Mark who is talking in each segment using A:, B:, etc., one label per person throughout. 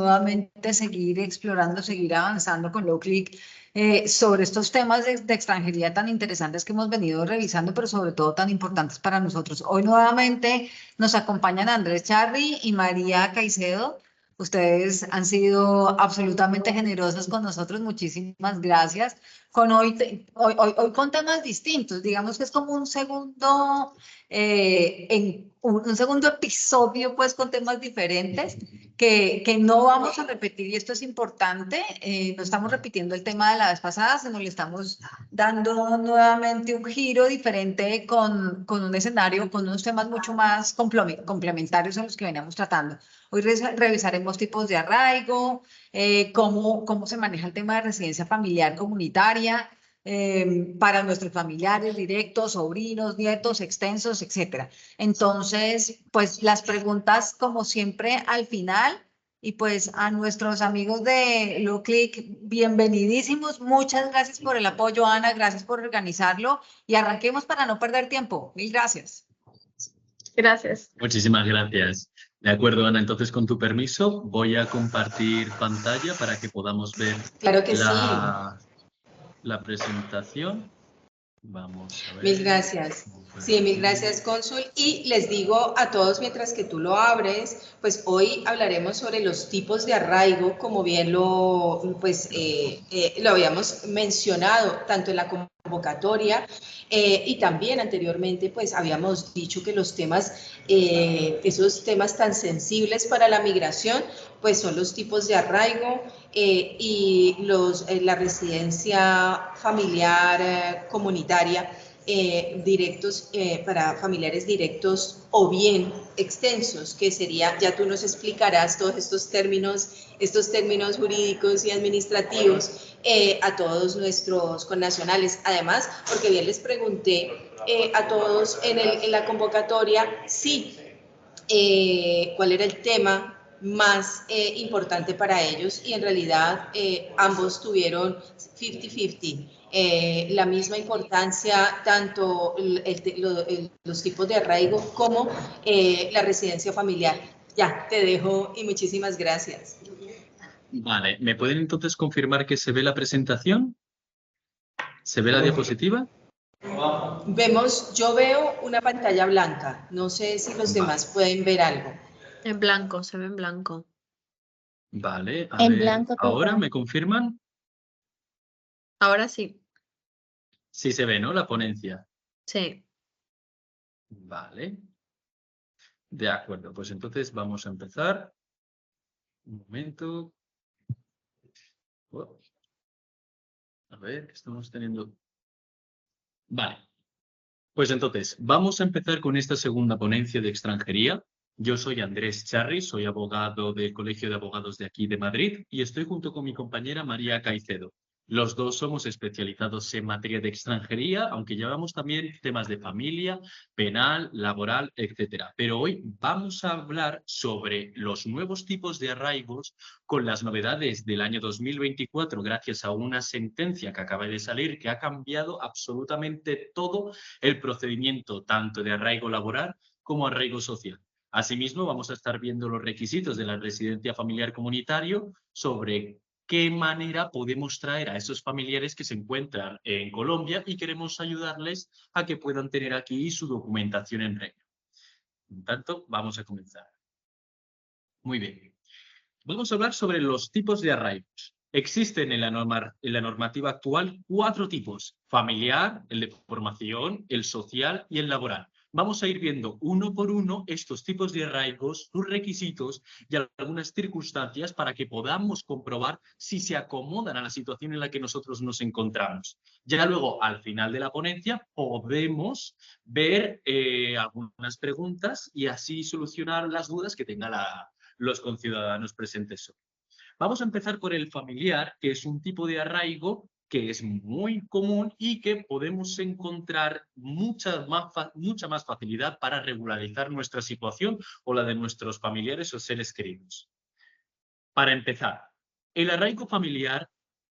A: nuevamente seguir explorando, seguir avanzando con LowClick sobre estos temas de extranjería tan interesantes que hemos venido revisando, pero sobre todo tan importantes para nosotros. Hoy nuevamente nos acompañan Andrés Charri y María Caicedo. Ustedes han sido absolutamente generosos con nosotros, muchísimas gracias. Con hoy con temas distintos, digamos que es como un segundo, un segundo episodio, pues con temas diferentes que no vamos a repetir, y esto es importante, no estamos repitiendo el tema de la vez pasada, sino le estamos dando nuevamente un giro diferente con un escenario, con unos temas mucho más complementarios a los que veníamos tratando. Hoy revisaremos tipos de arraigo, cómo se maneja el tema de residencia familiar comunitaria para nuestros familiares directos, sobrinos, nietos, extensos, etcétera. Entonces, pues las preguntas, como siempre, al final. Y pues a nuestros amigos de LowClick, bienvenidísimos. Muchas gracias por el apoyo, Ana. Gracias por organizarlo. Y arranquemos para no perder tiempo. Mil gracias.
B: Gracias.
C: Muchísimas gracias. De acuerdo, Ana, entonces con tu permiso voy a compartir pantalla para que podamos ver
B: Claro que
C: la presentación. Vamos a ver.
B: Mil gracias. Sí, mil gracias, cónsul. Y les digo a todos, mientras que tú lo abres, pues hoy hablaremos sobre los tipos de arraigo, como bien lo habíamos mencionado, tanto en la convocatoria y también anteriormente, pues habíamos dicho que los temas, esos temas tan sensibles para la migración, pues son los tipos de arraigo y la residencia familiar comunitaria, directos para familiares directos o bien extensos, que sería, ya tú nos explicarás todos estos términos jurídicos y administrativos a todos nuestros connacionales. Además, porque bien les pregunté a todos en la convocatoria cuál era el tema más importante para ellos, y en realidad ambos tuvieron 50-50. La misma importancia, tanto los tipos de arraigo como la residencia familiar. Ya, te dejo y muchísimas gracias.
C: Vale, ¿me pueden entonces confirmar que se ve la presentación? ¿Se ve la diapositiva?
B: Yo veo una pantalla blanca. No sé si los demás pueden ver algo.
D: En blanco, se ve en blanco.
C: Vale, a ver, ¿ahora me confirman?
D: Ahora sí.
C: Sí se ve, ¿no? La ponencia.
D: Sí.
C: Vale. De acuerdo, pues entonces vamos a empezar. Un momento. A ver, ¿qué estamos teniendo? Vale. Pues entonces, vamos a empezar con esta segunda ponencia de extranjería. Yo soy Andrés Charri, soy abogado del Colegio de Abogados de aquí de Madrid y estoy junto con mi compañera María Caicedo. Los dos somos especializados en materia de extranjería, aunque llevamos también temas de familia, penal, laboral, etcétera. Pero hoy vamos a hablar sobre los nuevos tipos de arraigos con las novedades del año 2024, gracias a una sentencia que acaba de salir que ha cambiado absolutamente todo el procedimiento, tanto de arraigo laboral como arraigo social. Asimismo, vamos a estar viendo los requisitos de la residencia familiar comunitario, sobre qué manera podemos traer a esos familiares que se encuentran en Colombia y queremos ayudarles a que puedan tener aquí su documentación en regla. Por tanto, vamos a comenzar. Muy bien. Vamos a hablar sobre los tipos de arraigos. Existen en la normativa actual 4 tipos: familiar, el de formación, el social y el laboral. Vamos a ir viendo uno por uno estos tipos de arraigos, sus requisitos y algunas circunstancias para que podamos comprobar si se acomodan a la situación en la que nosotros nos encontramos. Ya luego, al final de la ponencia, podemos ver algunas preguntas y así solucionar las dudas que tengan los conciudadanos presentes hoy. Vamos a empezar por el familiar, que es un tipo de arraigo que es muy común y que podemos encontrar mucha más facilidad para regularizar nuestra situación o la de nuestros familiares o seres queridos. Para empezar, el arraigo familiar,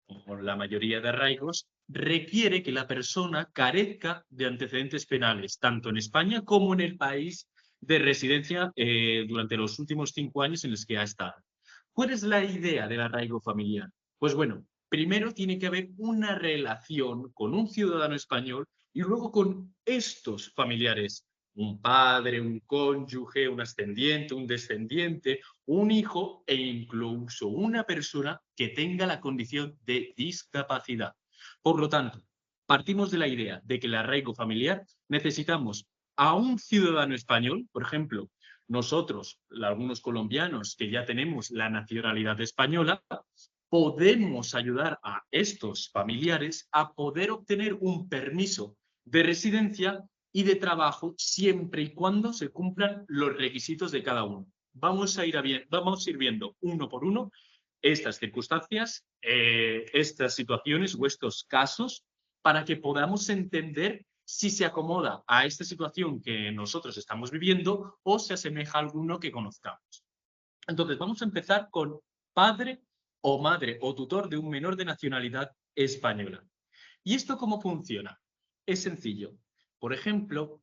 C: como la mayoría de arraigos, requiere que la persona carezca de antecedentes penales, tanto en España como en el país de residencia durante los últimos 5 años en los que ha estado. ¿Cuál es la idea del arraigo familiar? Pues bueno, primero tiene que haber una relación con un ciudadano español y luego con estos familiares. Un padre, un cónyuge, un ascendiente, un descendiente, un hijo e incluso una persona que tenga la condición de discapacidad. Por lo tanto, partimos de la idea de que el arraigo familiar necesitamos a un ciudadano español, por ejemplo, nosotros, algunos colombianos que ya tenemos la nacionalidad española, podemos ayudar a estos familiares a poder obtener un permiso de residencia y de trabajo siempre y cuando se cumplan los requisitos de cada uno. Vamos a ir viendo uno por uno estas circunstancias, estas situaciones o estos casos para que podamos entender si se acomoda a esta situación que nosotros estamos viviendo o se asemeja a alguno que conozcamos. Entonces, vamos a empezar con padre o madre o tutor de un menor de nacionalidad española. ¿Y esto cómo funciona? Es sencillo. Por ejemplo,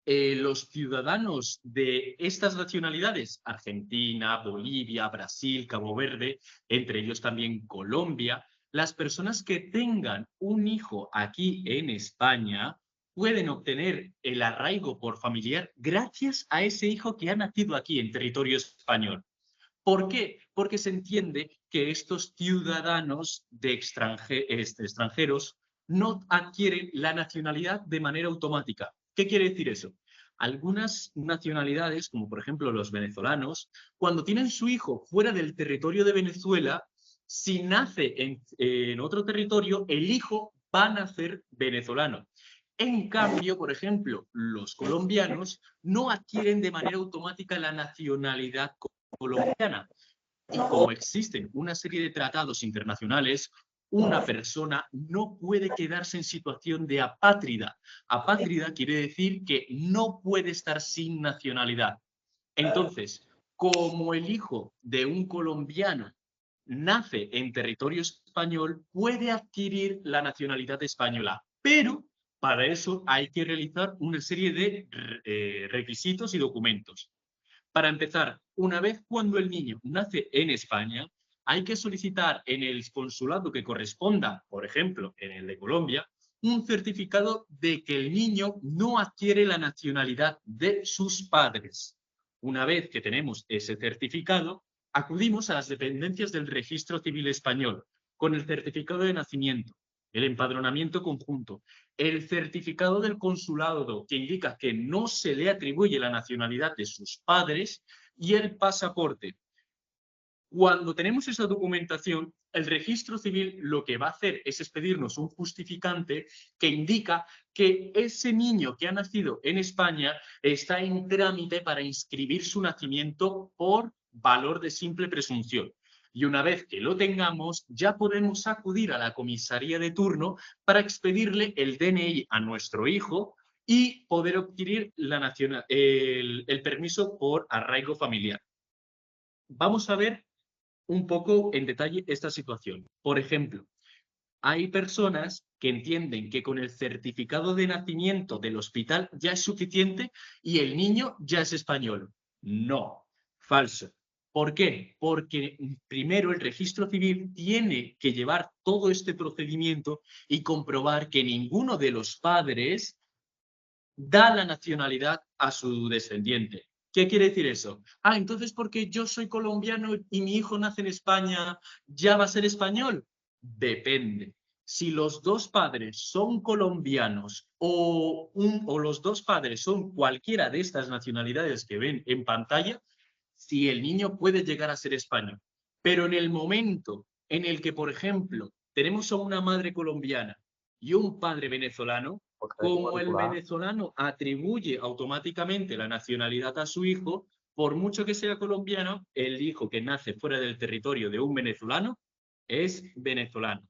C: los ciudadanos de estas nacionalidades, Argentina, Bolivia, Brasil, Cabo Verde, entre ellos también Colombia, las personas que tengan un hijo aquí en España pueden obtener el arraigo por familiar gracias a ese hijo que ha nacido aquí en territorio español. ¿Por qué? Porque se entiende que estos ciudadanos de extranjeros no adquieren la nacionalidad de manera automática. ¿Qué quiere decir eso? Algunas nacionalidades, como por ejemplo los venezolanos, cuando tienen su hijo fuera del territorio de Venezuela, si nace en otro territorio, el hijo va a nacer venezolano. En cambio, por ejemplo, los colombianos no adquieren de manera automática la nacionalidad colombiana. Y como existen una serie de tratados internacionales, una persona no puede quedarse en situación de apátrida. Apátrida quiere decir que no puede estar sin nacionalidad. Entonces, como el hijo de un colombiano nace en territorio español, puede adquirir la nacionalidad española, pero para eso hay que realizar una serie de requisitos y documentos. Para empezar, una vez cuando el niño nace en España, hay que solicitar en el consulado que corresponda, por ejemplo, en el de Colombia, un certificado de que el niño no adquiere la nacionalidad de sus padres. Una vez que tenemos ese certificado, acudimos a las dependencias del Registro Civil Español con el certificado de nacimiento, el empadronamiento conjunto, el certificado del consulado que indica que no se le atribuye la nacionalidad de sus padres y el pasaporte. Cuando tenemos esa documentación, el registro civil lo que va a hacer es expedirnos un justificante que indica que ese niño que ha nacido en España está en trámite para inscribir su nacimiento por valor de simple presunción. Y una vez que lo tengamos, ya podemos acudir a la comisaría de turno para expedirle el DNI a nuestro hijo y poder adquirir el permiso por arraigo familiar. Vamos a ver un poco en detalle esta situación. Por ejemplo, hay personas que entienden que con el certificado de nacimiento del hospital ya es suficiente y el niño ya es español. No, falso. ¿Por qué? Porque primero el registro civil tiene que llevar todo este procedimiento y comprobar que ninguno de los padres da la nacionalidad a su descendiente. ¿Qué quiere decir eso? Ah, entonces porque yo soy colombiano y mi hijo nace en España, ¿ya va a ser español? Depende. Si los dos padres son colombianos o los dos padres son cualquiera de estas nacionalidades que ven en pantalla, si el niño puede llegar a ser español. Pero en el momento en el que, por ejemplo, tenemos a una madre colombiana y un padre venezolano, como el venezolano atribuye automáticamente la nacionalidad a su hijo, por mucho que sea colombiano, el hijo que nace fuera del territorio de un venezolano es venezolano.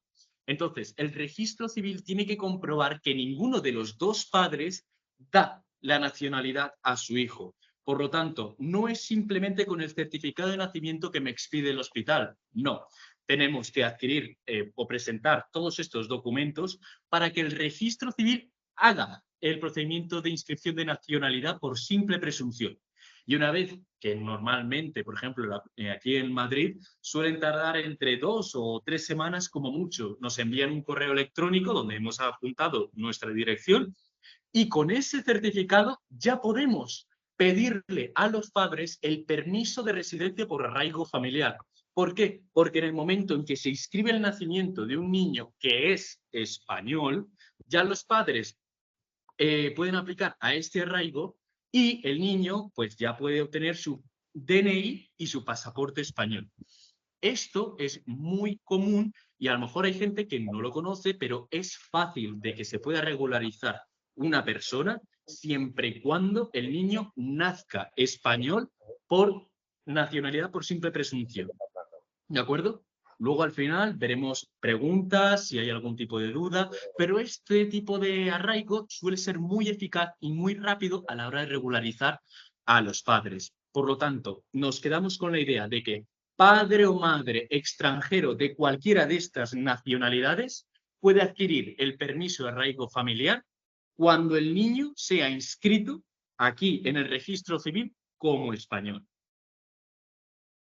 C: Entonces, el registro civil tiene que comprobar que ninguno de los dos padres da la nacionalidad a su hijo. Por lo tanto, no es simplemente con el certificado de nacimiento que me expide el hospital, no. Tenemos que adquirir o presentar todos estos documentos para que el registro civil haga el procedimiento de inscripción de nacionalidad por simple presunción. Y una vez que normalmente, por ejemplo, aquí en Madrid, suelen tardar entre 2 o 3 semanas como mucho. Nos envían un correo electrónico donde hemos apuntado nuestra dirección y con ese certificado ya podemos pedirle a los padres el permiso de residencia por arraigo familiar. ¿Por qué? Porque en el momento en que se inscribe el nacimiento de un niño que es español, ya los padres pueden aplicar a este arraigo y el niño pues ya puede obtener su DNI y su pasaporte español. Esto es muy común y a lo mejor hay gente que no lo conoce, pero es fácil de que se pueda regularizar una persona siempre y cuando el niño nazca español por nacionalidad por simple presunción. ¿De acuerdo? Luego al final veremos preguntas, si hay algún tipo de duda, pero este tipo de arraigo suele ser muy eficaz y muy rápido a la hora de regularizar a los padres. Por lo tanto, nos quedamos con la idea de que padre o madre extranjero de cualquiera de estas nacionalidades puede adquirir el permiso de arraigo familiar cuando el niño sea inscrito aquí en el registro civil como español.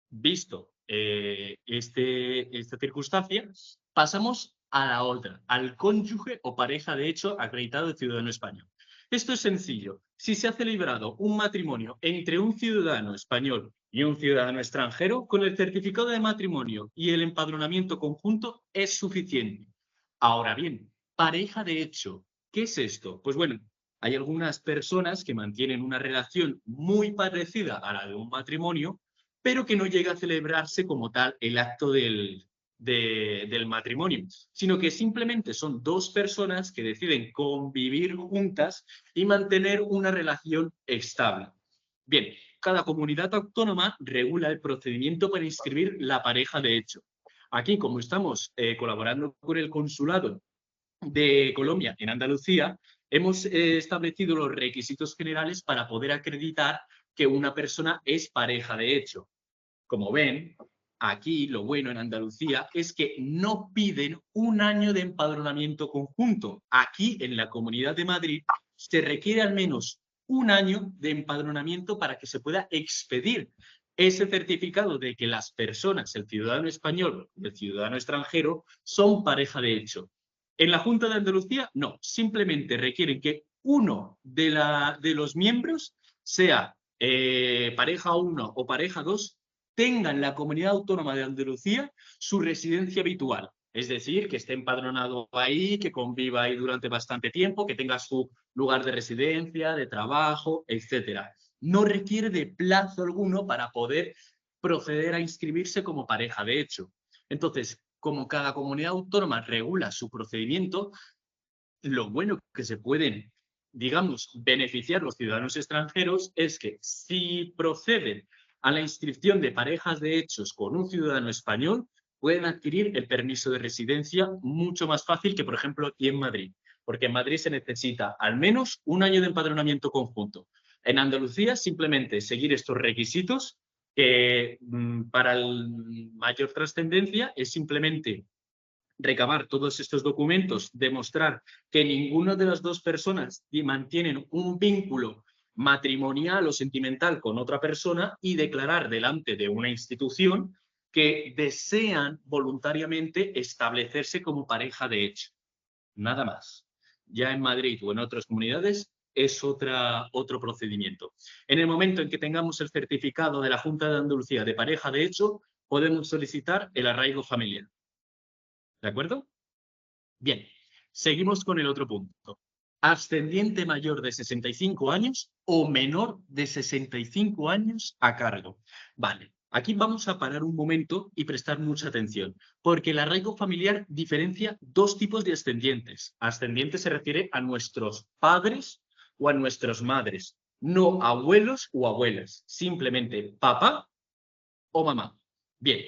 C: Visto esta circunstancia, pasamos a la otra, al cónyuge o pareja de hecho acreditado de ciudadano español. Esto es sencillo. Si se ha celebrado un matrimonio entre un ciudadano español y un ciudadano extranjero, con el certificado de matrimonio y el empadronamiento conjunto es suficiente. Ahora bien, pareja de hecho, ¿qué es esto? Pues bueno, hay algunas personas que mantienen una relación muy parecida a la de un matrimonio, pero que no llega a celebrarse como tal el acto del matrimonio, sino que simplemente son dos personas que deciden convivir juntas y mantener una relación estable. Bien, cada comunidad autónoma regula el procedimiento para inscribir la pareja de hecho. Aquí, como estamos colaborando con el consulado de Colombia en Andalucía, hemos establecido los requisitos generales para poder acreditar que una persona es pareja de hecho. Como ven, aquí lo bueno en Andalucía es que no piden un año de empadronamiento conjunto. Aquí, en la Comunidad de Madrid, se requiere al menos un año de empadronamiento para que se pueda expedir ese certificado de que las personas, el ciudadano español y el ciudadano extranjero, son pareja de hecho. En la Junta de Andalucía, no. Simplemente requieren que uno de los miembros sea pareja 1 o pareja 2 tenga en la Comunidad Autónoma de Andalucía su residencia habitual. Es decir, que esté empadronado ahí, que conviva ahí durante bastante tiempo, que tenga su lugar de residencia, de trabajo, etc. No requiere de plazo alguno para poder proceder a inscribirse como pareja de hecho. Entonces, como cada comunidad autónoma regula su procedimiento, lo bueno que se pueden, digamos, beneficiar los ciudadanos extranjeros es que si proceden a la inscripción de parejas de hechos con un ciudadano español, pueden adquirir el permiso de residencia mucho más fácil que, por ejemplo, aquí en Madrid. Porque en Madrid se necesita al menos un año de empadronamiento conjunto. En Andalucía, simplemente seguir estos requisitos que para el mayor trascendencia es simplemente recabar todos estos documentos, demostrar que ninguna de las dos personas mantienen un vínculo matrimonial o sentimental con otra persona y declarar delante de una institución que desean voluntariamente establecerse como pareja de hecho. Nada más. Ya en Madrid o en otras comunidades es otro procedimiento. En el momento en que tengamos el certificado de la Junta de Andalucía de pareja de hecho, podemos solicitar el arraigo familiar. ¿De acuerdo? Bien, seguimos con el otro punto. Ascendiente mayor de 65 años o menor de 65 años a cargo. Vale, aquí vamos a parar un momento y prestar mucha atención, porque el arraigo familiar diferencia dos tipos de ascendientes. Ascendiente se refiere a nuestros padres o a nuestras madres, no abuelos o abuelas, simplemente papá o mamá. Bien,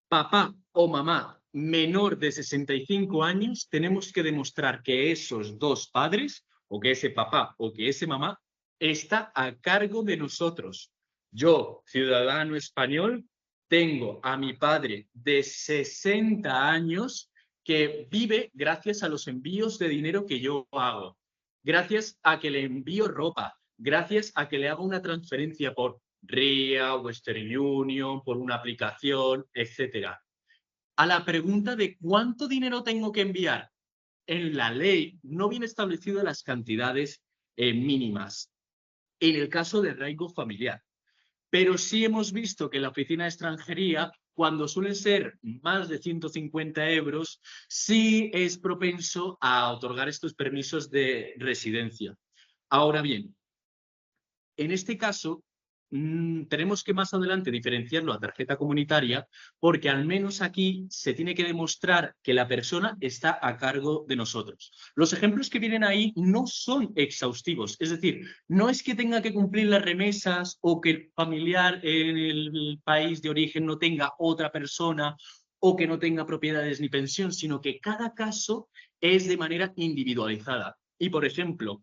C: papá o mamá menor de 65 años, tenemos que demostrar que esos dos padres, o que ese papá o que ese mamá, está a cargo de nosotros. Yo, ciudadano español, tengo a mi padre de 60 años que vive gracias a los envíos de dinero que yo hago, gracias a que le envío ropa, gracias a que le hago una transferencia por RIA, Western Union, por una aplicación, etc. A la pregunta de cuánto dinero tengo que enviar, en la ley no viene establecido las cantidades mínimas en el caso de arraigo familiar. Pero sí hemos visto que la oficina de extranjería, cuando suelen ser más de 150 euros, sí es propenso a otorgar estos permisos de residencia. Ahora bien, en este caso, tenemos que más adelante diferenciarlo a tarjeta comunitaria, porque al menos aquí se tiene que demostrar que la persona está a cargo de nosotros. Los ejemplos que vienen ahí no son exhaustivos, es decir, no es que tenga que cumplir las remesas o que el familiar en el país de origen no tenga otra persona o que no tenga propiedades ni pensión, sino que cada caso es de manera individualizada. Y, por ejemplo,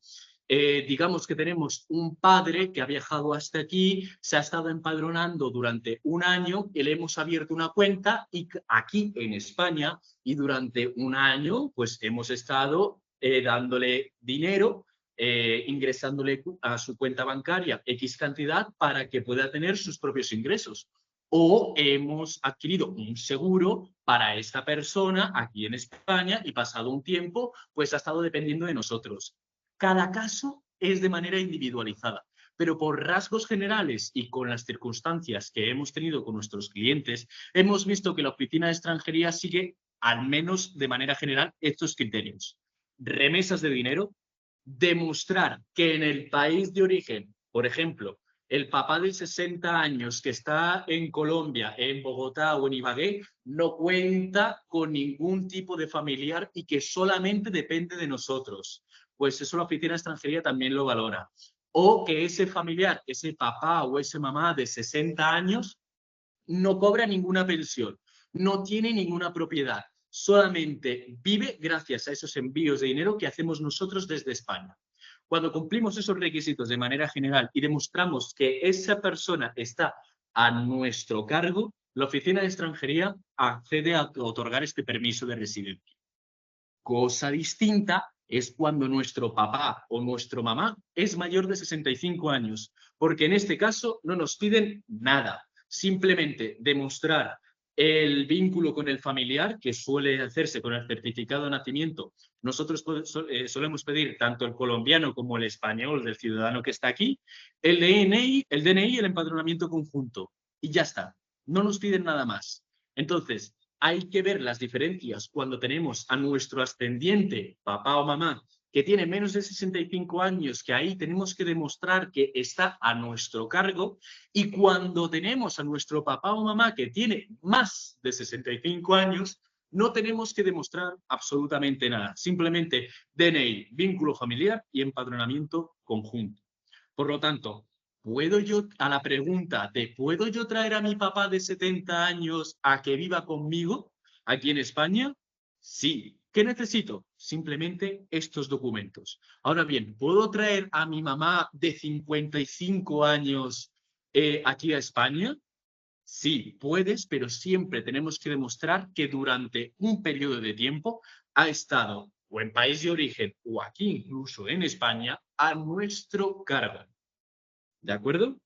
C: digamos que tenemos un padre que ha viajado hasta aquí, se ha estado empadronando durante un año y le hemos abierto una cuenta y aquí en España y durante un año pues hemos estado dándole dinero, ingresándole a su cuenta bancaria X cantidad para que pueda tener sus propios ingresos. O hemos adquirido un seguro para esta persona aquí en España y pasado un tiempo pues ha estado dependiendo de nosotros. Cada caso es de manera individualizada, pero por rasgos generales y con las circunstancias que hemos tenido con nuestros clientes, hemos visto que la oficina de extranjería sigue, al menos de manera general, estos criterios. Remesas de dinero, demostrar que en el país de origen, por ejemplo, el papá de 60 años que está en Colombia, en Bogotá o en Ibagué, no cuenta con ningún tipo de familiar y que solamente depende de nosotros. Pues eso la oficina de extranjería también lo valora. O que ese familiar, ese papá o esa mamá de 60 años no cobra ninguna pensión, no tiene ninguna propiedad, solamente vive gracias a esos envíos de dinero que hacemos nosotros desde España. Cuando cumplimos esos requisitos de manera general y demostramos que esa persona está a nuestro cargo, la oficina de extranjería accede a otorgar este permiso de residencia. Cosa distinta es cuando nuestro papá o nuestra mamá es mayor de 65 años, porque en este caso no nos piden nada, simplemente demostrar el vínculo con el familiar, que suele hacerse con el certificado de nacimiento. Nosotros solemos pedir tanto el colombiano como el español del ciudadano que está aquí, el DNI y el empadronamiento conjunto. Y ya está, no nos piden nada más. Entonces, hay que ver las diferencias cuando tenemos a nuestro ascendiente, papá o mamá, que tiene menos de 65 años, que ahí tenemos que demostrar que está a nuestro cargo, y cuando tenemos a nuestro papá o mamá que tiene más de 65 años, no tenemos que demostrar absolutamente nada. Simplemente DNI, vínculo familiar y empadronamiento conjunto. Por lo tanto, ¿puedo yo, a la pregunta de ¿puedo yo traer a mi papá de 70 años a que viva conmigo aquí en España? Sí. ¿Qué necesito? Simplemente estos documentos. Ahora bien, ¿puedo traer a mi mamá de 55 años aquí a España? Sí, puedes, pero siempre tenemos que demostrar que durante un periodo de tiempo ha estado o en país de origen o aquí incluso en España a nuestro cargo. ¿De acuerdo?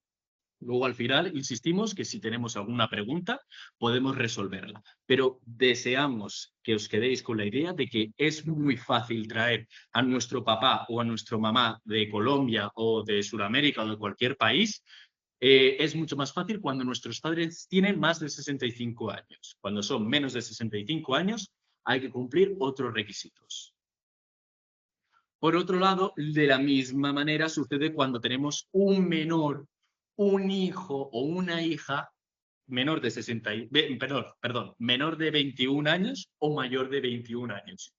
C: Luego al final insistimos que si tenemos alguna pregunta podemos resolverla, pero deseamos que os quedéis con la idea de que es muy fácil traer a nuestro papá o a nuestra mamá de Colombia o de Sudamérica o de cualquier país. Es mucho más fácil cuando nuestros padres tienen más de 65 años. Cuando son menos de 65 años hay que cumplir otros requisitos. Por otro lado, de la misma manera sucede cuando tenemos un menor, un hijo o una hija menor de menor de 21 años o mayor de 21 años.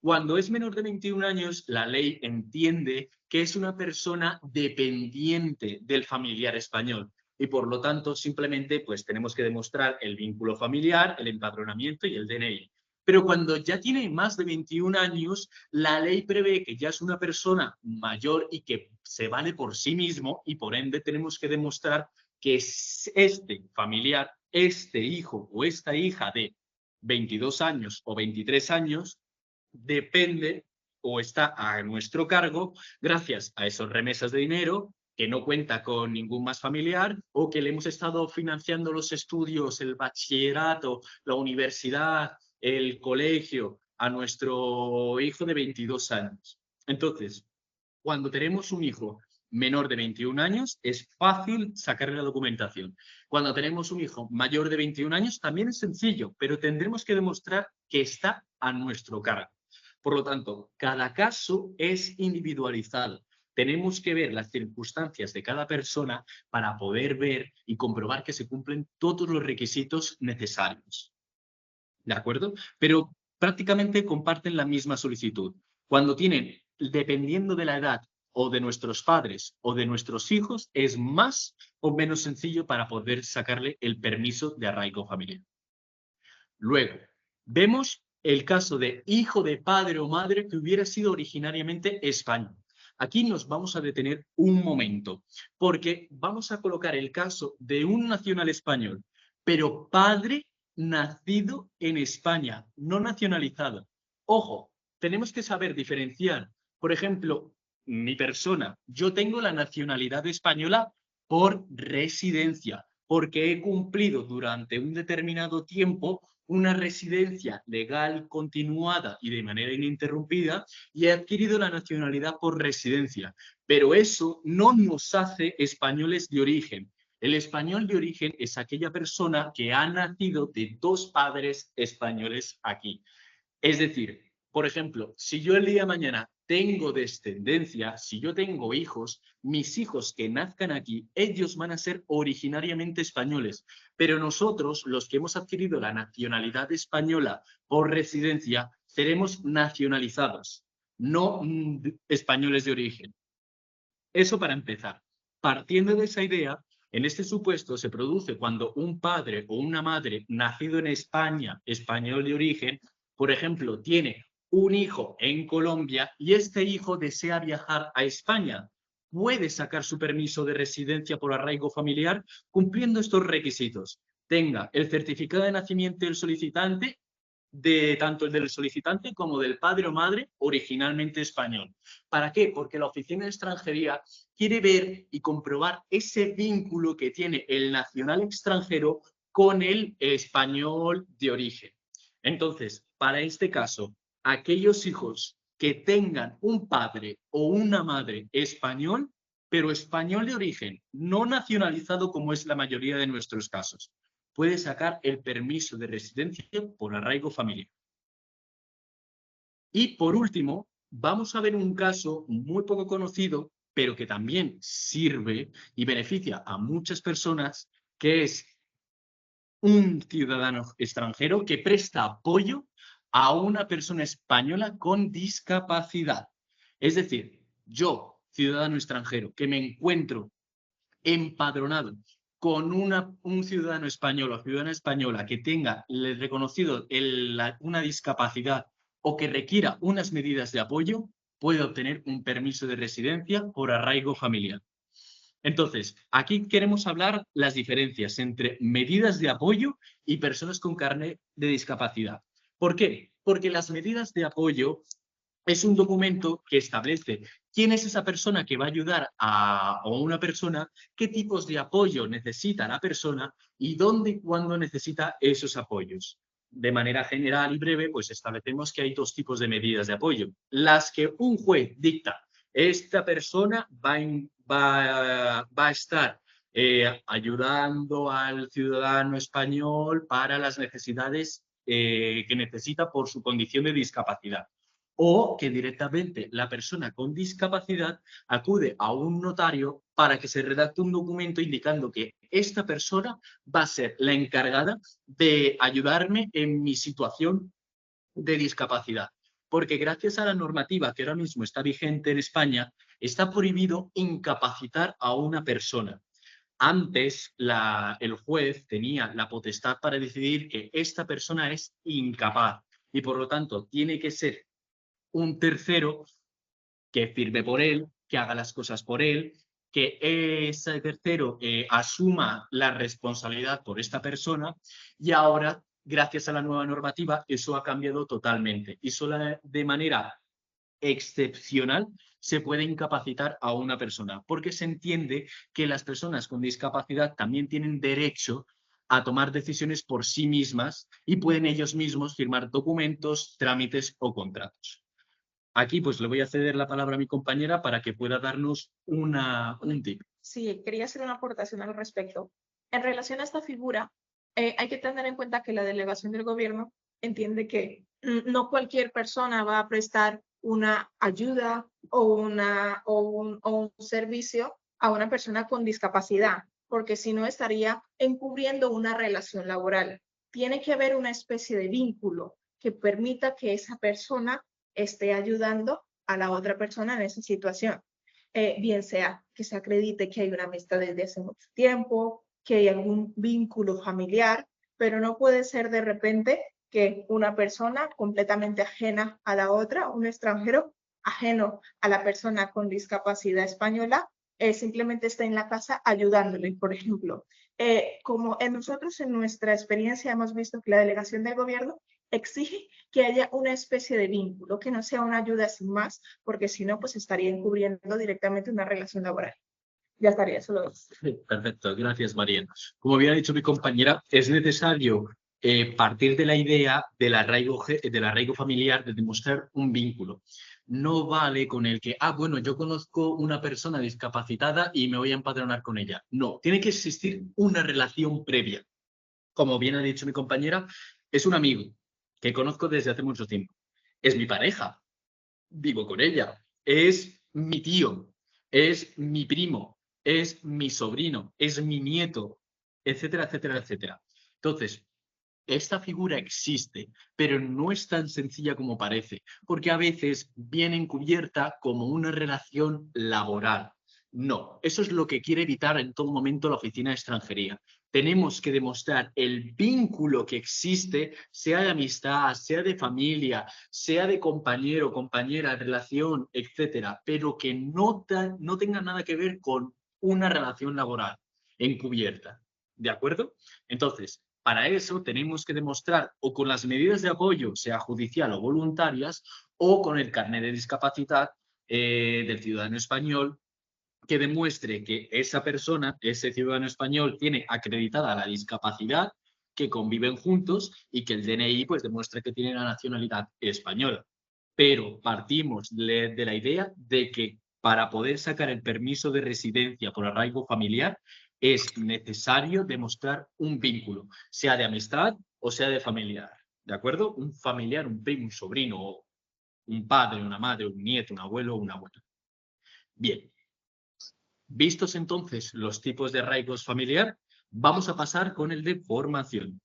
C: Cuando es menor de 21 años, la ley entiende que es una persona dependiente del familiar español y por lo tanto simplemente pues tenemos que demostrar el vínculo familiar, el empadronamiento y el DNI. Pero cuando ya tiene más de 21 años, la ley prevé que ya es una persona mayor y que se vale por sí mismo y por ende tenemos que demostrar que este familiar, este hijo o esta hija de 22 años o 23 años, depende o está a nuestro cargo gracias a esas remesas de dinero, que no cuenta con ningún más familiar, o que le hemos estado financiando los estudios, el bachillerato, la universidad, el colegio, a nuestro hijo de 22 años. Entonces, cuando tenemos un hijo menor de 21 años, es fácil sacarle la documentación. Cuando tenemos un hijo mayor de 21 años, también es sencillo, pero tendremos que demostrar que está a nuestro cargo. Por lo tanto, cada caso es individualizado. Tenemos que ver las circunstancias de cada persona para poder ver y comprobar que se cumplen todos los requisitos necesarios. ¿De acuerdo? Pero prácticamente comparten la misma solicitud. Cuando tienen, dependiendo de la edad o de nuestros padres o de nuestros hijos, es más o menos sencillo para poder sacarle el permiso de arraigo familiar. Luego, vemos el caso de hijo de padre o madre que hubiera sido originariamente español. Aquí nos vamos a detener un momento, porque vamos a colocar el caso de un nacional español, pero padre nacido en España, no nacionalizado. Ojo, tenemos que saber diferenciar. Por ejemplo, mi persona, yo tengo la nacionalidad española por residencia, porque he cumplido durante un determinado tiempo una residencia legal continuada y de manera ininterrumpida y he adquirido la nacionalidad por residencia. Pero eso no nos hace españoles de origen. El español de origen es aquella persona que ha nacido de dos padres españoles aquí. Es decir, por ejemplo, si yo el día de mañana tengo descendencia, si yo tengo hijos, mis hijos que nazcan aquí, ellos van a ser originariamente españoles, pero nosotros, los que hemos adquirido la nacionalidad española por residencia, seremos nacionalizados, no españoles de origen. Eso para empezar. Partiendo de esa idea, en este supuesto se produce cuando un padre o una madre nacido en España, español de origen, por ejemplo, tiene un hijo en Colombia y este hijo desea viajar a España. Puede sacar su permiso de residencia por arraigo familiar cumpliendo estos requisitos. Tenga el certificado de nacimiento del solicitante, de tanto el del solicitante como del padre o madre originalmente español. ¿Para qué? Porque la Oficina de Extranjería quiere ver y comprobar ese vínculo que tiene el nacional extranjero con el español de origen. Entonces, para este caso, aquellos hijos que tengan un padre o una madre español, pero español de origen, no nacionalizado como es la mayoría de nuestros casos, puede sacar el permiso de residencia por arraigo familiar. Y por último, vamos a ver un caso muy poco conocido, pero que también sirve y beneficia a muchas personas, que es un ciudadano extranjero que presta apoyo a una persona española con discapacidad. Es decir, yo, ciudadano extranjero, que me encuentro empadronado con un ciudadano español o ciudadana española que tenga reconocido una discapacidad o que requiera unas medidas de apoyo, puede obtener un permiso de residencia por arraigo familiar. Entonces, aquí queremos hablar las diferencias entre medidas de apoyo y personas con carnet de discapacidad. ¿Por qué? Porque las medidas de apoyo es un documento que establece quién es esa persona que va a ayudar a una persona, qué tipos de apoyo necesita la persona y dónde y cuándo necesita esos apoyos. De manera general y breve, pues establecemos que hay dos tipos de medidas de apoyo. Las que un juez dicta, esta persona va a estar ayudando al ciudadano español para las necesidades que necesita por su condición de discapacidad. O que directamente la persona con discapacidad acude a un notario para que se redacte un documento indicando que esta persona va a ser la encargada de ayudarme en mi situación de discapacidad. Porque gracias a la normativa que ahora mismo está vigente en España, está prohibido incapacitar a una persona. Antes, el juez tenía la potestad para decidir que esta persona es incapaz y por lo tanto tiene que ser un tercero que firme por él, que haga las cosas por él, que ese tercero asuma la responsabilidad por esta persona y ahora, gracias a la nueva normativa, eso ha cambiado totalmente y solo de manera excepcional se puede incapacitar a una persona, porque se entiende que las personas con discapacidad también tienen derecho a tomar decisiones por sí mismas y pueden ellos mismos firmar documentos, trámites o contratos. Aquí pues le voy a ceder la palabra a mi compañera para que pueda darnos un tip.
E: Sí, quería hacer una aportación al respecto. En relación a esta figura, hay que tener en cuenta que la delegación del gobierno entiende que no cualquier persona va a prestar una ayuda o un servicio a una persona con discapacidad, porque si no estaría encubriendo una relación laboral. Tiene que haber una especie de vínculo que permita que esa persona esté ayudando a la otra persona en esa situación. Bien sea que se acredite que hay una amistad desde hace mucho tiempo, que hay algún vínculo familiar, pero no puede ser de repente que una persona completamente ajena a la otra, un extranjero ajeno a la persona con discapacidad española, simplemente está en la casa ayudándole, por ejemplo. Como nosotros en nuestra experiencia hemos visto que la delegación del gobierno exige que haya una especie de vínculo, que no sea una ayuda sin más, porque si no, pues estaría encubriendo directamente una relación laboral. Ya estaría, eso lo es.
C: Perfecto, gracias María. Como bien ha dicho mi compañera, es necesario partir de la idea del arraigo familiar, de demostrar un vínculo. No vale con el que, bueno, yo conozco una persona discapacitada y me voy a empadronar con ella. No, tiene que existir una relación previa. Como bien ha dicho mi compañera, es un amigo que conozco desde hace mucho tiempo. Es mi pareja, vivo con ella. Es mi tío, es mi primo, es mi sobrino, es mi nieto, etcétera, etcétera, etcétera. Entonces, esta figura existe, pero no es tan sencilla como parece, porque a veces viene encubierta como una relación laboral. No, eso es lo que quiere evitar en todo momento la Oficina de Extranjería. Tenemos que demostrar el vínculo que existe, sea de amistad, sea de familia, sea de compañero, compañera, relación, etcétera, pero que no tenga nada que ver con una relación laboral encubierta. ¿De acuerdo? Entonces, para eso tenemos que demostrar o con las medidas de apoyo, sea judicial o voluntarias, o con el carnet de discapacidad del ciudadano español, que demuestre que esa persona, ese ciudadano español, tiene acreditada la discapacidad, que conviven juntos y que el DNI pues demuestre que tiene la nacionalidad española. Pero partimos de la idea de que para poder sacar el permiso de residencia por arraigo familiar es necesario demostrar un vínculo, sea de amistad o sea de familiar. ¿De acuerdo? Un familiar, un primo, un sobrino, un padre, una madre, un nieto, un abuelo o una abuela. Bien. Vistos entonces los tipos de arraigos familiar, vamos a pasar con el de formación.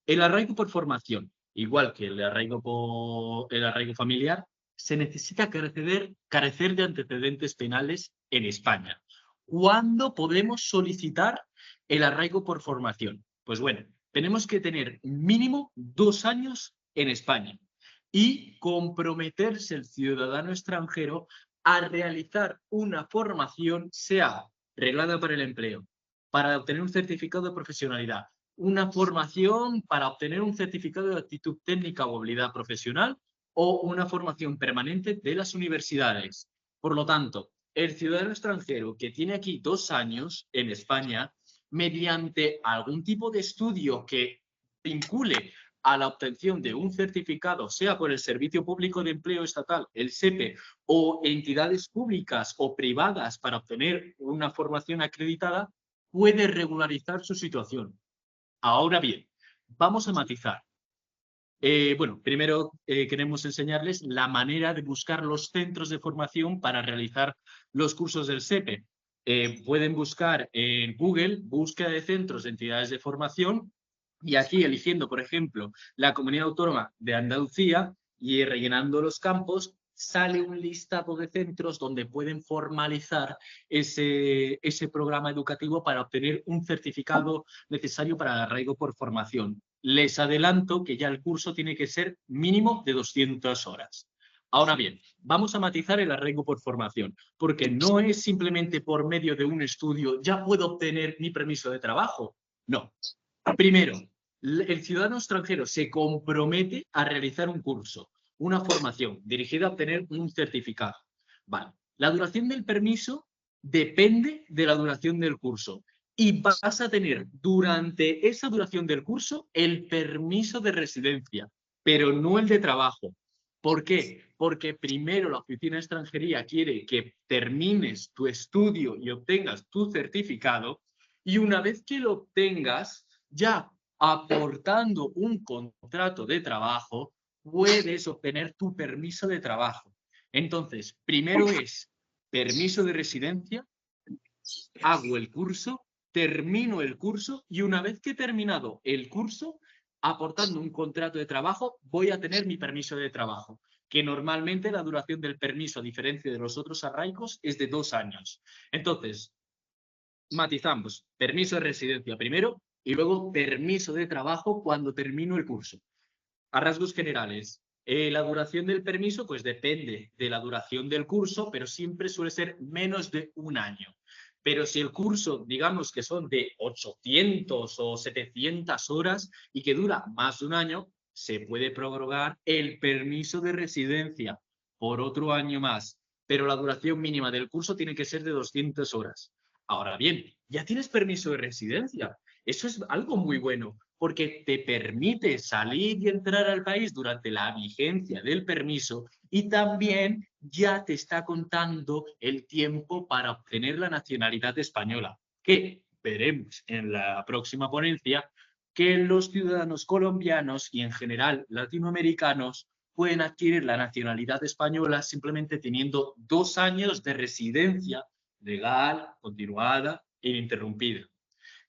C: El arraigo por formación, igual que el arraigo familiar, se necesita carecer de antecedentes penales en España. ¿Cuándo podemos solicitar el arraigo por formación? Pues bueno, tenemos que tener mínimo 2 años en España y comprometerse el ciudadano extranjero a realizar una formación, sea reglada para el empleo, para obtener un certificado de profesionalidad, una formación para obtener un certificado de actitud técnica o habilidad profesional o una formación permanente de las universidades. Por lo tanto, el ciudadano extranjero que tiene aquí 2 años en España, mediante algún tipo de estudio que vincule a la obtención de un certificado, sea por el Servicio Público de Empleo Estatal, el SEPE, o entidades públicas o privadas para obtener una formación acreditada, puede regularizar su situación. Ahora bien, vamos a matizar. Bueno, primero queremos enseñarles la manera de buscar los centros de formación para realizar los cursos del SEPE. Pueden buscar en Google, búsqueda de centros de entidades de formación, y aquí eligiendo, por ejemplo, la Comunidad Autónoma de Andalucía y rellenando los campos, sale un listado de centros donde pueden formalizar ese programa educativo para obtener un certificado necesario para el arraigo por formación. Les adelanto que ya el curso tiene que ser mínimo de 200 horas. Ahora bien, vamos a matizar el arraigo por formación, porque no es simplemente por medio de un estudio ya puedo obtener mi permiso de trabajo. No. Primero, el ciudadano extranjero se compromete a realizar un curso. una formación dirigida a obtener un certificado. Vale. La duración del permiso depende de la duración del curso y vas a tener durante esa duración del curso el permiso de residencia, pero no el de trabajo. ¿Por qué? Porque primero la Oficina de Extranjería quiere que termines tu estudio y obtengas tu certificado, y una vez que lo obtengas, ya aportando un contrato de trabajo, puedes obtener tu permiso de trabajo. Entonces, primero es permiso de residencia, hago el curso, termino el curso y una vez que he terminado el curso, aportando un contrato de trabajo, voy a tener mi permiso de trabajo, que normalmente la duración del permiso, a diferencia de los otros arraigos, es de 2 años. Entonces, matizamos, permiso de residencia primero y luego permiso de trabajo cuando termino el curso. A rasgos generales, la duración del permiso pues depende de la duración del curso, pero siempre suele ser menos de 1 año. Pero si el curso, digamos que son de 800 o 700 horas y que dura más de 1 año, se puede prorrogar el permiso de residencia por otro año más, pero la duración mínima del curso tiene que ser de 200 horas. Ahora bien, ya tienes permiso de residencia. Eso es algo muy bueno, porque te permite salir y entrar al país durante la vigencia del permiso y también ya te está contando el tiempo para obtener la nacionalidad española, que veremos en la próxima ponencia que los ciudadanos colombianos y en general latinoamericanos pueden adquirir la nacionalidad española simplemente teniendo 2 años de residencia legal, continuada e ininterrumpida.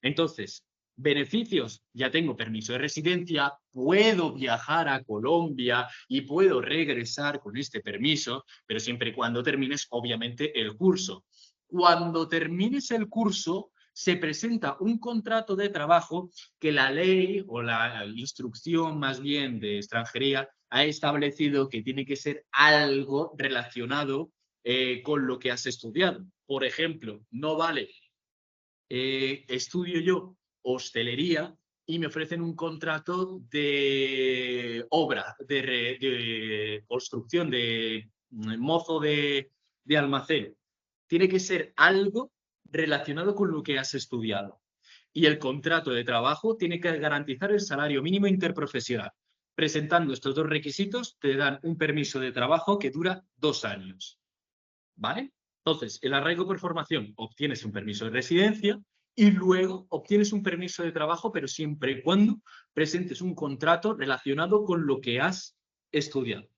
C: Entonces, beneficios, ya tengo permiso de residencia, puedo viajar a Colombia y puedo regresar con este permiso, pero siempre y cuando termines, obviamente, el curso. Cuando termines el curso, se presenta un contrato de trabajo que la ley o la instrucción más bien de extranjería ha establecido que tiene que ser algo relacionado con lo que has estudiado. Por ejemplo, no vale estudio yo hostelería y me ofrecen un contrato de obra, de construcción, de mozo de almacén. Tiene que ser algo relacionado con lo que has estudiado. Y el contrato de trabajo tiene que garantizar el salario mínimo interprofesional. Presentando estos 2 requisitos, te dan un permiso de trabajo que dura 2 años. ¿Vale? Entonces, el arraigo por formación, obtienes un permiso de residencia y luego obtienes un permiso de trabajo, pero siempre y cuando presentes un contrato relacionado con lo que has estudiado.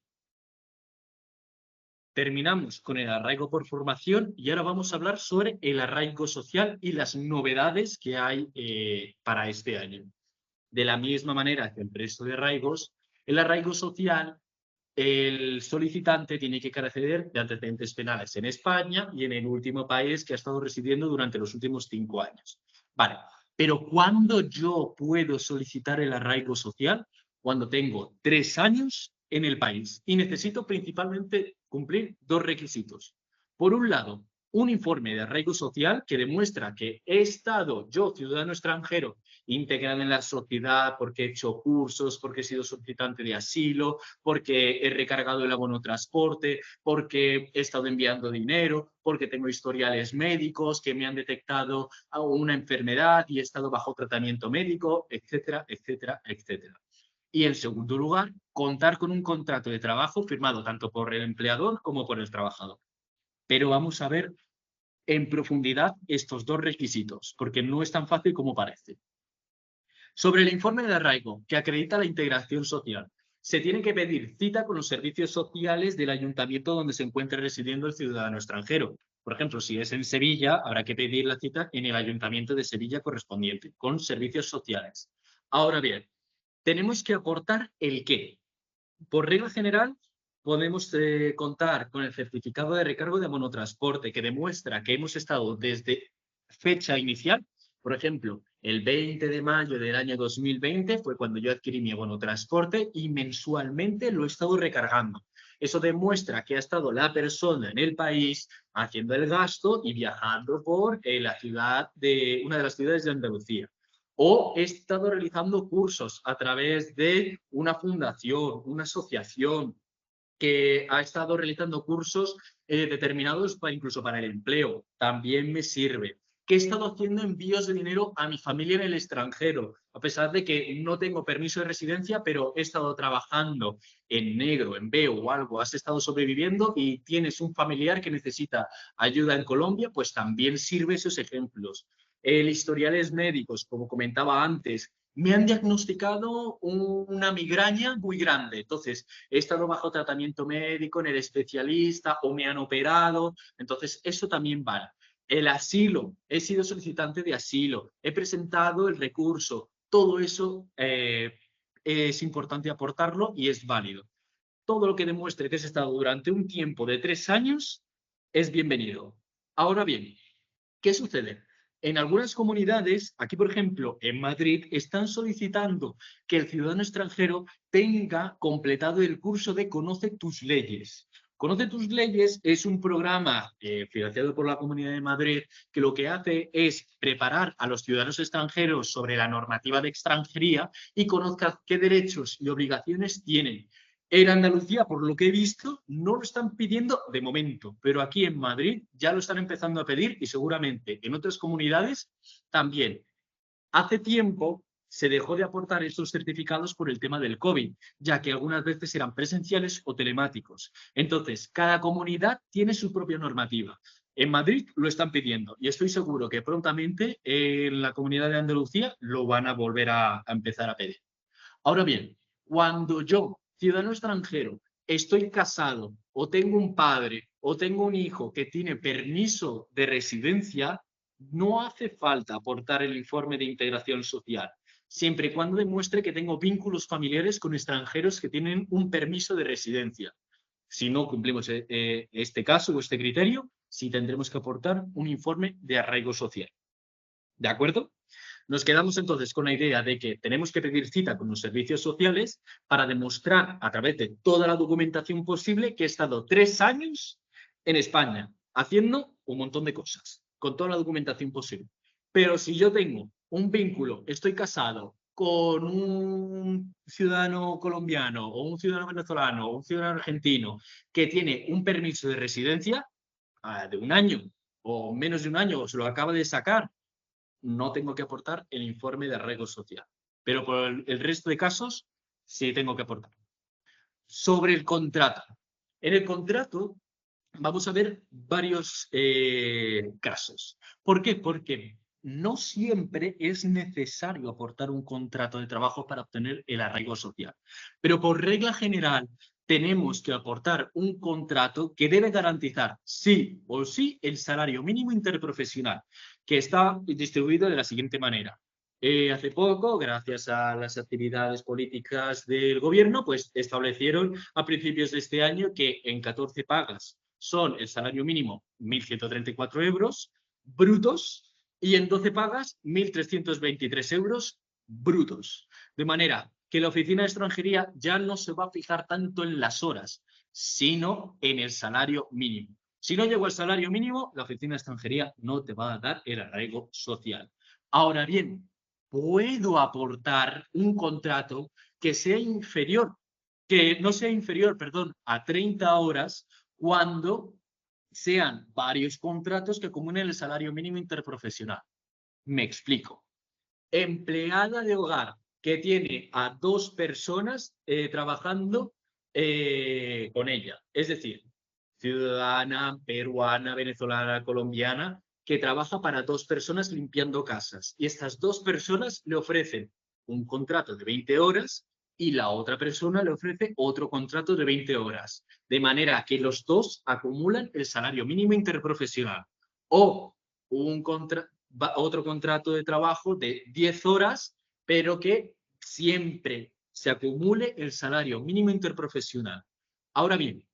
C: Terminamos con el arraigo por formación y ahora vamos a hablar sobre el arraigo social y las novedades que hay para este año. De la misma manera que el resto de arraigos, el arraigo social, el solicitante tiene que carecer de antecedentes penales en España y en el último país que ha estado residiendo durante los últimos 5 años. Vale, pero ¿cuándo yo puedo solicitar el arraigo social? Cuando tengo 3 años en el país y necesito principalmente cumplir 2 requisitos. Por un lado, un informe de arraigo social que demuestra que he estado yo, ciudadano extranjero, integrado en la sociedad porque he hecho cursos, porque he sido solicitante de asilo, porque he recargado el abono transporte, porque he estado enviando dinero, porque tengo historiales médicos que me han detectado una enfermedad y he estado bajo tratamiento médico, etcétera, etcétera, etcétera. Y en segundo lugar, contar con un contrato de trabajo firmado tanto por el empleador como por el trabajador. Pero vamos a ver en profundidad estos 2 requisitos, porque no es tan fácil como parece. Sobre el informe de arraigo, que acredita la integración social, se tiene que pedir cita con los servicios sociales del ayuntamiento donde se encuentre residiendo el ciudadano extranjero. Por ejemplo, si es en Sevilla, habrá que pedir la cita en el ayuntamiento de Sevilla correspondiente, con servicios sociales. Ahora bien, tenemos que aportar el qué. Por regla general, podemos contar con el certificado de recargo de monotransporte que demuestra que hemos estado desde fecha inicial. Por ejemplo, el 20 de mayo del año 2020 fue cuando yo adquirí mi abono transporte y mensualmente lo he estado recargando. Eso demuestra que ha estado la persona en el país haciendo el gasto y viajando por la ciudad de una de las ciudades de Andalucía. O he estado realizando cursos a través de una fundación, una asociación que ha estado realizando cursos determinados incluso para el empleo. También me sirve. Que he estado haciendo envíos de dinero a mi familia en el extranjero, a pesar de que no tengo permiso de residencia, pero he estado trabajando en negro, en B o algo, has estado sobreviviendo y tienes un familiar que necesita ayuda en Colombia, pues también sirve esos ejemplos. El historiales médicos, como comentaba antes, me han diagnosticado una migraña muy grande. Entonces, he estado bajo tratamiento médico en el especialista o me han operado. Entonces, eso también vale. El asilo, he sido solicitante de asilo, he presentado el recurso. Todo eso es importante aportarlo y es válido. Todo lo que demuestre que has estado durante un tiempo de 3 años es bienvenido. Ahora bien, ¿qué sucede? En algunas comunidades, aquí por ejemplo en Madrid, están solicitando que el ciudadano extranjero tenga completado el curso de Conoce tus leyes. Conoce tus leyes es un programa financiado por la Comunidad de Madrid que lo que hace es preparar a los ciudadanos extranjeros sobre la normativa de extranjería y conozcan qué derechos y obligaciones tienen. En Andalucía, por lo que he visto, no lo están pidiendo de momento, pero aquí en Madrid ya lo están empezando a pedir y seguramente en otras comunidades también. Hace tiempo se dejó de aportar estos certificados por el tema del COVID, ya que algunas veces eran presenciales o telemáticos. Entonces, cada comunidad tiene su propia normativa. En Madrid lo están pidiendo y estoy seguro que prontamente en la comunidad de Andalucía lo van a volver a empezar a pedir. Ahora bien, cuando yo, ciudadano extranjero, estoy casado o tengo un padre o tengo un hijo que tiene permiso de residencia, no hace falta aportar el informe de integración social, siempre y cuando demuestre que tengo vínculos familiares con extranjeros que tienen un permiso de residencia. Si no cumplimos este caso o este criterio, sí tendremos que aportar un informe de arraigo social. ¿De acuerdo? Nos quedamos entonces con la idea de que tenemos que pedir cita con los servicios sociales para demostrar a través de toda la documentación posible que he estado 3 años en España haciendo un montón de cosas, con toda la documentación posible. Pero si yo tengo un vínculo, estoy casado con un ciudadano colombiano o un ciudadano venezolano o un ciudadano argentino que tiene un permiso de residencia de 1 año o menos de 1 año o se lo acaba de sacar, no tengo que aportar el informe de arraigo social. Pero por el resto de casos, sí tengo que aportar. Sobre el contrato. En el contrato vamos a ver varios casos. ¿Por qué? Porque no siempre es necesario aportar un contrato de trabajo para obtener el arraigo social. Pero por regla general, tenemos que aportar un contrato que debe garantizar sí o sí el salario mínimo interprofesional, que está distribuido de la siguiente manera. Hace poco, gracias a las actividades políticas del gobierno, pues establecieron a principios de este año que en 14 pagas son el salario mínimo 1.134 euros brutos y en 12 pagas 1.323 euros brutos. De manera que la oficina de extranjería ya no se va a fijar tanto en las horas, sino en el salario mínimo. Si no llego al salario mínimo, la oficina de extranjería no te va a dar el arraigo social. Ahora bien, puedo aportar un contrato que sea inferior, que no sea inferior, perdón, a 30 horas cuando sean varios contratos que acumulen el salario mínimo interprofesional. Me explico. Empleada de hogar que tiene a 2 personas trabajando con ella. Es decir, ciudadana, peruana, venezolana, colombiana, que trabaja para 2 personas limpiando casas. Y estas 2 personas le ofrecen un contrato de 20 horas y la otra persona le ofrece otro contrato de 20 horas. De manera que los 2 acumulan el salario mínimo interprofesional. O otro contrato de trabajo de 10 horas, pero que siempre se acumule el salario mínimo interprofesional. Ahora bien,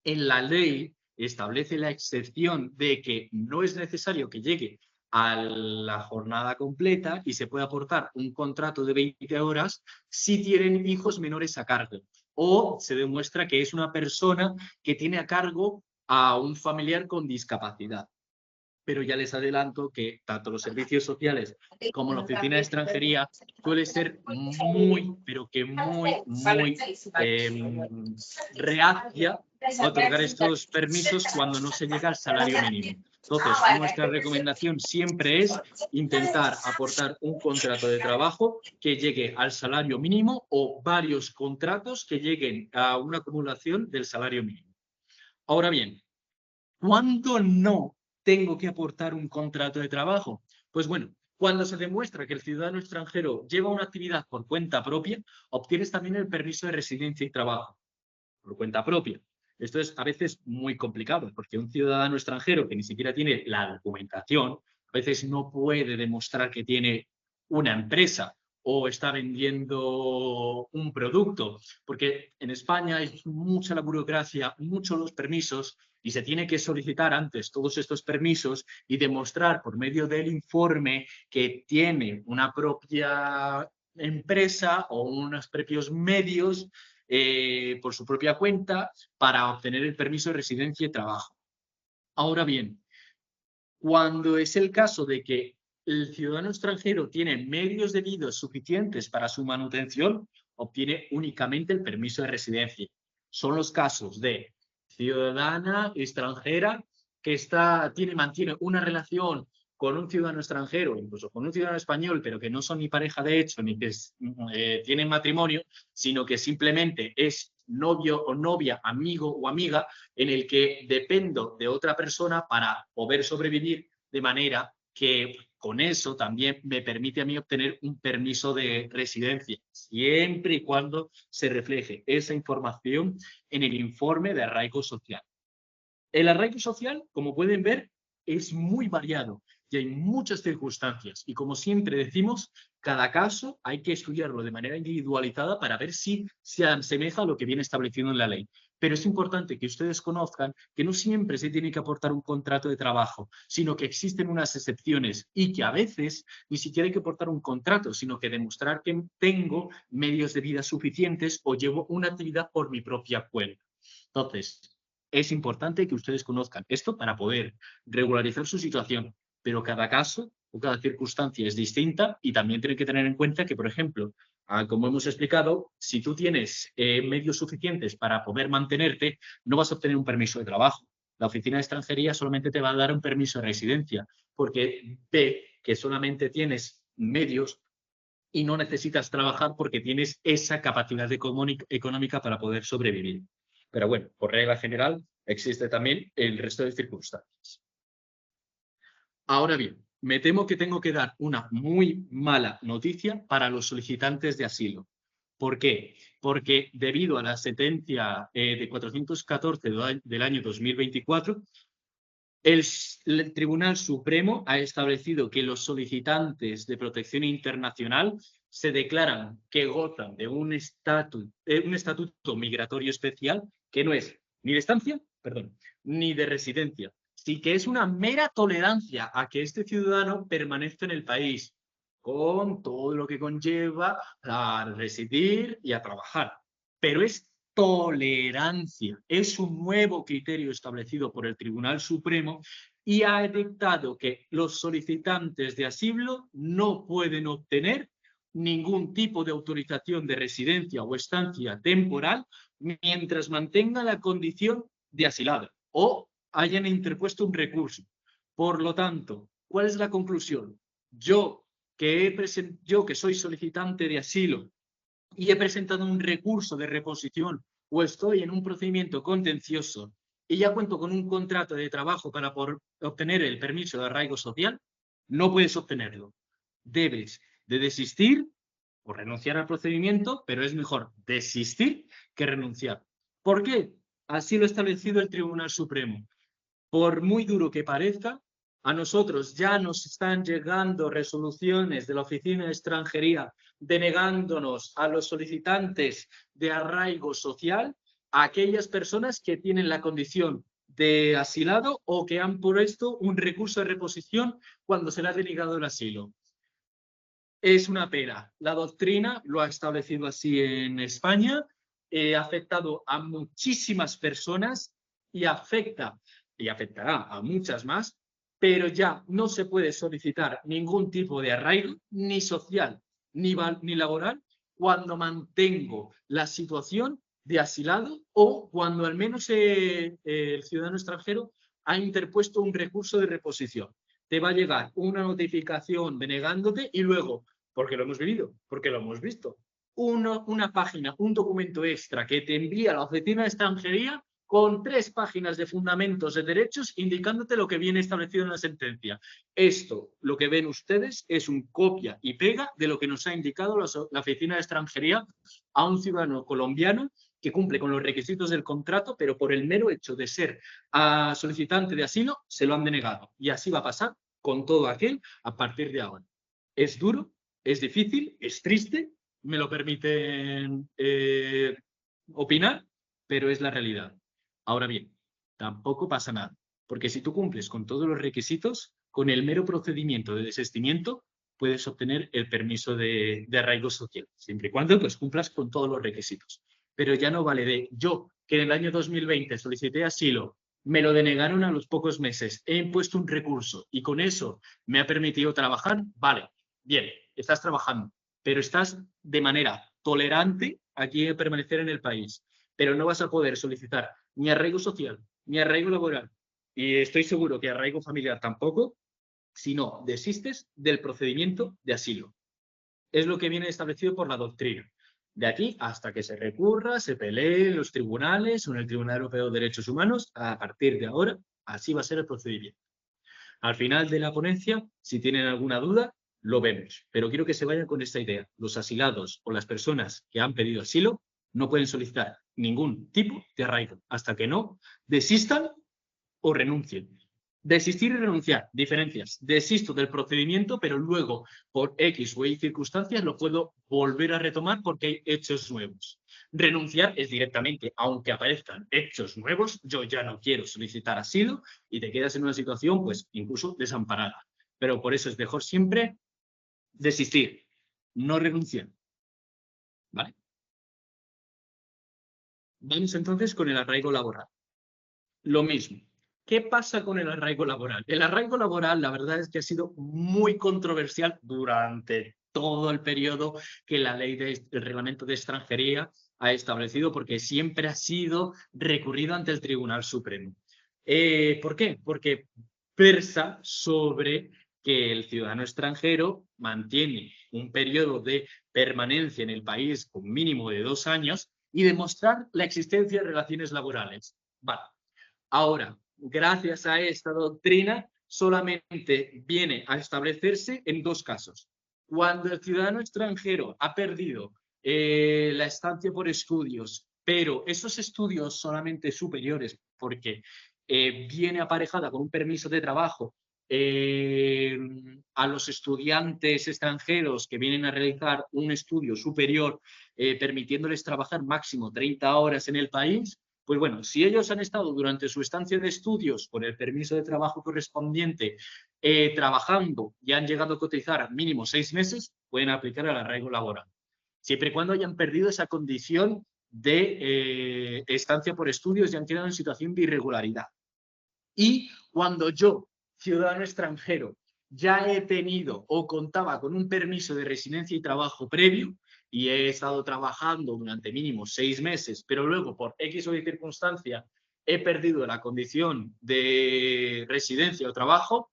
C: en la ley establece la excepción de que no es necesario que llegue a la jornada completa y se puede aportar un contrato de 20 horas si tienen hijos menores a cargo o se demuestra que es una persona que tiene a cargo a un familiar con discapacidad. pero ya les adelanto que tanto los servicios sociales como la oficina de extranjería suele ser muy, pero que muy reacia a otorgar estos permisos cuando no se llega al salario mínimo. Entonces, nuestra recomendación siempre es intentar aportar un contrato de trabajo que llegue al salario mínimo o varios contratos que lleguen a una acumulación del salario mínimo. Ahora bien, ¿cuándo no tengo que aportar un contrato de trabajo? Pues bueno, cuando se demuestra que el ciudadano extranjero lleva una actividad por cuenta propia, obtienes también el permiso de residencia y trabajo por cuenta propia. Esto es a veces muy complicado, porque un ciudadano extranjero que ni siquiera tiene la documentación, a veces no puede demostrar que tiene una empresa o está vendiendo un producto, porque en España hay mucha la burocracia, muchos los permisos, y se tiene que solicitar antes todos estos permisos y demostrar por medio del informe que tiene una propia empresa o unos propios medios por su propia cuenta para obtener el permiso de residencia y trabajo. Ahora bien, cuando es el caso de que el ciudadano extranjero tiene medios de vida suficientes para su manutención, obtiene únicamente el permiso de residencia. Son los casos de ciudadana extranjera que mantiene una relación con un ciudadano extranjero, incluso con un ciudadano español, pero que no son ni pareja de hecho, ni que tienen matrimonio, sino que simplemente es novio o novia, amigo o amiga, en el que dependo de otra persona para poder sobrevivir, de manera que con eso también me permite a mí obtener un permiso de residencia, siempre y cuando se refleje esa información en el informe de arraigo social. El arraigo social, como pueden ver, es muy variado y hay muchas circunstancias. Y como siempre decimos, cada caso hay que estudiarlo de manera individualizada para ver si se asemeja a lo que viene establecido en la ley. Pero es importante que ustedes conozcan que no siempre se tiene que aportar un contrato de trabajo, sino que existen unas excepciones y que a veces ni siquiera hay que aportar un contrato, sino que demostrar que tengo medios de vida suficientes o llevo una actividad por mi propia cuenta. Entonces, es importante que ustedes conozcan esto para poder regularizar su situación, pero cada caso o cada circunstancia es distinta y también tienen que tener en cuenta que, por ejemplo, como hemos explicado, si tú tienes medios suficientes para poder mantenerte, no vas a obtener un permiso de trabajo. La oficina de extranjería solamente te va a dar un permiso de residencia porque ve que solamente tienes medios y no necesitas trabajar porque tienes esa capacidad económica para poder sobrevivir. Pero bueno, por regla general, existe también el resto de circunstancias. Ahora bien, me temo que tengo que dar una muy mala noticia para los solicitantes de asilo. ¿Por qué? Porque debido a la sentencia de 414 del año 2024, el Tribunal Supremo ha establecido que los solicitantes de protección internacional se declaran que gozan de un estatuto migratorio especial que no es ni de estancia, ni de residencia, sí que es una mera tolerancia a que este ciudadano permanezca en el país con todo lo que conlleva a residir y a trabajar. Pero es tolerancia, es un nuevo criterio establecido por el Tribunal Supremo y ha dictado que los solicitantes de asilo no pueden obtener ningún tipo de autorización de residencia o estancia temporal mientras mantengan la condición de asilado o hayan interpuesto un recurso. Por lo tanto, ¿cuál es la conclusión? Yo que soy solicitante de asilo y he presentado un recurso de reposición o estoy en un procedimiento contencioso y ya cuento con un contrato de trabajo para obtener el permiso de arraigo social, no puedes obtenerlo. Debes de desistir o renunciar al procedimiento, pero es mejor desistir que renunciar. ¿Por qué? Así lo ha establecido el Tribunal Supremo. Por muy duro que parezca, a nosotros ya nos están llegando resoluciones de la Oficina de Extranjería denegándonos a los solicitantes de arraigo social a aquellas personas que tienen la condición de asilado o que han puesto un recurso de reposición cuando se le ha denegado el asilo. Es una pena. La doctrina lo ha establecido así en España, ha afectado a muchísimas personas y afectará a muchas más, pero ya no se puede solicitar ningún tipo de arraigo, ni social, ni laboral, cuando mantengo la situación de asilado o cuando al menos el ciudadano extranjero ha interpuesto un recurso de reposición. Te va a llegar una notificación denegándote y luego, porque lo hemos vivido, porque lo hemos visto, una página, un documento extra que te envía la Oficina de Extranjería con 3 páginas de fundamentos de derechos indicándote lo que viene establecido en la sentencia. Esto, lo que ven ustedes, es un copia y pega de lo que nos ha indicado la Oficina de Extranjería a un ciudadano colombiano que cumple con los requisitos del contrato, pero por el mero hecho de ser solicitante de asilo, se lo han denegado. Y así va a pasar con todo aquel a partir de ahora. Es duro, es difícil, es triste, me lo permiten opinar, pero es la realidad. Ahora bien, tampoco pasa nada, porque si tú cumples con todos los requisitos, con el mero procedimiento de desistimiento, puedes obtener el permiso de arraigo social, siempre y cuando pues, cumplas con todos los requisitos. Pero ya no vale de yo, que en el año 2020 solicité asilo, me lo denegaron a los pocos meses, he impuesto un recurso y con eso me ha permitido trabajar, vale, bien, estás trabajando, pero estás de manera tolerante aquí a permanecer en el país, pero no vas a poder solicitar ni arraigo social, ni arraigo laboral, y estoy seguro que arraigo familiar tampoco, si no desistes del procedimiento de asilo. Es lo que viene establecido por la doctrina. De aquí hasta que se recurra, se pelee en los tribunales o en el Tribunal Europeo de Derechos Humanos, a partir de ahora, así va a ser el procedimiento. Al final de la ponencia, si tienen alguna duda, lo vemos. Pero quiero que se vayan con esta idea. Los asilados o las personas que han pedido asilo no pueden solicitar ningún tipo de arraigo hasta que no desistan o renuncien. Desistir y renunciar, diferencias. Desisto del procedimiento, pero luego, por X o Y circunstancias, lo puedo volver a retomar porque hay hechos nuevos. Renunciar es directamente, aunque aparezcan hechos nuevos, yo ya no quiero solicitar asilo y te quedas en una situación, pues, incluso desamparada. Pero por eso es mejor siempre desistir, no renunciar. ¿Vale? Vamos entonces con el arraigo laboral. Lo mismo. ¿Qué pasa con el arraigo laboral? El arraigo laboral, la verdad es que ha sido muy controversial durante todo el periodo que la ley del reglamento de extranjería ha establecido, porque siempre ha sido recurrido ante el Tribunal Supremo. ¿Por qué? Porque versa sobre que el ciudadano extranjero mantiene un periodo de permanencia en el país con mínimo de 2 años y demostrar la existencia de relaciones laborales. Vale. Ahora, gracias a esta doctrina, solamente viene a establecerse en 2 casos. Cuando el ciudadano extranjero ha perdido la estancia por estudios, pero esos estudios solamente superiores, porque viene aparejada con un permiso de trabajo a los estudiantes extranjeros que vienen a realizar un estudio superior, permitiéndoles trabajar máximo 30 horas en el país. Pues bueno, si ellos han estado durante su estancia de estudios con el permiso de trabajo correspondiente trabajando y han llegado a cotizar mínimo 6 meses, pueden aplicar el arraigo laboral. Siempre y cuando hayan perdido esa condición de estancia por estudios y han quedado en situación de irregularidad. Y cuando yo, ciudadano extranjero, ya he tenido o contaba con un permiso de residencia y trabajo previo, y he estado trabajando durante mínimo 6 meses, pero luego por X o Y circunstancia he perdido la condición de residencia o trabajo,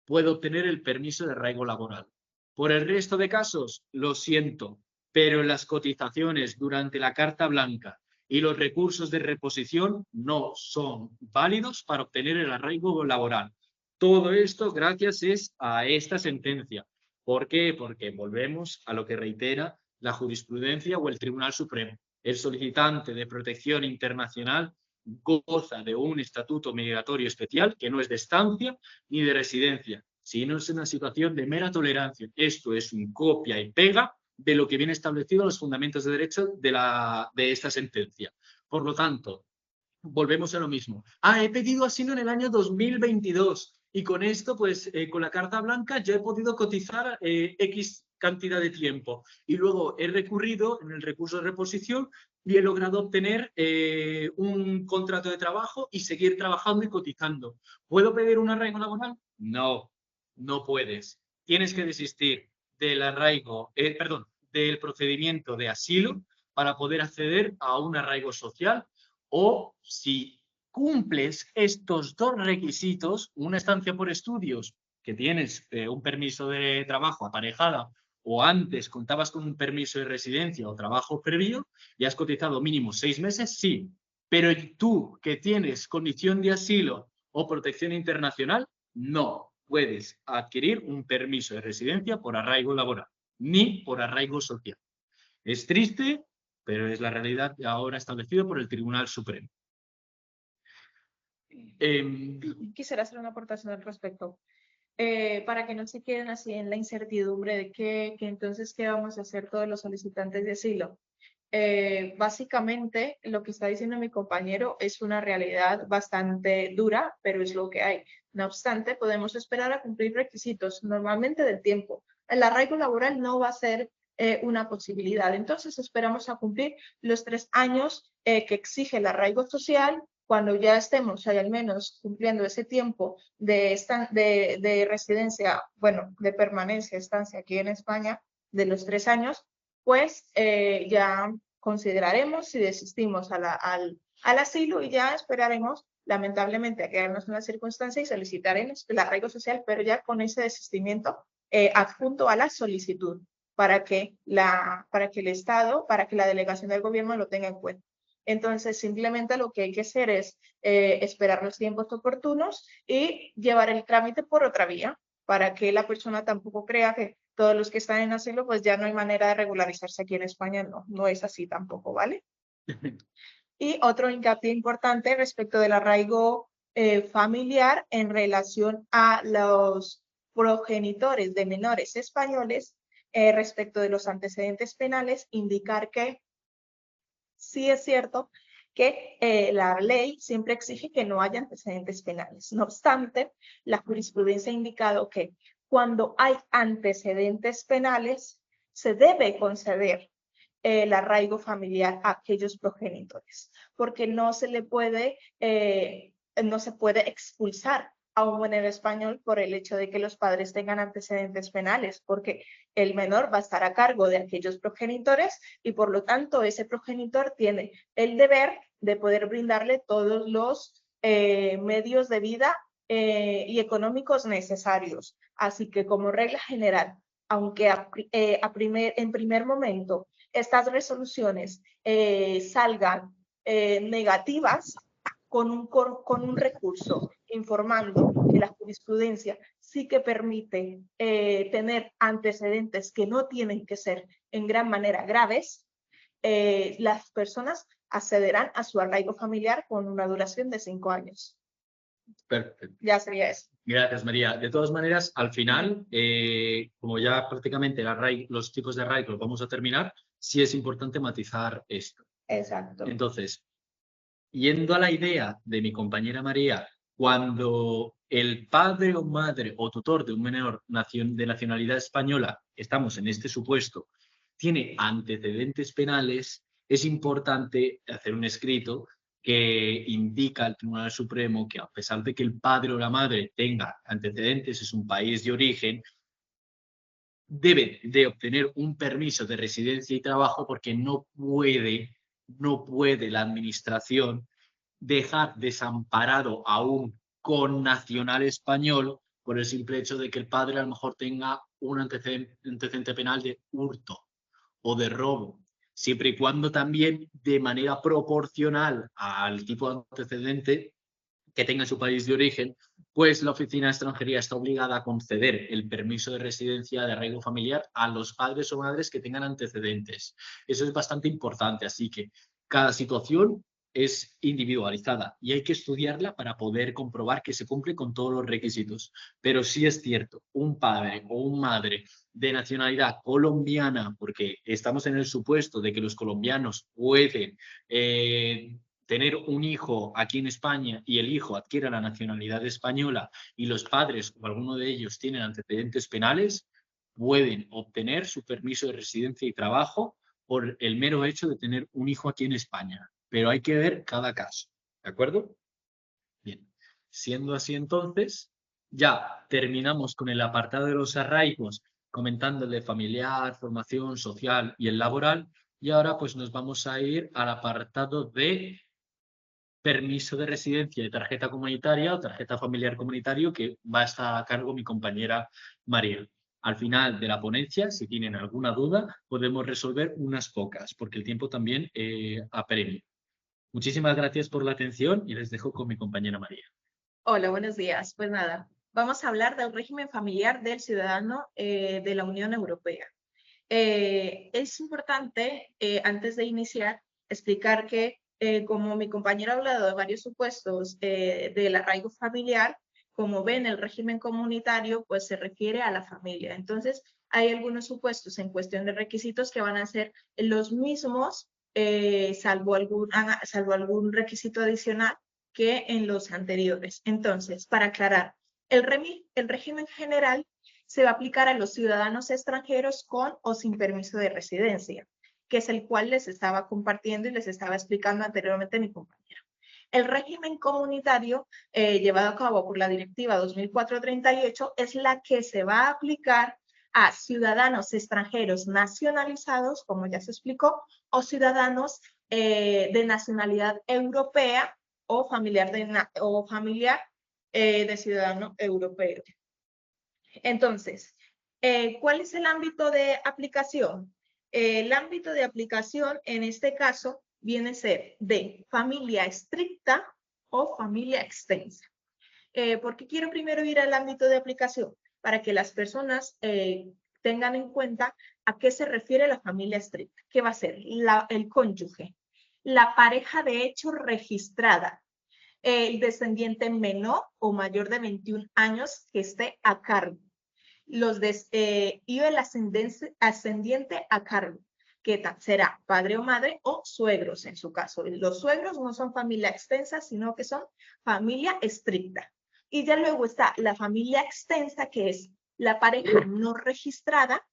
C: puedo obtener el permiso de arraigo laboral. Por el resto de casos, lo siento, pero las cotizaciones durante la carta blanca y los recursos de reposición no son válidos para obtener el arraigo laboral. Todo esto gracias a esta sentencia. ¿Por qué? Porque volvemos a lo que reitera la jurisprudencia o el Tribunal Supremo. El solicitante de protección internacional goza de un estatuto migratorio especial que no es de estancia ni de residencia, sino es una situación de mera tolerancia. Esto es un copia y pega de lo que viene establecido en los fundamentos de derecho de esta sentencia. Por lo tanto, volvemos a lo mismo. He pedido asilo en el año 2022 y con esto, pues, con la carta blanca ya he podido cotizar X cantidad de tiempo. Y luego he recurrido en el recurso de reposición y he logrado obtener un contrato de trabajo y seguir trabajando y cotizando. ¿Puedo pedir un arraigo laboral? No, no puedes. Tienes que desistir del arraigo, del procedimiento de asilo para poder acceder a un arraigo social, o si cumples estos dos requisitos, una estancia por estudios, que tienes un permiso de trabajo aparejada, o antes contabas con un permiso de residencia o trabajo previo y has cotizado mínimo 6 meses, sí. Pero tú, que tienes condición de asilo o protección internacional, no puedes adquirir un permiso de residencia por arraigo laboral, ni por arraigo social. Es triste, pero es la realidad ahora establecida por el Tribunal Supremo.
E: Quisiera hacer una aportación al respecto. Para que no se queden así en la incertidumbre de que entonces qué vamos a hacer todos los solicitantes de asilo. Básicamente lo que está diciendo mi compañero es una realidad bastante dura, pero es lo que hay. No obstante, podemos esperar a cumplir requisitos normalmente del tiempo. El arraigo laboral no va a ser una posibilidad. Entonces esperamos a cumplir los 3 años que exige el arraigo social. Cuando ya estemos ahí al menos cumpliendo ese tiempo de residencia, bueno, de permanencia, estancia aquí en España, de los 3 años, pues ya consideraremos si desistimos al asilo y ya esperaremos, lamentablemente, a quedarnos en la circunstancia y solicitaremos el arraigo social, pero ya con ese desistimiento adjunto a la solicitud para que el Estado, para que la delegación del gobierno lo tenga en cuenta. Entonces, simplemente lo que hay que hacer es esperar los tiempos oportunos y llevar el trámite por otra vía, para que la persona tampoco crea que todos los que están en asilo, pues ya no hay manera de regularizarse aquí en España. No, no es así tampoco, ¿vale? Y otro hincapié importante respecto del arraigo familiar en relación a los progenitores de menores españoles respecto de los antecedentes penales, indicar que sí es cierto que la ley siempre exige que no haya antecedentes penales. No obstante, la jurisprudencia ha indicado que cuando hay antecedentes penales, se debe conceder el arraigo familiar a aquellos progenitores, porque no se puede expulsar a un menor español por el hecho de que los padres tengan antecedentes penales, porque el menor va a estar a cargo de aquellos progenitores y por lo tanto ese progenitor tiene el deber de poder brindarle todos los medios de vida y económicos necesarios. Así que como regla general, aunque en primer momento estas resoluciones salgan negativas, con un recurso informando que la jurisprudencia sí que permite tener antecedentes que no tienen que ser en gran manera graves, las personas accederán a su arraigo familiar con una duración de 5 años.
C: Perfecto.
E: Ya sería eso.
C: Gracias, María. De todas maneras, al final, como ya prácticamente los tipos de arraigo los vamos a terminar, sí es importante matizar esto.
E: Exacto.
C: Entonces, yendo a la idea de mi compañera María, cuando el padre o madre o tutor de un menor de nacionalidad española, estamos en este supuesto, tiene antecedentes penales, es importante hacer un escrito que indica al Tribunal Supremo que, a pesar de que el padre o la madre tenga antecedentes, es un país de origen, debe de obtener un permiso de residencia y trabajo, porque no puede la administración dejar desamparado a un connacional español por el simple hecho de que el padre a lo mejor tenga un antecedente penal de hurto o de robo, siempre y cuando también de manera proporcional al tipo de antecedente que tenga su país de origen, pues la Oficina de Extranjería está obligada a conceder el permiso de residencia de arraigo familiar a los padres o madres que tengan antecedentes. Eso es bastante importante, así que cada situación es individualizada y hay que estudiarla para poder comprobar que se cumple con todos los requisitos. Pero sí es cierto, un padre o una madre de nacionalidad colombiana, porque estamos en el supuesto de que los colombianos pueden tener un hijo aquí en España y el hijo adquiera la nacionalidad española y los padres o alguno de ellos tienen antecedentes penales, pueden obtener su permiso de residencia y trabajo por el mero hecho de tener un hijo aquí en España. Pero hay que ver cada caso, ¿de acuerdo? Bien, siendo así entonces, ya terminamos con el apartado de los arraigos, comentando el de familiar, formación social y el laboral, y ahora pues nos vamos a ir al apartado de permiso de residencia de tarjeta comunitaria o tarjeta familiar comunitario, que va a estar a cargo mi compañera María. Al final de la ponencia, si tienen alguna duda, podemos resolver unas pocas, porque el tiempo también apremia. Muchísimas gracias por la atención y les dejo con mi compañera María.
E: Hola, buenos días. Pues nada, vamos a hablar del régimen familiar del ciudadano de la Unión Europea. Es importante, antes de iniciar, explicar que, como mi compañero ha hablado de varios supuestos del arraigo familiar, como ven, el régimen comunitario pues se refiere a la familia. Entonces, hay algunos supuestos en cuestión de requisitos que van a ser los mismos, salvo algún requisito adicional que en los anteriores. Entonces, para aclarar, el régimen general se va a aplicar a los ciudadanos extranjeros con o sin permiso de residencia, que es el cual les estaba compartiendo y les estaba explicando anteriormente mi compañero. El régimen comunitario, llevado a cabo por la Directiva 2004/38, es la que se va a aplicar a ciudadanos extranjeros nacionalizados, como ya se explicó, o ciudadanos de nacionalidad europea o familiar de ciudadano europeo. Entonces, ¿cuál es el ámbito de aplicación? El ámbito de aplicación en este caso viene a ser de familia estricta o familia extensa. ¿Por qué quiero primero ir al ámbito de aplicación? Para que las personas tengan en cuenta a qué se refiere la familia estricta. ¿Qué va a ser? El cónyuge, la pareja de hecho registrada, el descendiente menor o mayor de 21 años que esté a cargo, y el ascendiente a cargo, que será padre o madre o suegros en su caso. Los suegros no son familia extensa, sino que son familia estricta. Y ya luego está la familia extensa, que es la pareja no registrada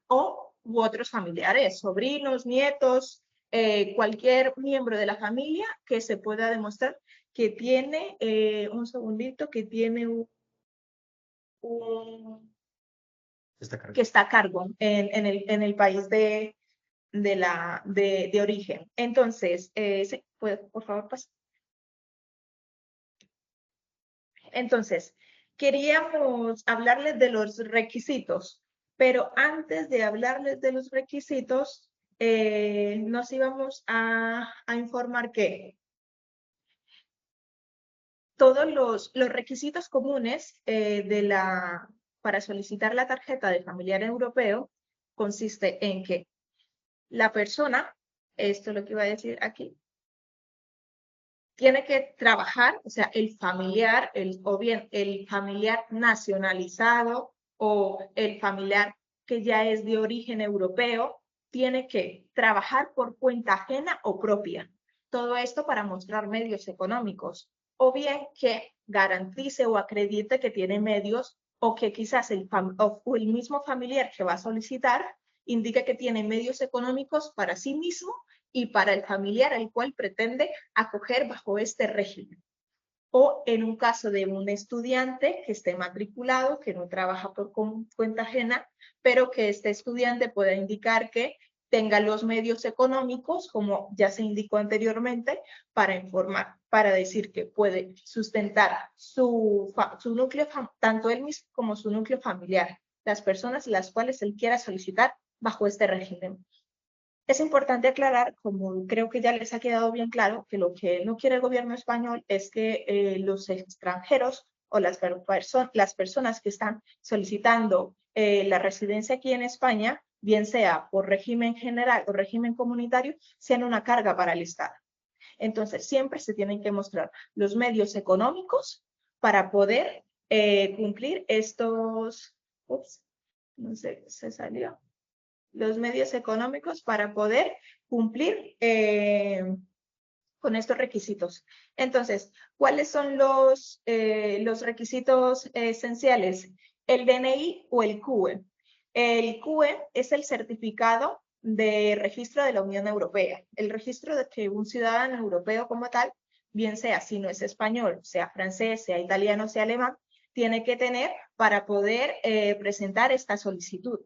E: u otros familiares, sobrinos, nietos, cualquier miembro de la familia que se pueda demostrar que tiene, que tiene que está a cargo en el país de origen. Entonces, sí, por favor, pasa. Entonces, queríamos hablarles de los requisitos, pero antes de hablarles de los requisitos, nos íbamos a informar que todos los requisitos comunes para solicitar la tarjeta de familiar europeo consiste en que la persona, esto es lo que iba a decir aquí, tiene que trabajar, o sea, el familiar, o bien el familiar nacionalizado o el familiar que ya es de origen europeo, tiene que trabajar por cuenta ajena o propia. Todo esto para mostrar medios económicos, o bien que garantice o acredite que tiene medios, o que quizás el mismo familiar que va a solicitar indique que tiene medios económicos para sí mismo y para el familiar al cual pretende acoger bajo este régimen. O en un caso de un estudiante que esté matriculado, que no trabaja por cuenta ajena, pero que este estudiante pueda indicar que tenga los medios económicos, como ya se indicó anteriormente, para informar, para decir que puede sustentar su núcleo, tanto él mismo como su núcleo familiar, las personas las cuales él quiera solicitar bajo este régimen. Es importante aclarar, como creo que ya les ha quedado bien claro, que lo que no quiere el gobierno español es que los extranjeros o las personas que están solicitando la residencia aquí en España, bien sea por régimen general o régimen comunitario, sean una carga para el Estado. Entonces, siempre se tienen que mostrar los medios económicos para poder cumplir estos... Ups, no sé, se salió. Los medios económicos para poder cumplir con estos requisitos. Entonces, ¿cuáles son los requisitos esenciales? El DNI o el CUE. El CUE es el certificado de registro de la Unión Europea. El registro de que un ciudadano europeo como tal, bien sea si no es español, sea francés, sea italiano, sea alemán, tiene que tener para poder presentar esta solicitud.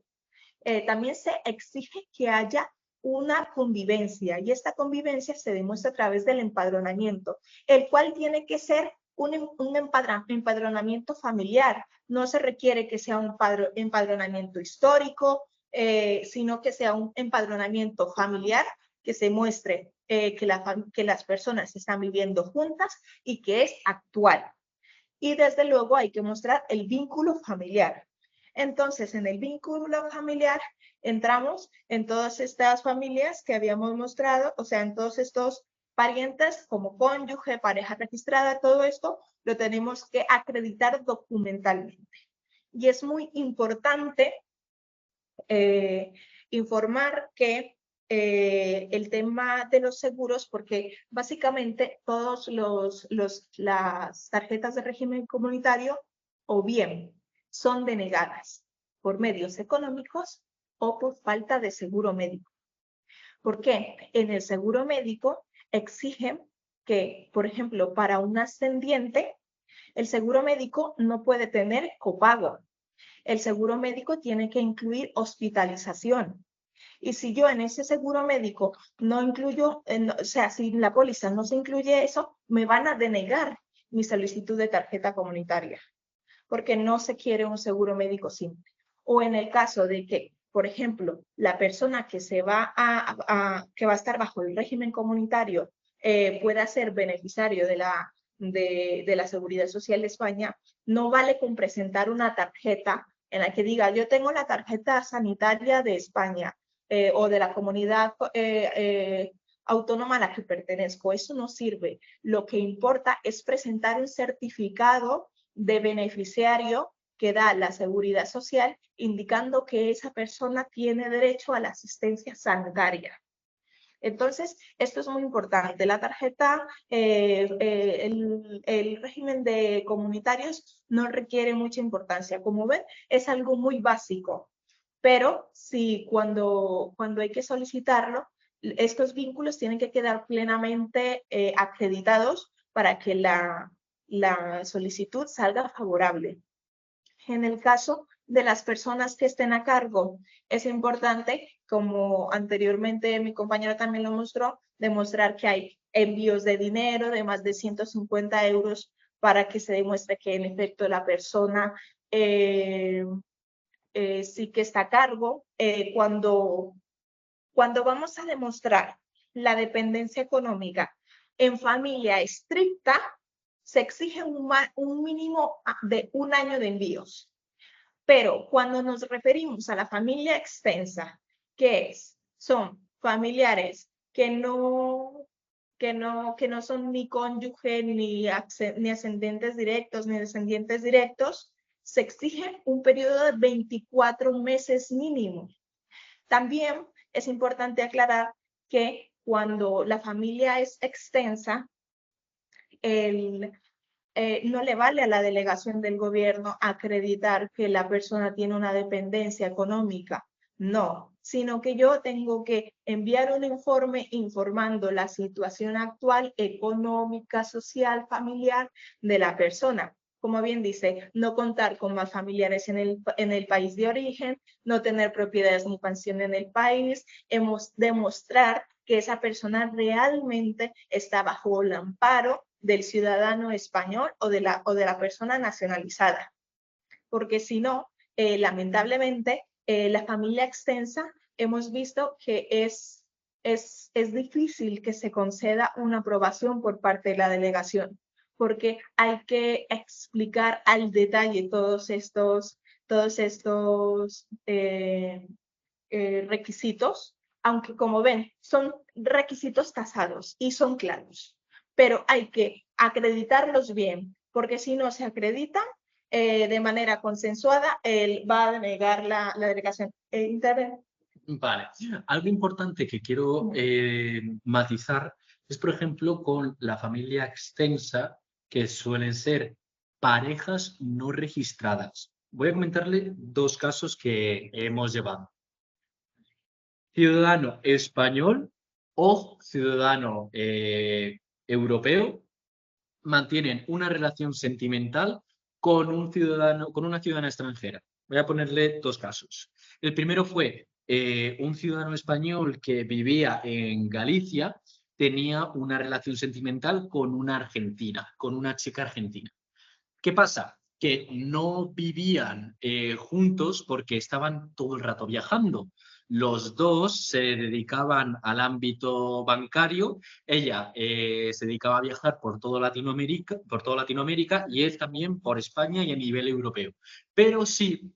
E: También se exige que haya una convivencia y esta convivencia se demuestra a través del empadronamiento, el cual tiene que ser un empadronamiento familiar. No se requiere que sea un empadronamiento histórico, sino que sea un empadronamiento familiar que se muestre que las personas están viviendo juntas y que es actual. Y desde luego hay que mostrar el vínculo familiar. Entonces, en el vínculo familiar entramos en todas estas familias que habíamos mostrado, o sea, en todos estos parientes como cónyuge, pareja registrada, todo esto lo tenemos que acreditar documentalmente. Y es muy importante informar que el tema de los seguros, porque básicamente todas las tarjetas de régimen comunitario o bien son denegadas por medios económicos o por falta de seguro médico. ¿Por qué? En el seguro médico exigen que, por ejemplo, para un ascendiente, el seguro médico no puede tener copago. El seguro médico tiene que incluir hospitalización. Y si yo en ese seguro médico no incluyo, o sea, si la póliza no se incluye eso, me van a denegar mi solicitud de tarjeta comunitaria, porque no se quiere un seguro médico simple. O en el caso de que, por ejemplo, la persona que que va a estar bajo el régimen comunitario pueda ser beneficiario de la Seguridad Social de España, no vale con presentar una tarjeta en la que diga yo tengo la tarjeta sanitaria de España o de la comunidad autónoma a la que pertenezco. Eso no sirve. Lo que importa es presentar un certificado de beneficiario que da la Seguridad Social indicando que esa persona tiene derecho a la asistencia sanitaria. Entonces, esto es muy importante. La tarjeta, el régimen de comunitarios no requiere mucha importancia. Como ven, es algo muy básico. Pero si cuando hay que solicitarlo, estos vínculos tienen que quedar plenamente acreditados para que la solicitud salga favorable. En el caso de las personas que estén a cargo, es importante, como anteriormente mi compañera también lo mostró, demostrar que hay envíos de dinero de más de 150 euros para que se demuestre que en efecto la persona sí que está a cargo. Cuando vamos a demostrar la dependencia económica en familia estricta, se exige un mínimo de 1 año de envíos. Pero cuando nos referimos a la familia extensa, que son familiares que no son ni cónyuge, ni ascendentes directos, ni descendientes directos, se exige un periodo de 24 meses mínimo. También es importante aclarar que cuando la familia es extensa, no le vale a la delegación del gobierno acreditar que la persona tiene una dependencia económica. No, sino que yo tengo que enviar un informe informando la situación actual económica, social, familiar de la persona. Como bien dice, no contar con más familiares en el país de origen, no tener propiedades ni pensión en el país, demostrar que esa persona realmente está bajo el amparo del ciudadano español o de la persona nacionalizada. Porque si no, lamentablemente, la familia extensa hemos visto que es difícil que se conceda una aprobación por parte de la delegación, porque hay que explicar al detalle todos estos requisitos, aunque como ven, son requisitos tasados y son claros, pero hay que acreditarlos bien, porque si no se acreditan de manera consensuada, él va a denegar la delegación.
C: Vale. Algo importante que quiero matizar es, por ejemplo, con la familia extensa, que suelen ser parejas no registradas. Voy a comentarle 2 casos que hemos llevado. Ciudadano español o ciudadano europeo mantienen una relación sentimental con un ciudadano, con una ciudadana extranjera. Voy a ponerle dos casos. El primero fue un ciudadano español que vivía en Galicia, tenía una relación sentimental con una argentina, con una chica argentina. ¿Qué pasa? Que no vivían juntos porque estaban todo el rato viajando. Los dos se dedicaban al ámbito bancario. Ella se dedicaba a viajar por toda Latinoamérica y él también por España y a nivel europeo. Pero sí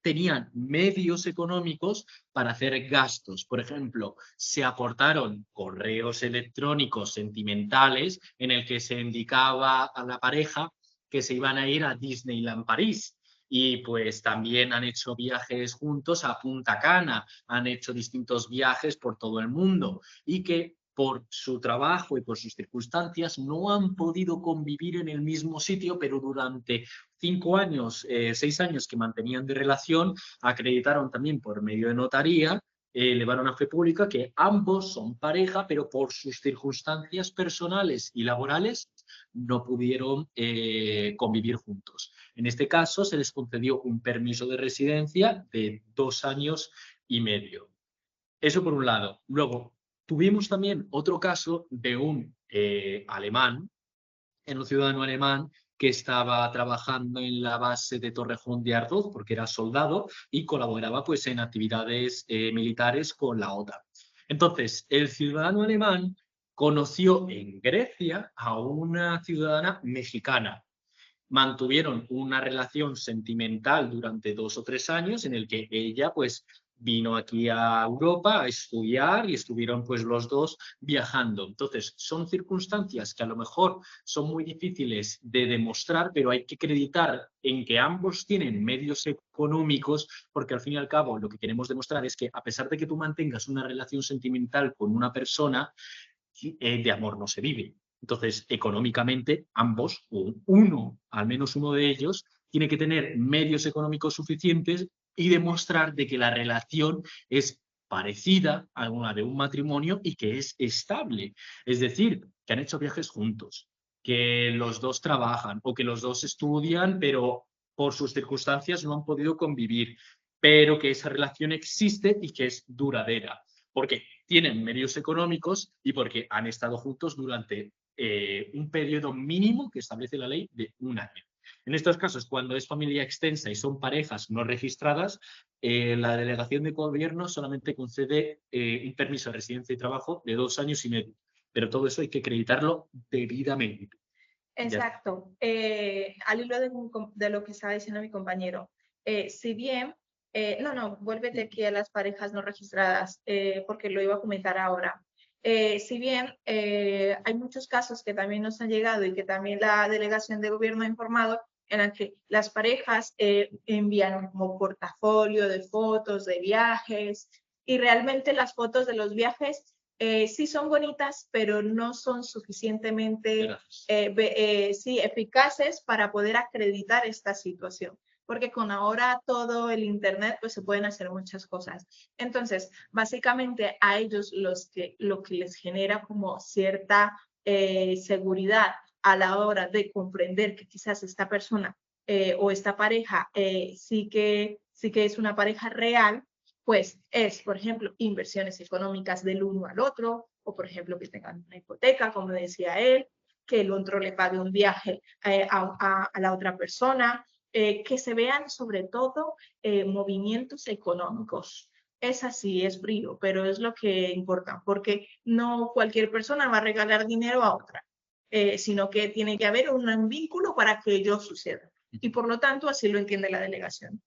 C: tenían medios económicos para hacer gastos. Por ejemplo, se aportaron correos electrónicos sentimentales en el que se indicaba a la pareja que se iban a ir a Disneyland París. Y pues también han hecho viajes juntos a Punta Cana, han hecho distintos viajes por todo el mundo y que por su trabajo y por sus circunstancias no han podido convivir en el mismo sitio, pero durante 5 años, 6 años que mantenían de relación, acreditaron también por medio de notaría, elevaron a fe pública que ambos son pareja, pero por sus circunstancias personales y laborales no pudieron convivir juntos. En este caso se les concedió un permiso de residencia de 2 años y medio. Eso por un lado. Luego, tuvimos también otro caso de un alemán, en un ciudadano alemán que estaba trabajando en la base de Torrejón de Ardoz porque era soldado y colaboraba pues en actividades militares con la OTAN. Entonces, el ciudadano alemán conoció en Grecia a una ciudadana mexicana. Mantuvieron una relación sentimental durante 2 o 3 años en el que ella pues vino aquí a Europa a estudiar y estuvieron pues los dos viajando. Entonces son circunstancias que a lo mejor son muy difíciles de demostrar, pero hay que acreditar en que ambos tienen medios económicos, porque al fin y al cabo lo que queremos demostrar es que a pesar de que tú mantengas una relación sentimental con una persona, de amor no se vive. Entonces, económicamente, ambos, o uno, al menos uno de ellos, tiene que tener medios económicos suficientes y demostrar de que la relación es parecida a una de un matrimonio y que es estable. Es decir, que han hecho viajes juntos, que los dos trabajan o que los dos estudian, pero por sus circunstancias no han podido convivir, pero que esa relación existe y que es duradera. Porque tienen medios económicos y porque han estado juntos durante un periodo mínimo que establece la ley de 1 año. En estos casos, cuando es familia extensa y son parejas no registradas, la delegación de gobierno solamente concede un permiso de residencia y trabajo de 2 años y medio. Pero todo eso hay que acreditarlo debidamente.
E: Exacto. Al hilo de lo que estaba diciendo mi compañero, si bien, vuélvete aquí a las parejas no registradas, porque lo iba a comentar ahora. Si bien hay muchos casos que también nos han llegado y que también la delegación de gobierno ha informado, en la que las parejas envían como portafolio de fotos de viajes y realmente las fotos de los viajes sí son bonitas, pero no son suficientemente eficaces para poder acreditar esta situación. Porque con ahora todo el internet pues se pueden hacer muchas cosas. Entonces, básicamente a ellos lo que les genera como cierta seguridad a la hora de comprender que quizás esta persona o esta pareja sí que es una pareja real, pues es, por ejemplo, inversiones económicas del uno al otro, o por ejemplo que tengan una hipoteca, como decía él, que el otro le pague un viaje a la otra persona, que se vean sobre todo movimientos económicos. Es así, es frío, pero es lo que importa, porque no cualquier persona va a regalar dinero a otra, sino que tiene que haber un vínculo para que ello suceda. Y por lo tanto, así lo entiende la delegación.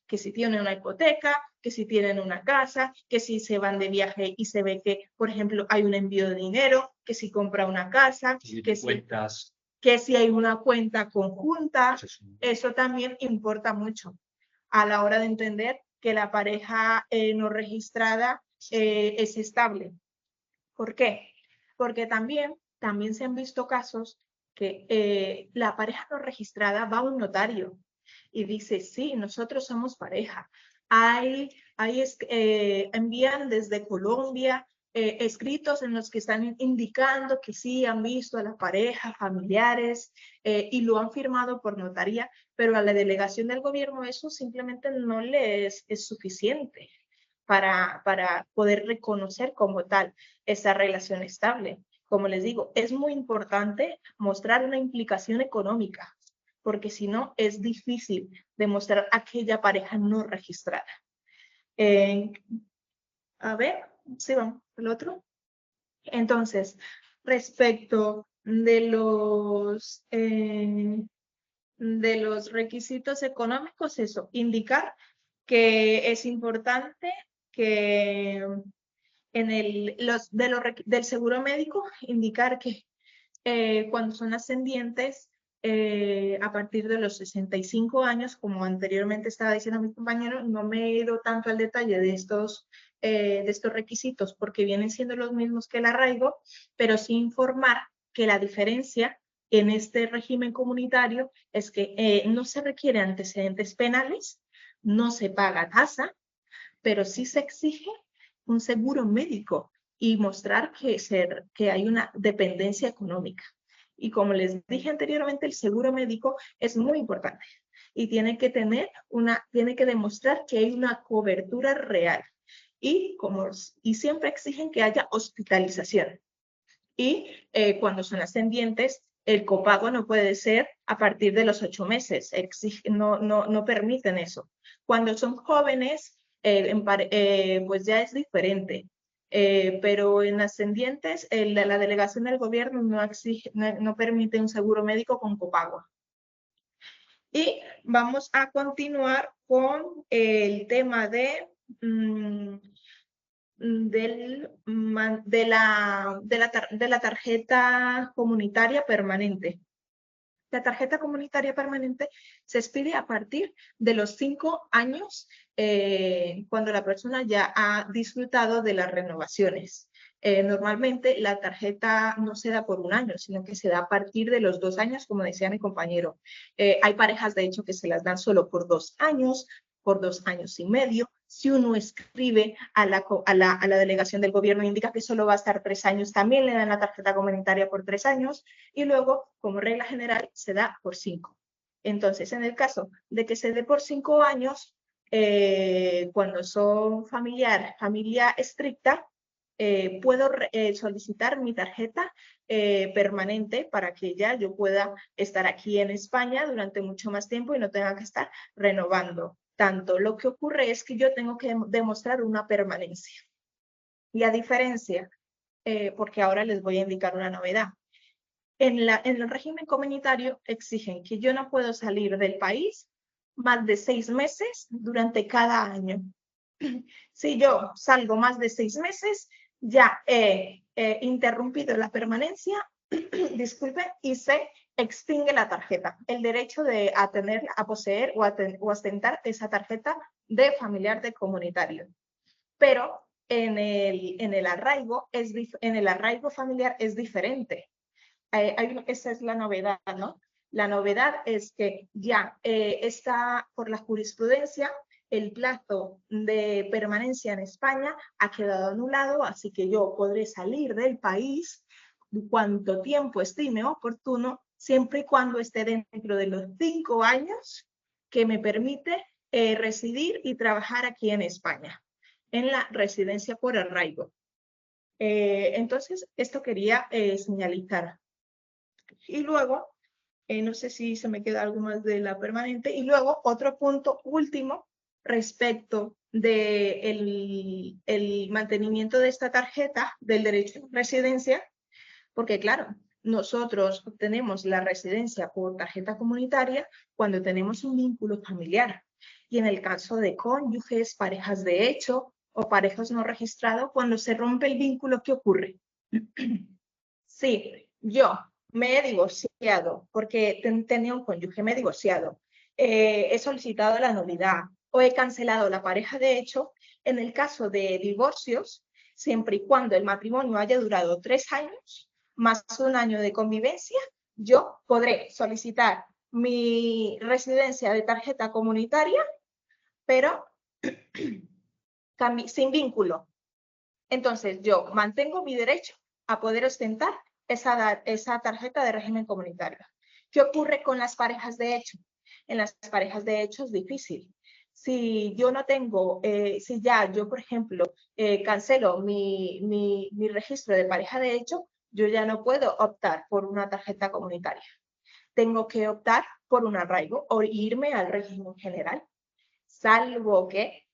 E: Que si tienen una hipoteca, que si tienen una casa, que si se van de viaje y se ve que, por ejemplo, hay un envío de dinero, que si compra una casa, que si hay una cuenta conjunta, eso también importa mucho a la hora de entender que la pareja no registrada es estable. ¿Por qué? Porque también se han visto casos que la pareja no registrada va a un notario y dice, sí, nosotros somos pareja. Envían desde Colombia escritos en los que están indicando que sí han visto a la pareja, familiares, y lo han firmado por notaría, pero a la delegación del gobierno eso simplemente no le es suficiente para poder reconocer como tal esa relación estable. Como les digo, es muy importante mostrar una implicación económica, porque si no es difícil demostrar aquella pareja no registrada. A ver, sí, vamos, el otro. Entonces, respecto de los requisitos económicos, eso, indicar que es importante que del seguro médico, indicar que cuando son ascendientes, a partir de los 65 años, como anteriormente estaba diciendo mi compañero, no me he ido tanto al detalle de estos requisitos porque vienen siendo los mismos que el arraigo, pero sí informar que la diferencia en este régimen comunitario es que no se requieren antecedentes penales, no se paga tasa, pero sí se exige un seguro médico y mostrar que hay una dependencia económica. Y como les dije anteriormente, el seguro médico es muy importante y tiene que demostrar que hay una cobertura real. Y siempre exigen que haya hospitalización. Y cuando son ascendientes, el copago no puede ser a partir de los 8 meses. No permiten eso. Cuando son jóvenes, pues ya es diferente. Pero en ascendientes, la delegación del gobierno no permite un seguro médico con copago. Y vamos a continuar con el tema de la tarjeta comunitaria permanente. La tarjeta comunitaria permanente se expide a partir de los 5 años cuando la persona ya ha disfrutado de las renovaciones. Normalmente la tarjeta no se da por 1 año, sino que se da a partir de los 2 años, como decía mi compañero. Hay parejas, de hecho, que se las dan solo por 2 años, por 2 años y medio. Si uno escribe a la delegación del gobierno e indica que solo va a estar 3 años, también le dan la tarjeta comunitaria por 3 años y luego, como regla general, se da por 5. Entonces, en el caso de que se dé por 5 años, cuando son familia estricta, puedo solicitar mi tarjeta permanente para que ya yo pueda estar aquí en España durante mucho más tiempo y no tenga que estar renovando tanto. Lo que ocurre es que yo tengo que demostrar una permanencia. Y a diferencia, porque ahora les voy a indicar una novedad, en el régimen comunitario exigen que yo no puedo salir del país más de 6 meses durante cada año. Si yo salgo más de 6 meses, ya he interrumpido la permanencia, disculpe, y se extingue la tarjeta, el derecho a poseer o ostentar esa tarjeta de familiar de comunitario. Pero en el arraigo familiar es diferente. Esa es la novedad, ¿no? La novedad es que ya está por la jurisprudencia, el plazo de permanencia en España ha quedado anulado, así que yo podré salir del país cuanto tiempo estime oportuno, siempre y cuando esté dentro de los 5 años que me permite residir y trabajar aquí en España, en la residencia por arraigo. Entonces, esto quería señalizar. Y luego, no sé si se me queda algo más de la permanente, y luego otro punto último respecto del mantenimiento de esta tarjeta del derecho a residencia, porque claro, nosotros obtenemos la residencia por tarjeta comunitaria cuando tenemos un vínculo familiar. Y en el caso de cónyuges, parejas de hecho o parejas no registrados, cuando se rompe el vínculo, ¿qué ocurre? Sí, yo me he divorciado porque tenía un cónyuge, me he divorciado, he solicitado la nulidad o he cancelado la pareja de hecho. En el caso de divorcios, siempre y cuando el matrimonio haya durado 3 años, más 1 año de convivencia, yo podré solicitar mi residencia de tarjeta comunitaria, pero sin vínculo. Entonces, yo mantengo mi derecho a poder ostentar esa tarjeta de régimen comunitario. ¿Qué ocurre con las parejas de hecho? En las parejas de hecho es difícil. Si yo no tengo, si ya yo, por ejemplo, cancelo mi registro de pareja de hecho, yo ya no puedo optar por una tarjeta comunitaria. Tengo que optar por un arraigo o irme al régimen general, salvo que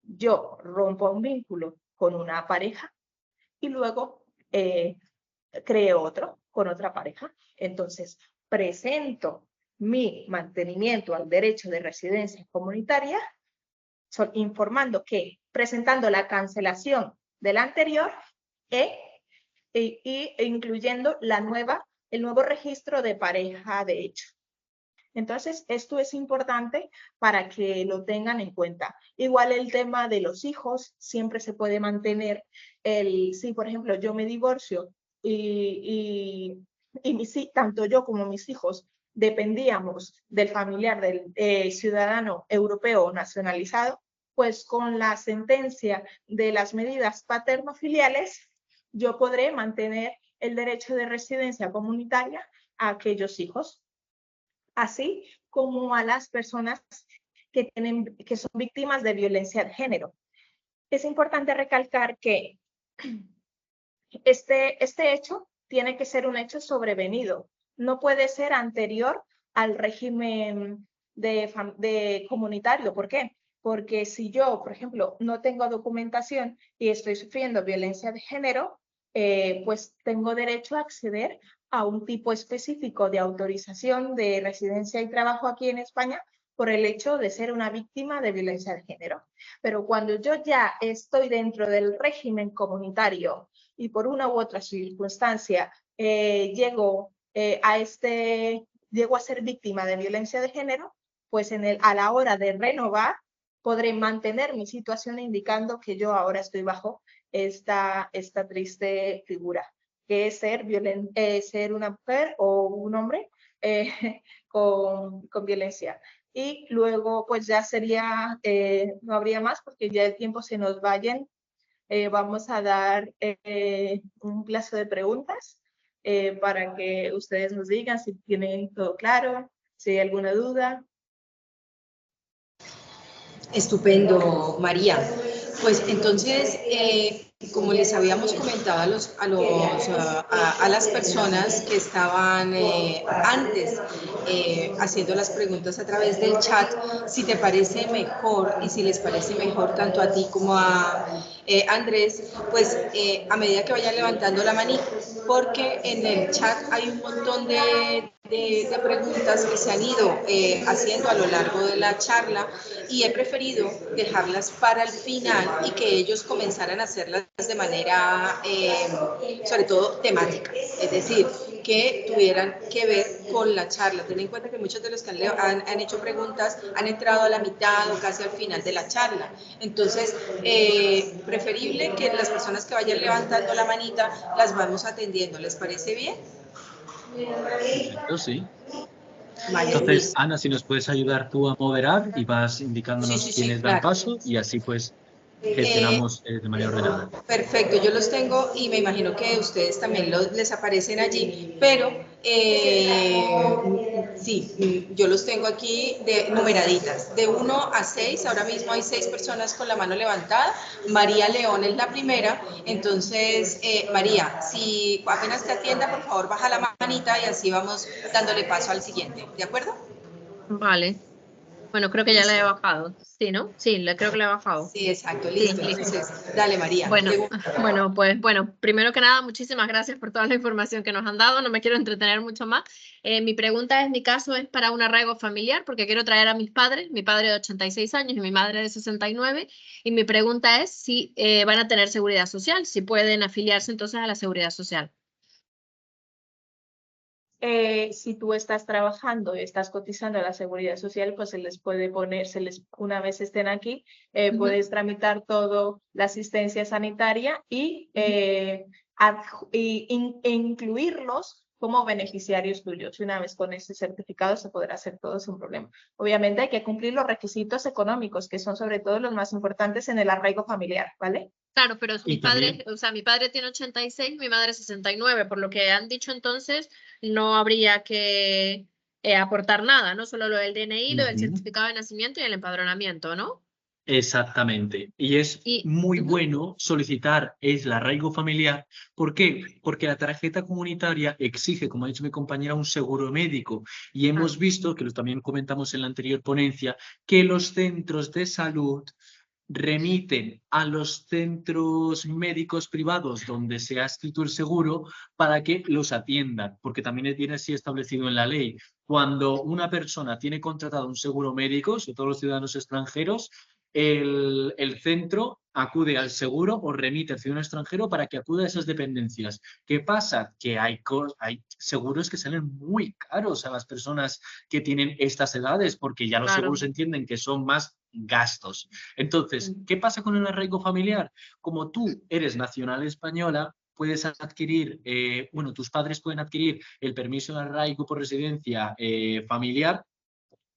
E: yo rompa un vínculo con una pareja y luego creo otro con otra pareja. Entonces, presento mi mantenimiento al derecho de residencia comunitaria, informando que, presentando la cancelación del anterior e incluyendo el nuevo registro de pareja de hecho. Entonces, esto es importante para que lo tengan en cuenta. Igual el tema de los hijos, siempre se puede mantener si por ejemplo yo me divorcio y tanto yo como mis hijos dependíamos del familiar del ciudadano europeo nacionalizado, pues con la sentencia de las medidas paterno-filiales, yo podré mantener el derecho de residencia comunitaria a aquellos hijos, así como a las personas que son víctimas de violencia de género. Es importante recalcar que este hecho tiene que ser un hecho sobrevenido, no puede ser anterior al régimen de comunitario. ¿Por qué? Porque si yo, por ejemplo, no tengo documentación y estoy sufriendo violencia de género, pues tengo derecho a acceder a un tipo específico de autorización de residencia y trabajo aquí en España por el hecho de ser una víctima de violencia de género. Pero cuando yo ya estoy dentro del régimen comunitario y por una u otra circunstancia llego a ser víctima de violencia de género, pues a la hora de renovar podré mantener mi situación indicando que yo ahora estoy bajo esta triste figura, que es ser una mujer o un hombre con violencia. Y luego pues ya sería, no habría más porque ya el tiempo se nos vaya. Vamos a dar un plazo de preguntas para que ustedes nos digan si tienen todo claro, si hay alguna duda.
B: Estupendo, María. Pues entonces, como les habíamos comentado a las personas que estaban antes haciendo las preguntas a través del chat, si te parece mejor y si les parece mejor tanto a ti como a Andrés, pues a medida que vayan levantando la manita, porque en el chat hay un montón de preguntas que se han ido haciendo a lo largo de la charla y he preferido dejarlas para el final y que ellos comenzaran a hacerlas de manera, sobre todo, temática, es decir, que tuvieran que ver con la charla. Ten en cuenta que muchos de los que han hecho preguntas han entrado a la mitad o casi al final de la charla. Entonces, preferible que las personas que vayan levantando la manita las vamos atendiendo. ¿Les parece bien?
C: Perfecto, sí.
B: Vale,
C: Entonces,
B: listo.
C: Ana, si nos puedes ayudar tú a moderar y vas indicándonos
B: Sí,
C: quiénes dan
B: claro.
C: paso y así pues gestionamos de manera ordenada.
B: Perfecto, yo los tengo y me imagino que ustedes también les aparecen allí, pero sí, yo los tengo aquí numeraditas, de 1 a 6, ahora mismo hay 6 personas con la mano levantada, María León es la primera, entonces María, si apenas te atienda, por favor baja la manita y así vamos dándole paso al siguiente, ¿de acuerdo?
D: Vale. Bueno, creo que ya la he bajado. Sí, ¿no? Sí, creo que la he bajado.
B: Sí, exacto,
D: Sí,
B: listo.
D: listo.
B: Entonces, dale María.
D: Bueno, primero que nada, muchísimas gracias por toda la información que nos han dado. No me quiero entretener mucho más. Mi pregunta mi caso es para un arraigo familiar, porque quiero traer a mis padres, mi padre de 86 años y mi madre de 69, y mi pregunta es si van a tener seguridad social, si pueden afiliarse entonces a la seguridad social.
E: Si tú estás trabajando y estás cotizando a la seguridad social, pues se les puede poner, una vez estén aquí, puedes tramitar todo la asistencia sanitaria y incluirlos como beneficiarios tuyos. Y una vez con ese certificado se podrá hacer todo sin problema. Obviamente hay que cumplir los requisitos económicos, que son sobre todo los más importantes en el arraigo familiar, ¿vale?
D: Claro, pero mi
C: Y también-
D: padre, o sea, mi padre tiene 86, mi madre 69, por lo que han dicho entonces, no habría que aportar nada, ¿no? Solo lo del DNI, lo del
C: Ujú.
D: certificado de nacimiento y el empadronamiento, ¿no?
C: Exactamente. Y es
D: Y,
C: muy
D: ujú,
C: bueno solicitar el arraigo familiar. ¿Por qué? Porque la tarjeta comunitaria exige, como ha dicho mi compañera, un seguro médico. Y hemos
D: ah,
C: visto, que también comentamos en la anterior ponencia, que los centros de salud remiten a los centros médicos privados donde se ha escrito el seguro para que los atiendan, porque también viene así establecido en la ley. Cuando una persona tiene contratado un seguro médico, sobre todo los ciudadanos extranjeros, el centro acude al seguro o remite al ciudadano extranjero para que acuda a esas dependencias. ¿Qué pasa? Que hay seguros que salen muy caros a las personas que tienen estas edades, porque ya los
D: claro.
C: seguros entienden que son más gastos. Entonces,
D: Mm.
C: ¿qué pasa con el arraigo familiar? Como tú eres nacional española, puedes adquirir, bueno, tus padres pueden adquirir el permiso de arraigo por residencia familiar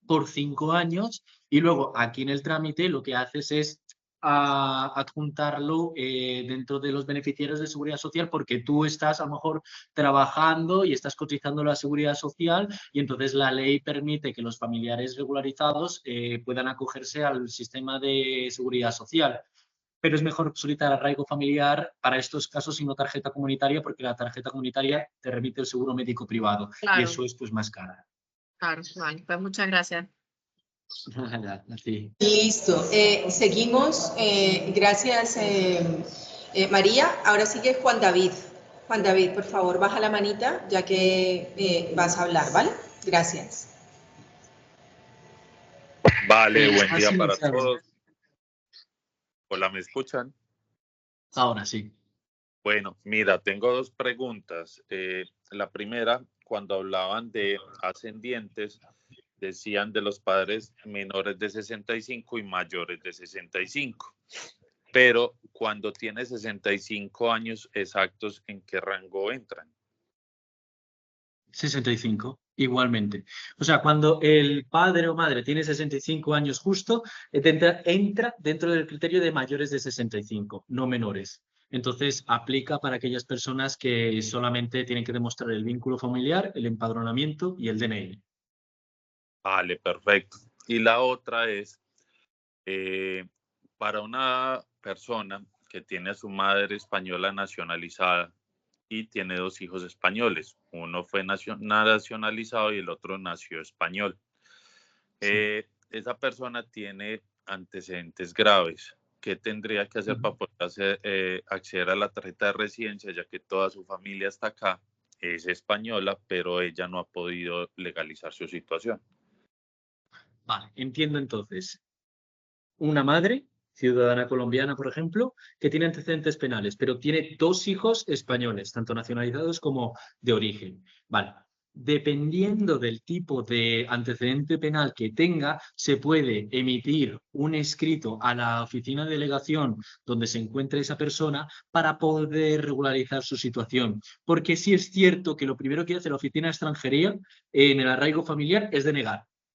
C: por 5 años y luego aquí en el trámite lo que haces es adjuntarlo dentro de los beneficiarios de seguridad social porque tú estás a lo mejor trabajando y estás cotizando la seguridad social y entonces la ley permite que los familiares regularizados puedan acogerse al sistema de seguridad social. Pero es mejor solicitar arraigo familiar para estos casos y no tarjeta comunitaria porque la tarjeta comunitaria te remite el seguro médico privado y
D: Claro,
C: eso es pues más cara.
D: claro, vale, pues muchas gracias.
C: Sí.
B: Listo. Seguimos. Gracias, María. Ahora sigue Juan David. Juan David, por favor, baja la manita ya que vas a hablar, ¿vale? Gracias.
F: Vale, buen
C: Has
F: día para
C: iniciado.
F: todos. Hola, ¿me escuchan?
C: Ahora sí.
F: Bueno, mira, tengo dos preguntas. La primera, cuando hablaban de ascendientes, decían de los padres menores de 65 y mayores de 65. Pero cuando tiene 65 años exactos, ¿en qué rango entran?
C: 65, igualmente. O sea, cuando el padre o madre tiene 65 años justo, entra dentro del criterio de mayores de 65, no menores. Entonces, aplica para aquellas personas que solamente tienen que demostrar el vínculo familiar, el empadronamiento y el DNI.
F: Vale, perfecto. Y la otra es, eh, para una persona que tiene a su madre española nacionalizada y tiene dos hijos españoles, uno fue nacionalizado y el otro nació español.
C: Sí.
F: Esa persona tiene antecedentes graves. ¿Qué tendría que hacer para poder acceder a la tarjeta de residencia, ya que toda su familia está acá, es española, pero ella no ha podido legalizar su situación?
C: Vale, entiendo entonces. Una madre, ciudadana colombiana, por ejemplo, que tiene antecedentes penales, pero tiene dos hijos españoles, tanto nacionalizados como de origen. Vale. Dependiendo del tipo de antecedente penal que tenga, se puede emitir un escrito a la oficina de delegación donde se encuentre esa persona para poder regularizar su situación. Porque sí es cierto que lo primero que hace la oficina de extranjería en el arraigo familiar es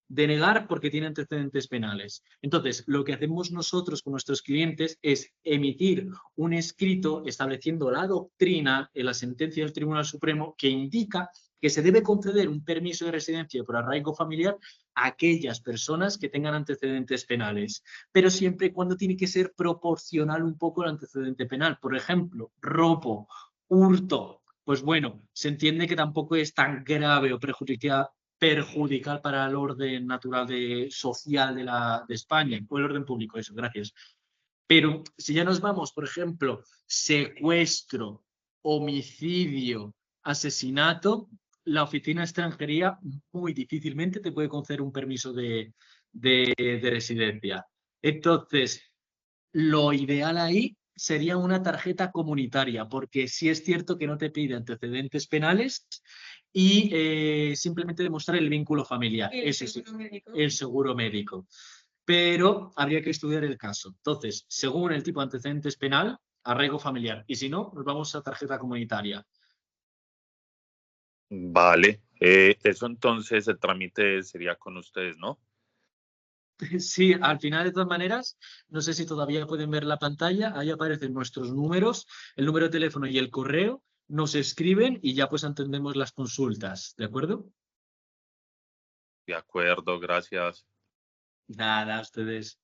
C: denegar porque tiene antecedentes penales. Entonces, lo que hacemos nosotros con nuestros clientes es emitir un escrito estableciendo la doctrina en la sentencia del Tribunal Supremo que indica que se debe conceder un permiso de residencia por arraigo familiar a aquellas personas que tengan antecedentes penales, pero siempre y cuando tiene que ser proporcional un poco el antecedente penal. Por ejemplo, robo, hurto, pues bueno, se entiende que tampoco es tan grave o perjudicial para el orden natural social de España, o el orden público, eso, gracias. Pero si ya nos vamos, por ejemplo, secuestro, homicidio, asesinato, la oficina de extranjería muy difícilmente te puede conceder un permiso de residencia. Entonces, lo ideal ahí sería una tarjeta comunitaria, porque sí es cierto que no te pide antecedentes penales y simplemente demostrar el vínculo familiar. Eso sí, el seguro médico. Pero habría que estudiar el caso. Entonces, según el tipo de antecedentes penal, arraigo familiar. Y si no, nos vamos a tarjeta comunitaria.
F: Vale, eso entonces el trámite sería con ustedes, ¿no?
C: Sí, al final de todas maneras, no sé si todavía pueden ver la pantalla, ahí aparecen nuestros números, el número de teléfono y el correo, nos escriben y ya pues atendemos las consultas, ¿de acuerdo?
F: De acuerdo, gracias.
C: Nada, ustedes.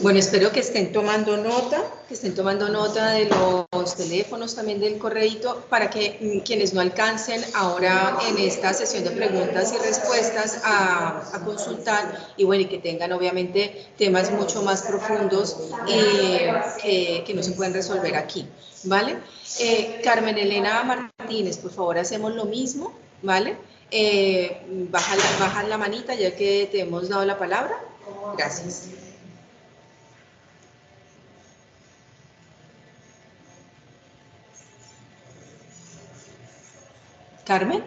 B: Bueno, espero que estén tomando nota de los teléfonos, también del correíto, para que quienes no alcancen ahora en esta sesión de preguntas y respuestas a consultar, y bueno, y que tengan obviamente temas mucho más profundos que no se pueden resolver aquí, ¿vale? Carmen Elena Martínez, por favor, hacemos lo mismo, ¿vale? Baja la manita ya que te hemos dado la palabra. Gracias. Carmen.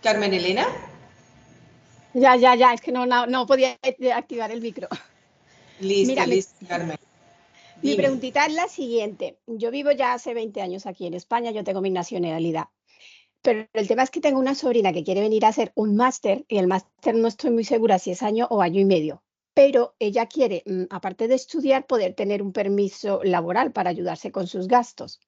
B: Carmen Elena.
G: Ya, es que no podía activar el micro.
B: Listo,
G: Mira,
B: listo, Carmen.
G: Mi
B: Dime.
G: preguntita es la siguiente. Yo vivo ya hace 20 años aquí en España, yo tengo mi nacionalidad, pero el tema es que tengo una sobrina que quiere venir a hacer un máster y el máster no estoy muy segura si es año o año y medio, pero ella quiere, aparte de estudiar, poder tener un permiso laboral para ayudarse con sus gastos.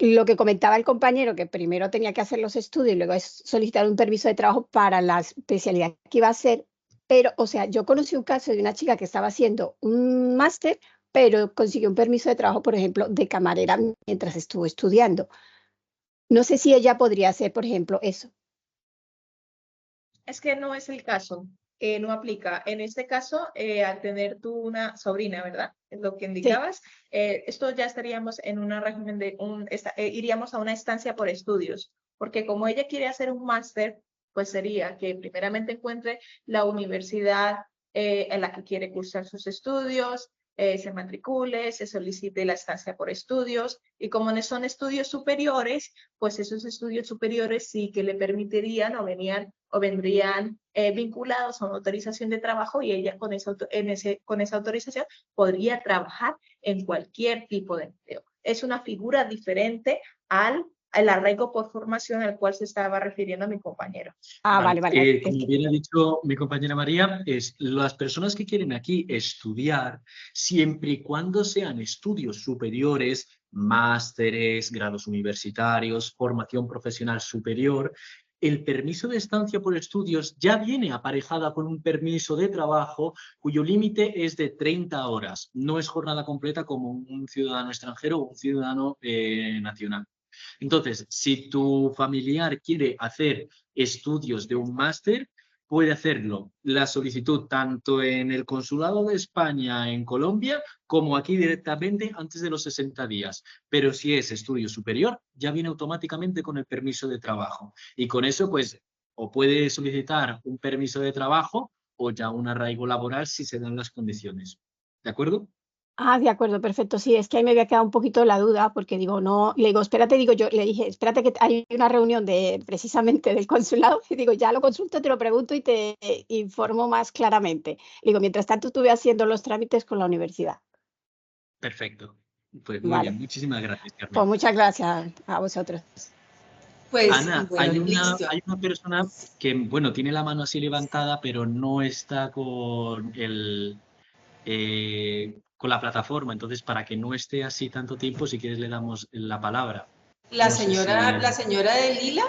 G: Lo que comentaba el compañero, que primero tenía que hacer los estudios y luego es solicitar un permiso de trabajo para la especialidad que iba a hacer. Pero, o sea, yo conocí un caso de una chica que estaba haciendo un máster, pero consiguió un permiso de trabajo, por ejemplo, de camarera mientras estuvo estudiando. No sé si ella podría hacer, por ejemplo, eso.
E: Es que no es el caso, no aplica. En este caso, al tener tú una sobrina, ¿verdad? Es lo que indicabas. Esto ya estaríamos en un régimen de iríamos a una estancia por estudios, porque como ella quiere hacer un máster, pues sería que primeramente encuentre la universidad en la que quiere cursar sus estudios, se matricule, se solicite la estancia por estudios, y como no son estudios superiores, pues esos estudios superiores sí que le permitirían o vendrían vinculados a una autorización de trabajo, y ella con esa autorización podría trabajar en cualquier tipo de empleo. Es una figura diferente al arraigo por formación al cual se estaba refiriendo mi compañero.
G: Vale.
C: Como bien ha dicho mi compañera María, las personas que quieren aquí estudiar, siempre y cuando sean estudios superiores, másteres, grados universitarios, formación profesional superior, el permiso de estancia por estudios ya viene aparejada con un permiso de trabajo cuyo límite es de 30 horas. No es jornada completa como un ciudadano extranjero o un ciudadano nacional. Entonces, si tu familiar quiere hacer estudios de un máster, puede hacerlo. La solicitud tanto en el Consulado de España en Colombia como aquí directamente antes de los 60 días. Pero si es estudio superior, ya viene automáticamente con el permiso de trabajo. Y con eso, pues, o puede solicitar un permiso de trabajo o ya un arraigo laboral si se dan las condiciones. ¿De acuerdo?
G: De acuerdo, perfecto. Sí, es que ahí me había quedado un poquito la duda porque digo, no, le digo, espérate, le dije, espérate que hay una reunión precisamente del consulado y digo, ya lo consulto, te lo pregunto y te informo más claramente. Le digo, mientras tanto estuve haciendo los trámites con la universidad.
C: Perfecto. Pues muy
G: Vale.
C: bien, muchísimas gracias, Carmen.
G: Pues muchas gracias a vosotros.
B: Pues,
C: Ana,
B: bueno, listo.
C: hay una persona que, bueno, tiene la mano así levantada, pero no está con con la plataforma. Entonces, para que no esté así tanto tiempo, si quieres le damos la palabra.
B: La
C: No sé
B: señora de Lila,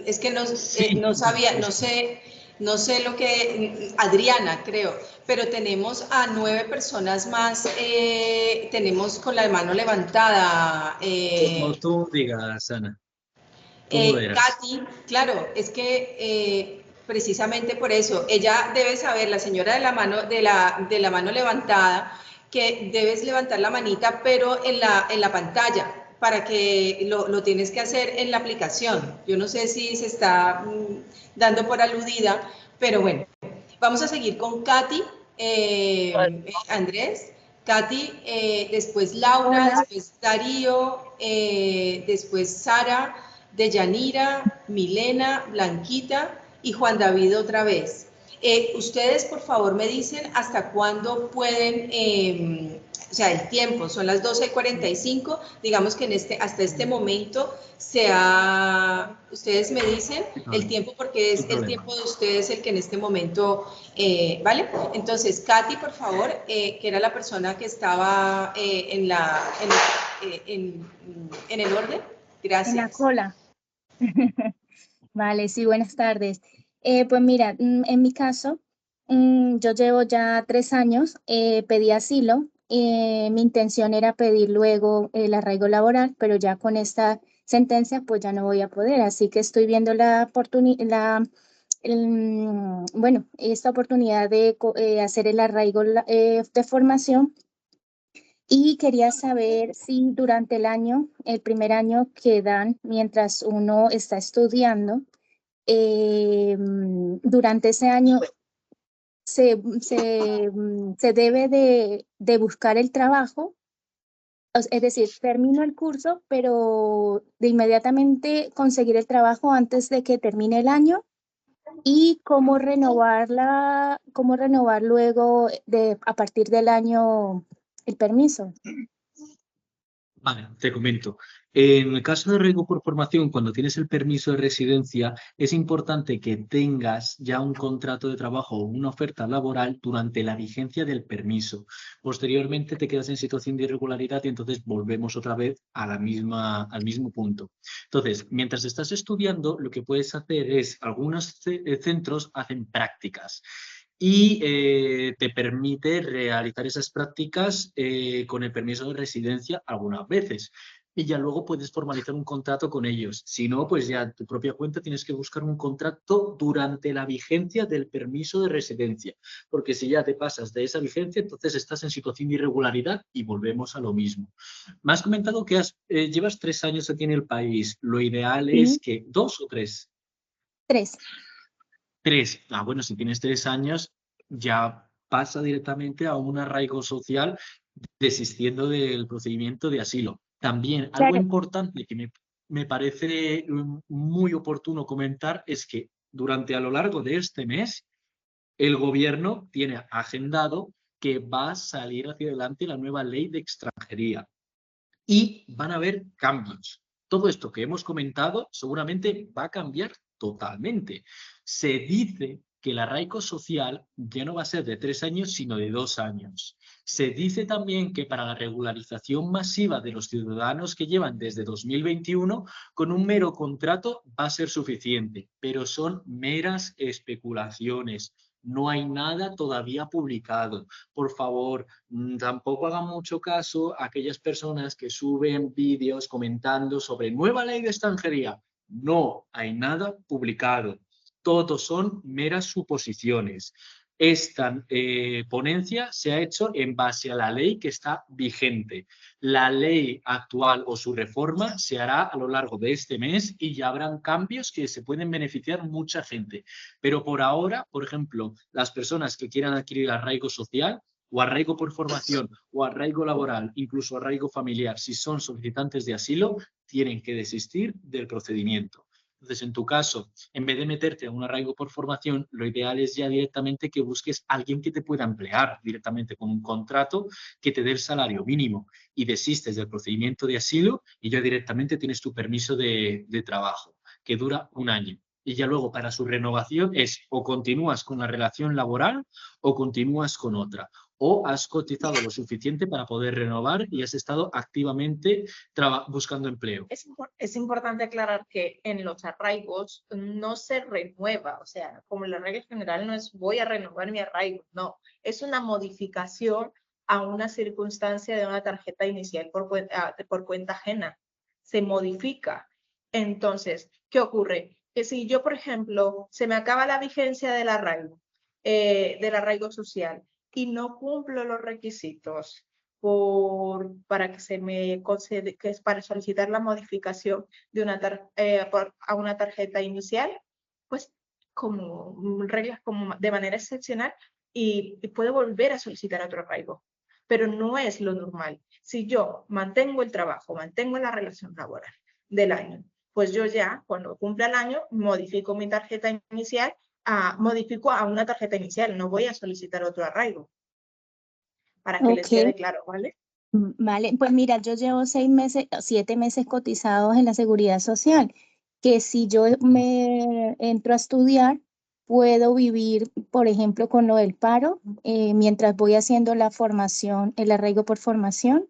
B: es que
C: Sí,
B: no sabía,
C: justo.
B: no sé lo que, Adriana creo, pero tenemos a 9 personas más, tenemos con la mano levantada.
C: Como tú digas, Ana. Tú moderas.
B: Katy, claro, es que precisamente por eso, ella debe saber, la señora de la mano levantada, que debes levantar la manita, pero en la pantalla, para que lo tienes que hacer en la aplicación. Yo no sé si se está dando por aludida, pero bueno, vamos a seguir con Katy, Andrés. Katy, después Laura,
G: Hola.
B: después Darío, después Sara, Deyanira, Milena, Blanquita y Juan David otra vez. Ustedes, por favor, me dicen hasta cuándo pueden O sea, el tiempo, son las 12:45, digamos que hasta este momento ustedes me dicen el tiempo porque es el tiempo de ustedes el que en este momento, ¿vale? Entonces, Katy, por favor, que era la persona que estaba en el orden, gracias.
H: En la cola. Vale, sí, buenas tardes. Pues mira, en mi caso, yo llevo ya 3 años, pedí asilo. Mi intención era pedir luego el arraigo laboral, pero ya con esta sentencia pues ya no voy a poder, así que estoy viendo la oportunidad, bueno, esta oportunidad de hacer el arraigo de formación. Y quería saber si durante el año, el primer año que dan mientras uno está estudiando, durante ese año se debe de buscar el trabajo, es decir, termino el curso, pero de inmediatamente conseguir el trabajo antes de que termine el año, y cómo renovar luego a partir del año el permiso.
C: Vale, te comento. En el caso de arraigo por formación, cuando tienes el permiso de residencia, es importante que tengas ya un contrato de trabajo o una oferta laboral durante la vigencia del permiso. Posteriormente te quedas en situación de irregularidad y entonces volvemos otra vez al mismo punto. Entonces, mientras estás estudiando, lo que puedes hacer es, algunos centros hacen prácticas y te permite realizar esas prácticas con el permiso de residencia algunas veces. Y ya luego puedes formalizar un contrato con ellos. Si no, pues ya en tu propia cuenta tienes que buscar un contrato durante la vigencia del permiso de residencia. Porque si ya te pasas de esa vigencia, entonces estás en situación de irregularidad y volvemos a lo mismo. Me has comentado que llevas 3 años aquí en el país. Lo ideal es que 2 o 3.
H: 3.
C: 3. Bueno, si tienes 3 años, ya pasa directamente a un arraigo social desistiendo del procedimiento de asilo. También algo importante que me parece muy oportuno comentar es que a lo largo de este mes, el gobierno tiene agendado que va a salir hacia adelante la nueva ley de extranjería y van a haber cambios. Todo esto que hemos comentado seguramente va a cambiar totalmente. Se dice que el arraigo social ya no va a ser de 3 años, sino de 2 años. Se dice también que para la regularización masiva de los ciudadanos que llevan desde 2021, con un mero contrato va a ser suficiente, pero son meras especulaciones. No hay nada todavía publicado. Por favor, tampoco hagan mucho caso a aquellas personas que suben vídeos comentando sobre nueva ley de extranjería. No hay nada publicado. Todos son meras suposiciones. Esta ponencia se ha hecho en base a la ley que está vigente. La ley actual o su reforma se hará a lo largo de este mes y ya habrán cambios que se pueden beneficiar mucha gente. Pero por ahora, por ejemplo, las personas que quieran adquirir arraigo social o arraigo por formación o arraigo laboral, incluso arraigo familiar, si son solicitantes de asilo, tienen que desistir del procedimiento. Entonces, en tu caso, en vez de meterte a un arraigo por formación, lo ideal es ya directamente que busques a alguien que te pueda emplear directamente con un contrato que te dé el salario mínimo y desistes del procedimiento de asilo y ya directamente tienes tu permiso de trabajo, que dura 1 año. Y ya luego para su renovación es o continúas con la relación laboral o continúas con otra. O has cotizado lo suficiente para poder renovar y has estado activamente buscando empleo.
E: Es importante aclarar que en los arraigos no se renueva, o sea, como la regla general no es voy a renovar mi arraigo, no, es una modificación a una circunstancia de una tarjeta inicial por cuenta ajena, se modifica. Entonces, ¿qué ocurre? Que si yo, por ejemplo, se me acaba la vigencia del arraigo social, y no cumplo los requisitos para que se me concede, que es para solicitar la modificación de a una tarjeta inicial, pues como reglas como de manera excepcional y puedo volver a solicitar otro arraigo. Pero no es lo normal. Si yo mantengo el trabajo, mantengo la relación laboral del año, pues yo ya, cuando cumpla el año, modifico mi tarjeta inicial, modifico a una tarjeta inicial, no voy a solicitar otro arraigo. Para que les quede claro, ¿vale?
H: Vale, pues mira, yo llevo 6 meses, 7 meses cotizados en la Seguridad Social, que si yo me entro a estudiar, puedo vivir, por ejemplo, con lo del paro, mientras voy haciendo la formación, el arraigo por formación,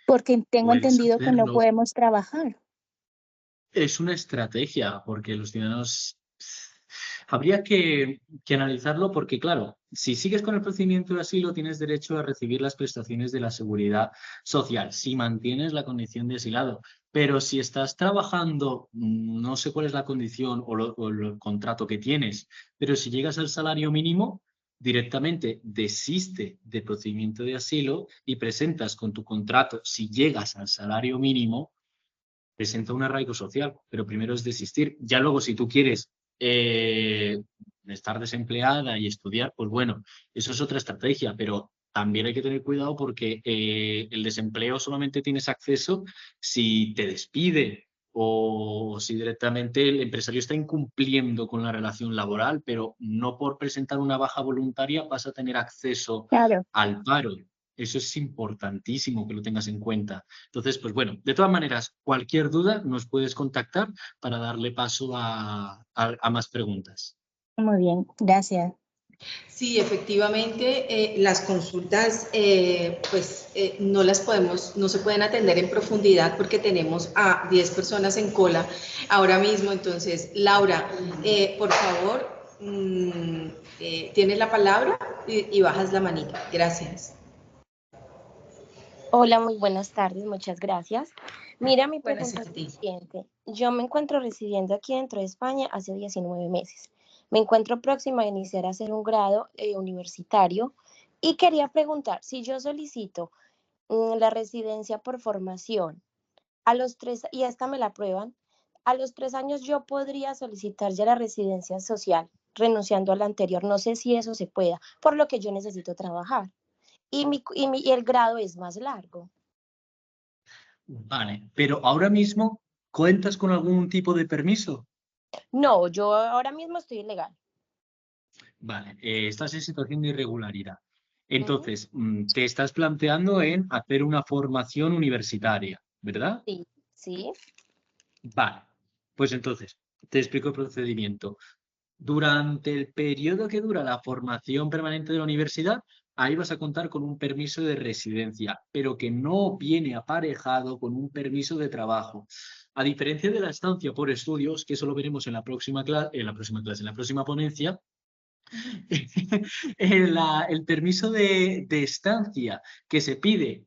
H: porque tengo
C: Puedes
H: entendido que no
C: hacerlo.
H: podemos trabajar.
C: Es una estrategia, porque los ciudadanos... Habría que analizarlo porque, claro, si sigues con el procedimiento de asilo, tienes derecho a recibir las prestaciones de la seguridad social, si mantienes la condición de asilado. Pero si estás trabajando, no sé cuál es la condición o el contrato que tienes, pero si llegas al salario mínimo, directamente desiste del procedimiento de asilo y presentas con tu contrato, si llegas al salario mínimo, presenta un arraigo social, pero primero es desistir. Ya luego, si tú quieres estar desempleada y estudiar, pues bueno, eso es otra estrategia, pero también hay que tener cuidado porque el desempleo solamente tienes acceso si te despide o si directamente el empresario está incumpliendo con la relación laboral, pero no por presentar una baja voluntaria vas a tener acceso
H: Claro.
C: al paro. Eso es importantísimo que lo tengas en cuenta. Entonces, pues bueno, de todas maneras, cualquier duda nos puedes contactar para darle paso a más preguntas.
H: Muy bien, gracias.
B: Sí, efectivamente, las consultas no se pueden atender en profundidad porque tenemos a 10 personas en cola ahora mismo. Entonces, Laura, por favor, tienes la palabra y bajas la manita. Gracias.
I: Hola, muy buenas tardes, muchas gracias. Mira, mi
B: Buenas
I: pregunta es la
B: tardes.
I: siguiente. Yo me encuentro residiendo aquí dentro de España hace 19 meses. Me encuentro próxima a iniciar a hacer un grado universitario y quería preguntar si yo solicito la residencia por formación a los 3, y esta me la aprueban, a los 3 años yo podría solicitar ya la residencia social renunciando a la anterior. No sé si eso se pueda, por lo que yo necesito trabajar. Y el grado es más largo.
C: Vale, pero ahora mismo, ¿cuentas con algún tipo de permiso?
I: No, yo ahora mismo estoy ilegal.
C: Vale, estás en situación de irregularidad.
I: Ujú.
C: Entonces, te estás planteando en hacer una formación universitaria, ¿verdad?
I: Sí, sí.
C: Vale, pues entonces, te explico el procedimiento. Durante el periodo que dura la formación permanente de la universidad, ahí vas a contar con un permiso de residencia, pero que no viene aparejado con un permiso de trabajo. A diferencia de la estancia por estudios, que eso lo veremos en la próxima en la próxima ponencia, el permiso de estancia que se pide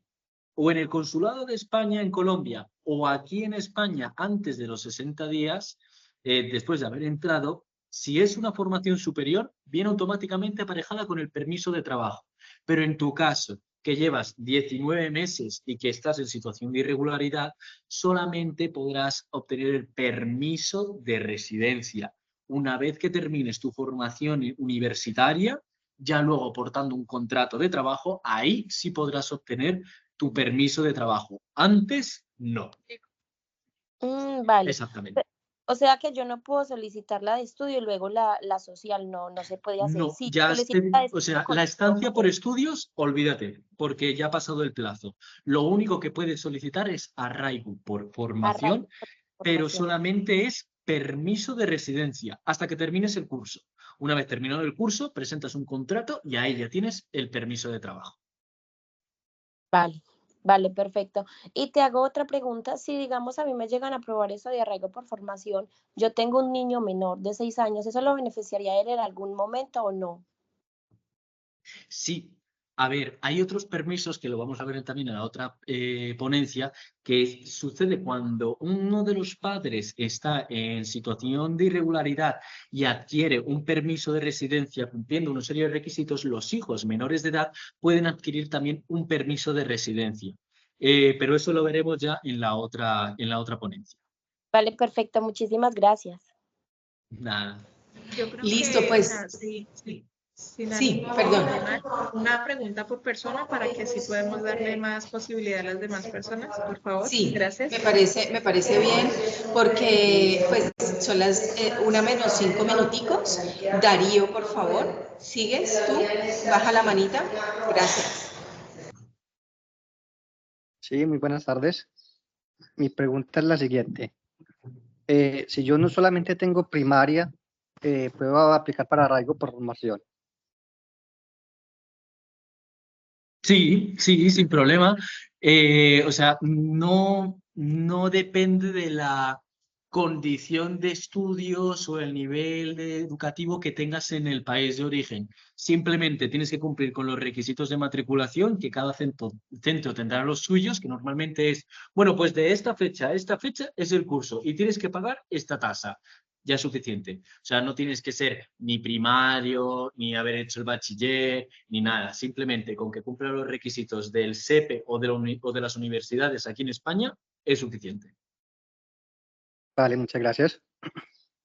C: o en el Consulado de España en Colombia o aquí en España antes de los 60 días, después de haber entrado, si es una formación superior, viene automáticamente aparejada con el permiso de trabajo. Pero en tu caso, que llevas 19 meses y que estás en situación de irregularidad, solamente podrás obtener el permiso de residencia. Una vez que termines tu formación universitaria, ya luego portando un contrato de trabajo, ahí sí podrás obtener tu permiso de trabajo. Antes, no.
I: Vale.
C: Exactamente.
I: O sea que yo no puedo solicitar la de estudio y luego la social no se puede hacer.
C: No,
I: Sí,
C: ya
I: solicito la de
C: o sea,
I: estudio con
C: la
I: todo
C: estancia por
I: papel.
C: estudios, olvídate, porque ya ha pasado el plazo. Lo único que puedes solicitar es arraigo por formación,
I: Arraigo por
C: pero
I: formación.
C: solamente es permiso de residencia hasta que termines el curso. Una vez terminado el curso, presentas un contrato y ahí ya tienes el permiso de trabajo.
I: Vale, vale, perfecto. Y te hago otra pregunta. Si, digamos, a mí me llegan a aprobar eso de arraigo por formación, yo tengo un niño menor de 6 años, ¿eso lo beneficiaría a él en algún momento o no?
C: Sí, a ver, hay otros permisos que lo vamos a ver también en la otra ponencia, que sucede cuando uno de los padres está en situación de irregularidad y adquiere un permiso de residencia cumpliendo una serie de requisitos, los hijos menores de edad pueden adquirir también un permiso de residencia. Pero eso lo veremos ya en la otra ponencia.
I: Vale, perfecto. Muchísimas gracias.
C: Nada.
E: Yo creo
B: Listo,
E: que
B: pues.
E: sin
B: Sí,
E: ánimo
B: perdón.
E: de mal, una pregunta por persona para que así podemos darle más posibilidad a las demás personas, por favor.
B: Sí,
E: Gracias.
B: me parece bien porque pues son las 1:05 minuticos. Darío, por favor, ¿sigues tú? Baja la manita. Gracias.
J: Sí, muy buenas tardes. Mi pregunta es la siguiente. Si yo no solamente tengo primaria, ¿puedo aplicar para arraigo por formación?
C: Sí, sí, sin problema. O sea, no depende de la condición de estudios o el nivel educativo que tengas en el país de origen. Simplemente tienes que cumplir con los requisitos de matriculación, que cada centro tendrá los suyos, que normalmente es, bueno, pues de esta fecha a esta fecha es el curso y tienes que pagar esta tasa. Ya es suficiente. O sea, no tienes que ser ni primario, ni haber hecho el bachiller, ni nada. Simplemente con que cumpla los requisitos del SEPE o de las universidades aquí en España es suficiente.
J: Vale, muchas gracias.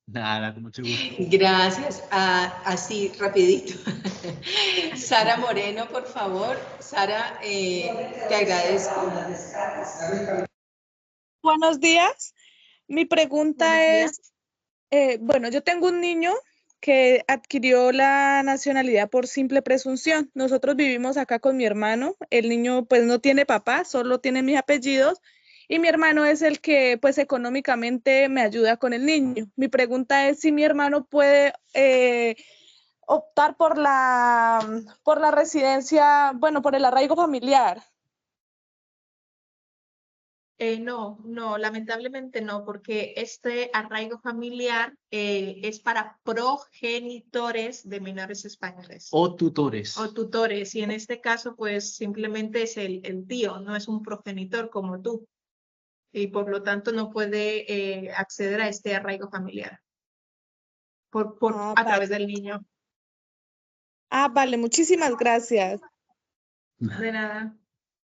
C: Nada, con mucho gusto.
B: Gracias. Así, rapidito. Sara Moreno, por favor. Sara, te agradezco.
K: Buenos días. Mi pregunta
E: Buenos días.
K: es, bueno, yo tengo un niño que adquirió la nacionalidad por simple presunción. Nosotros vivimos acá con mi hermano. El niño pues no tiene papá, solo tiene mis apellidos. Y mi hermano es el que pues económicamente me ayuda con el niño. Mi pregunta es si mi hermano puede optar por la residencia, bueno, por el arraigo familiar.
E: No, lamentablemente no, porque este arraigo familiar es para progenitores de menores españoles
C: O tutores.
E: o tutores, y en este caso pues simplemente es el tío, no es un progenitor como tú, y por lo tanto no puede acceder a este arraigo familiar a
K: Vale.
E: través del niño.
K: Vale, muchísimas gracias.
E: De nada.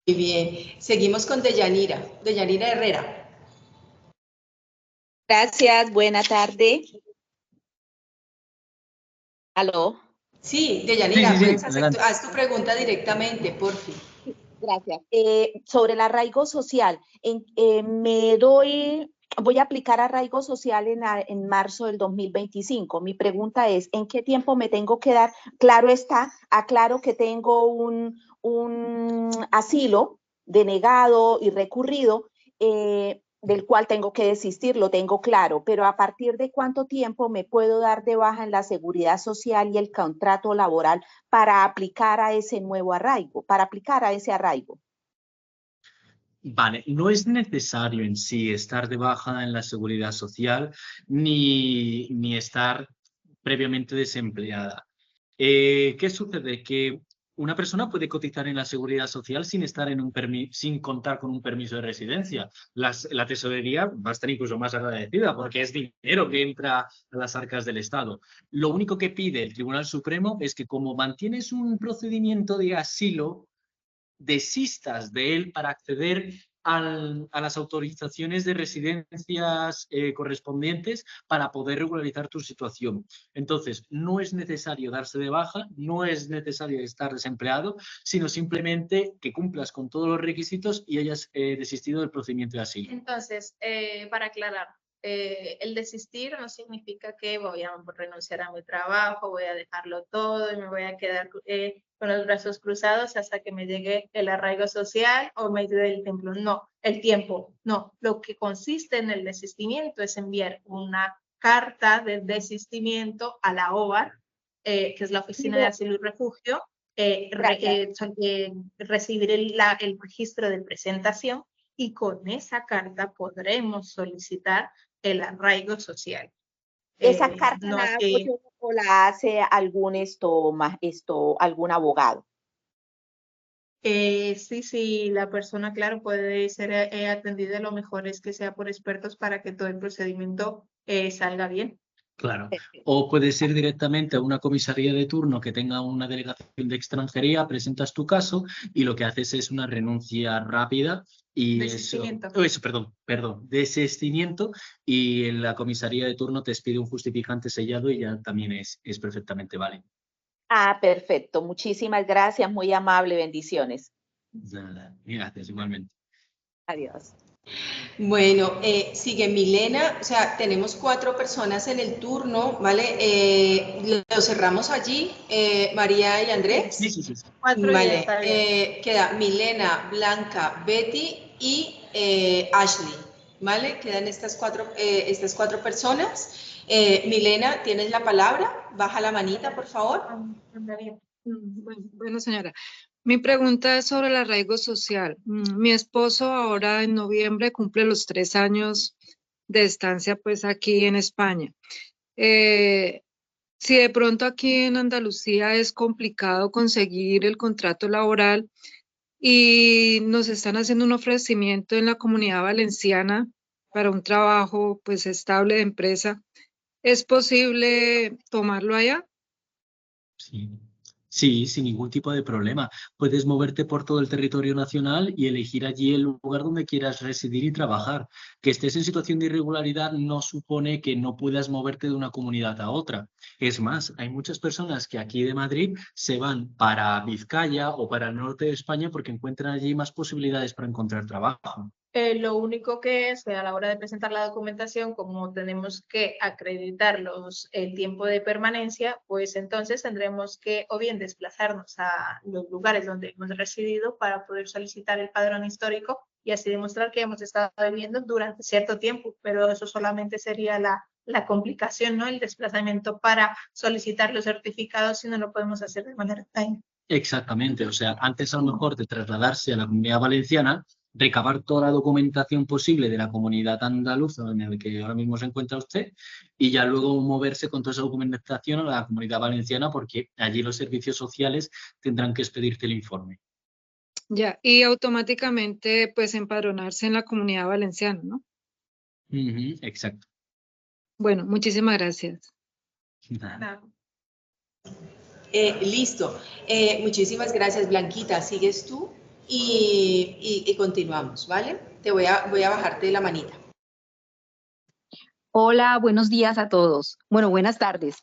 B: Muy bien. Seguimos con Deyanira Herrera.
L: Gracias, buena tarde. ¿Aló?
B: Sí, Deyanira,
C: Sí,
B: puedes
C: adelante.
B: haz tu pregunta directamente, por fin.
L: Gracias. Sobre el arraigo social, voy a aplicar arraigo social en marzo del 2025. Mi pregunta es, ¿en qué tiempo me tengo que dar? Claro está, aclaro que tengo un asilo denegado y recurrido, del cual tengo que desistir, lo tengo claro, pero ¿a partir de cuánto tiempo me puedo dar de baja en la seguridad social y el contrato laboral para aplicar a ese nuevo arraigo, para aplicar a ese arraigo?
C: Vale, no es necesario en sí estar de baja en la seguridad social ni estar previamente desempleada. ¿Qué sucede? Que una persona puede cotizar en la seguridad social sin estar sin contar con un permiso de residencia. La tesorería va a estar incluso más agradecida porque es dinero que entra a las arcas del Estado. Lo único que pide el Tribunal Supremo es que como mantienes un procedimiento de asilo, desistas de él para acceder a las autorizaciones de residencias correspondientes para poder regularizar tu situación. Entonces, no es necesario darse de baja, no es necesario estar desempleado, sino simplemente que cumplas con todos los requisitos y hayas desistido del procedimiento de asilo.
E: Entonces, para aclarar, el desistir no significa que voy a renunciar a mi trabajo, voy a dejarlo todo y me voy a quedar con los brazos cruzados hasta que me llegue el arraigo social o me llegue el tiempo. No, el tiempo, no. Lo que consiste en el desistimiento es enviar una carta de desistimiento a la OAR, que es la Oficina de Asilo y Refugio, recibir el registro de presentación, y con esa carta podremos solicitar el arraigo social.
L: ¿Esa carta
E: no
L: la hago
E: que,
L: yo o la hace algún abogado?
E: sí, la persona, claro, puede ser atendida. Lo mejor es que sea por expertos para que todo el procedimiento salga bien.
C: Claro. O puedes ir directamente a una comisaría de turno que tenga una delegación de extranjería, presentas tu caso y lo que haces es una renuncia rápida y desistimiento, y en la comisaría de turno te expide un justificante sellado y ya también es perfectamente válido.
L: Perfecto. Muchísimas gracias, muy amable, bendiciones.
C: Nada, gracias igualmente.
L: Adiós.
B: Bueno, sigue Milena, o sea, tenemos 4 personas en el turno, ¿vale? Lo cerramos allí, María y Andrés.
D: Sí,
C: Sí, sí, sí.
D: 4 y
B: Vale,
D: está bien.
B: queda Milena, Blanca, Betty y Ashley, ¿vale? Quedan estas cuatro personas. Milena, ¿tienes la palabra? Baja la manita, por favor.
M: Bueno, señora, mi pregunta es sobre el arraigo social. Mi esposo ahora en noviembre cumple los 3 años de estancia pues aquí en España. Si de pronto aquí en Andalucía es complicado conseguir el contrato laboral y nos están haciendo un ofrecimiento en la Comunidad Valenciana para un trabajo pues estable de empresa, ¿es posible tomarlo allá?
C: Sí. Sí, sin ningún tipo de problema. Puedes moverte por todo el territorio nacional y elegir allí el lugar donde quieras residir y trabajar. Que estés en situación de irregularidad no supone que no puedas moverte de una comunidad a otra. Es más, hay muchas personas que aquí de Madrid se van para Vizcaya o para el norte de España porque encuentran allí más posibilidades para encontrar trabajo.
E: Lo único que es que a la hora de presentar la documentación, como tenemos que acreditar el tiempo de permanencia, pues entonces tendremos que o bien desplazarnos a los lugares donde hemos residido para poder solicitar el padrón histórico y así demostrar que hemos estado viviendo durante cierto tiempo, pero eso solamente sería la complicación, ¿no? El desplazamiento para solicitar los certificados si no lo podemos hacer de manera online.
C: Exactamente, o sea, antes a lo mejor de trasladarse a la Comunidad Valenciana, recabar toda la documentación posible de la comunidad andaluza en la que ahora mismo se encuentra usted y ya luego moverse con toda esa documentación a la Comunidad Valenciana porque allí los servicios sociales tendrán que expedirte el informe.
M: Ya, y automáticamente pues empadronarse en la Comunidad Valenciana, ¿no?
C: Exacto.
M: Bueno, muchísimas gracias.
C: Nada.
B: Listo. Muchísimas gracias, Blanquita. Sigues tú y continuamos, ¿vale? Voy a bajarte la manita.
N: Hola, buenos días a todos. Bueno, buenas tardes.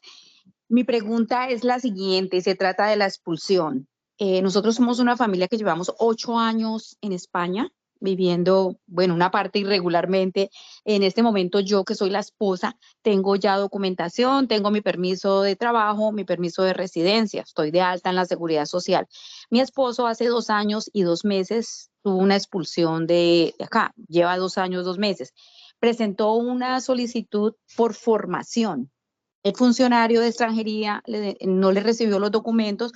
N: Mi pregunta es la siguiente, se trata de la expulsión. Nosotros somos una familia que llevamos 8 años en España, viviendo, bueno, una parte irregularmente. En este momento yo, que soy la esposa, tengo ya documentación, tengo mi permiso de trabajo, mi permiso de residencia, estoy de alta en la Seguridad Social. Mi esposo hace 2 años y 2 meses tuvo una expulsión de acá, lleva 2 años, 2 meses. Presentó una solicitud por formación. El funcionario de extranjería no le recibió los documentos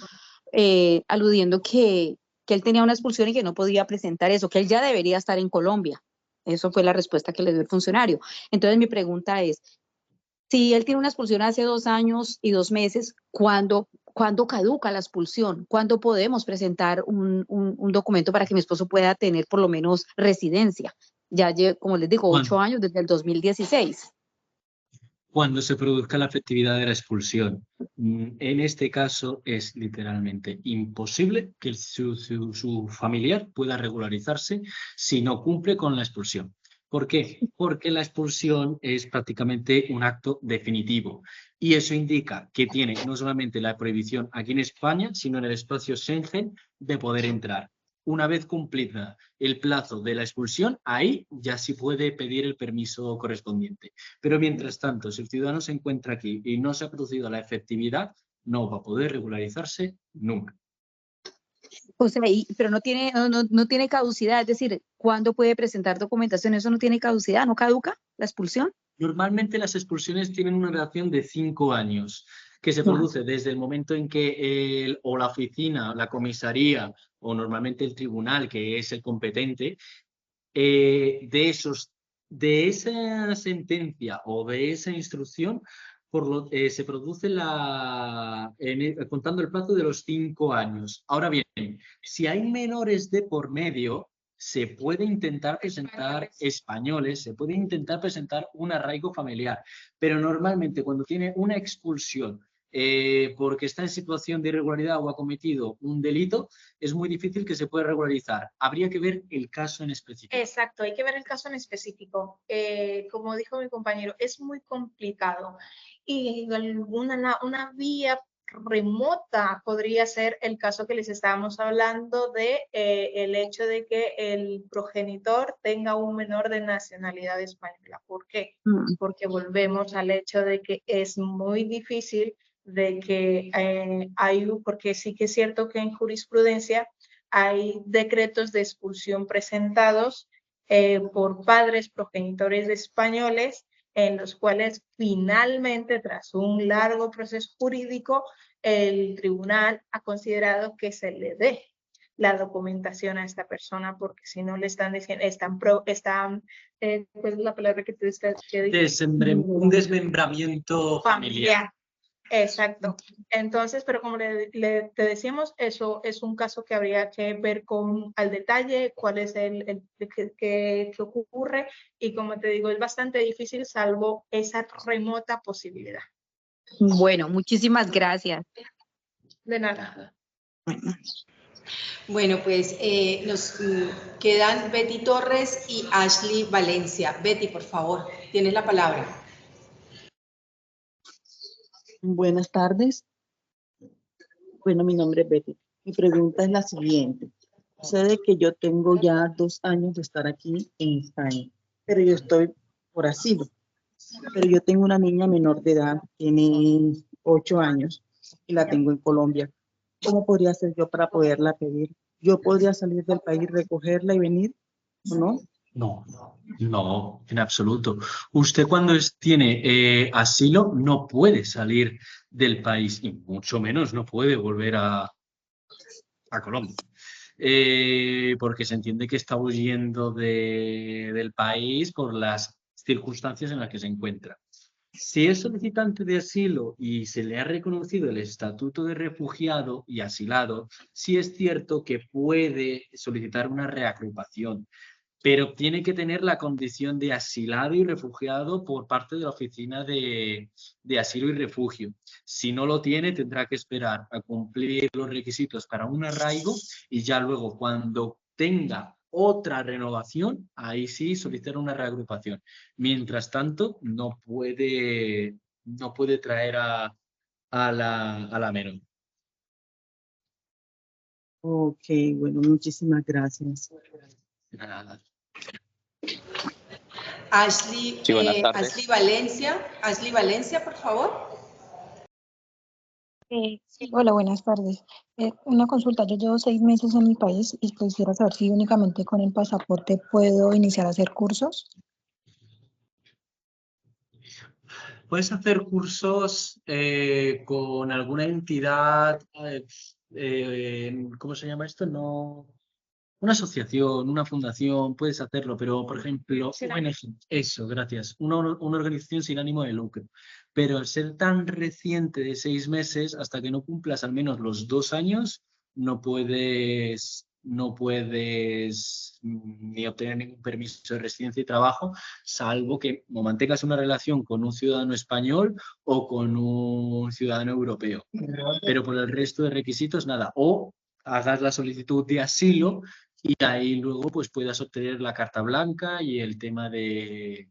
N: aludiendo que él tenía una expulsión y que no podía presentar eso, que él ya debería estar en Colombia. Eso fue la respuesta que le dio el funcionario. Entonces mi pregunta es, si él tiene una expulsión hace 2 años y 2 meses, ¿cuándo caduca la expulsión? ¿Cuándo podemos presentar un documento para que mi esposo pueda tener por lo menos residencia? Ya llevo, como les digo, 8 años desde el 2016.
C: Cuando se produzca la efectividad de la expulsión. En este caso es literalmente imposible que su familiar pueda regularizarse si no cumple con la expulsión. ¿Por qué? Porque la expulsión es prácticamente un acto definitivo y eso indica que tiene no solamente la prohibición aquí en España, sino en el espacio Schengen de poder entrar. Una vez cumplida el plazo de la expulsión, ahí ya sí puede pedir el permiso correspondiente. Pero mientras tanto, si el ciudadano se encuentra aquí y no se ha producido la efectividad, no va a poder regularizarse nunca.
N: O sea, pero no tiene caducidad, es decir, ¿cuándo puede presentar documentación? ¿Eso no tiene caducidad? ¿No caduca la expulsión?
C: Normalmente las expulsiones tienen una duración de 5 años, que se produce desde el momento en que o la oficina, la comisaría o normalmente el tribunal, que es el competente, de esa sentencia o de esa instrucción se produce contando el plazo de los 5 años. Ahora bien, si hay menores de por medio, se puede intentar presentar españoles, se puede intentar presentar un arraigo familiar, pero normalmente cuando tiene una expulsión porque está en situación de irregularidad o ha cometido un delito, es muy difícil que se pueda regularizar. Habría que ver el caso en específico.
E: Exacto, hay que ver el caso en específico. Como dijo mi compañero, es muy complicado. Y una vía remota podría ser el caso que les estábamos hablando de el hecho de que el progenitor tenga un menor de nacionalidad española. ¿Por qué? Porque volvemos al hecho de que es muy difícil de que porque sí que es cierto que en jurisprudencia hay decretos de expulsión presentados por padres progenitores españoles, en los cuales finalmente, tras un largo proceso jurídico, el tribunal ha considerado que se le dé la documentación a esta persona, porque si no le están diciendo, ¿cuál es la palabra que tú estás diciendo?
C: Un desmembramiento familiar.
E: Exacto. Entonces, pero como te decíamos, eso es un caso que habría que ver al detalle cuál es qué ocurre, y como te digo, es bastante difícil salvo esa remota posibilidad.
N: Bueno, muchísimas gracias.
E: De nada.
B: Bueno, pues nos quedan Betty Torres y Ashley Valencia. Betty, por favor, tienes la palabra.
O: Buenas tardes. Bueno, mi nombre es Betty. Mi pregunta es la siguiente. Sucede que yo tengo ya 2 años de estar aquí en España, pero yo estoy por asilo. Pero yo tengo una niña menor de edad, tiene 8 años, y la tengo en Colombia. ¿Cómo podría hacer yo para poderla pedir? ¿Yo podría salir del país, recogerla y venir o no?
C: No, en absoluto. Usted cuando tiene asilo no puede salir del país y mucho menos no puede volver a Colombia. Porque se entiende que está huyendo del país por las circunstancias en las que se encuentra. Si es solicitante de asilo y se le ha reconocido el estatuto de refugiado y asilado, sí es cierto que puede solicitar una reagrupación, pero tiene que tener la condición de asilado y refugiado por parte de la Oficina de Asilo y Refugio. Si no lo tiene, tendrá que esperar a cumplir los requisitos para un arraigo y ya luego, cuando tenga otra renovación, ahí sí solicitar una reagrupación. Mientras tanto, no puede traer a la menor.
O: Ok, bueno, muchísimas gracias.
C: Nada.
B: Ashley,
P: Sí, buenas tardes.
B: Ashley Valencia, por favor.
Q: Hola, buenas tardes. Una consulta, yo llevo 6 meses en mi país y quisiera saber si únicamente con el pasaporte puedo iniciar a hacer cursos.
C: Puedes hacer cursos con alguna entidad, ¿cómo se llama esto? No, una asociación, una fundación, puedes hacerlo, pero por ejemplo, ONG, eso, gracias, una organización sin ánimo de lucro. Pero al ser tan reciente de 6 meses, hasta que no cumplas al menos los 2 años, no puedes ni obtener ningún permiso de residencia y trabajo, salvo que o mantengas una relación con un ciudadano español o con un ciudadano europeo. Pero por el resto de requisitos, nada. O hagas la solicitud de asilo y ahí luego pues puedas obtener la carta blanca y el tema del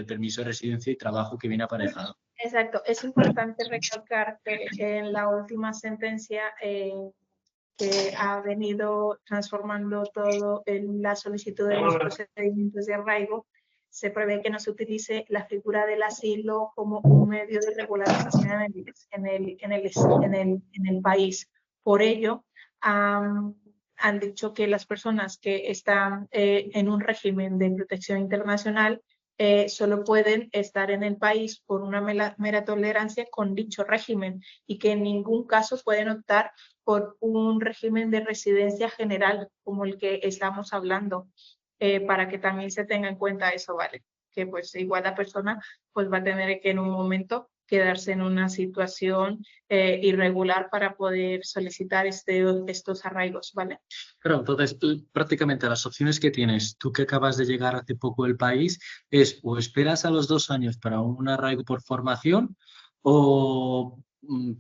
C: permiso de residencia y trabajo que viene aparejado.
E: Exacto. Es importante recalcar que en la última sentencia que ha venido transformando todo en la solicitud de los procedimientos de arraigo, se prevé que no se utilice la figura del asilo como un medio de regularización en el país. Por ello, han dicho que las personas que están en un régimen de protección internacional solo pueden estar en el país por una mera tolerancia con dicho régimen y que en ningún caso pueden optar por un régimen de residencia general como el que estamos hablando, para que también se tenga en cuenta eso, ¿vale? Que pues igual la persona pues va a tener que en un momento quedarse en una situación irregular para poder solicitar estos arraigos, ¿vale?
C: Claro, entonces prácticamente las opciones que tienes, tú que acabas de llegar hace poco del país, es o esperas a los 2 años para un arraigo por formación o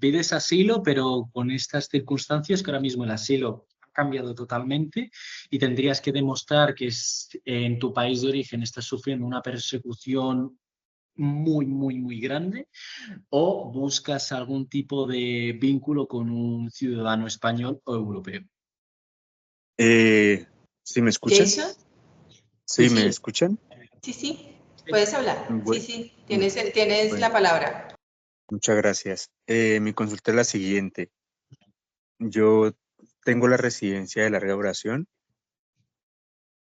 C: pides asilo, pero con estas circunstancias que ahora mismo el asilo ha cambiado totalmente y tendrías que demostrar que en tu país de origen estás sufriendo una persecución muy grande, o buscas algún tipo de vínculo con un ciudadano español o europeo.
P: ¿Sí me escuchan?
B: Jason,
P: ¿Sí me
B: Sí.
P: escuchan?
B: sí, puedes hablar.
P: Bueno,
B: Sí, tienes
P: bueno,
B: la palabra.
P: muchas gracias. Mi consulta es la siguiente. Yo tengo la residencia de larga duración.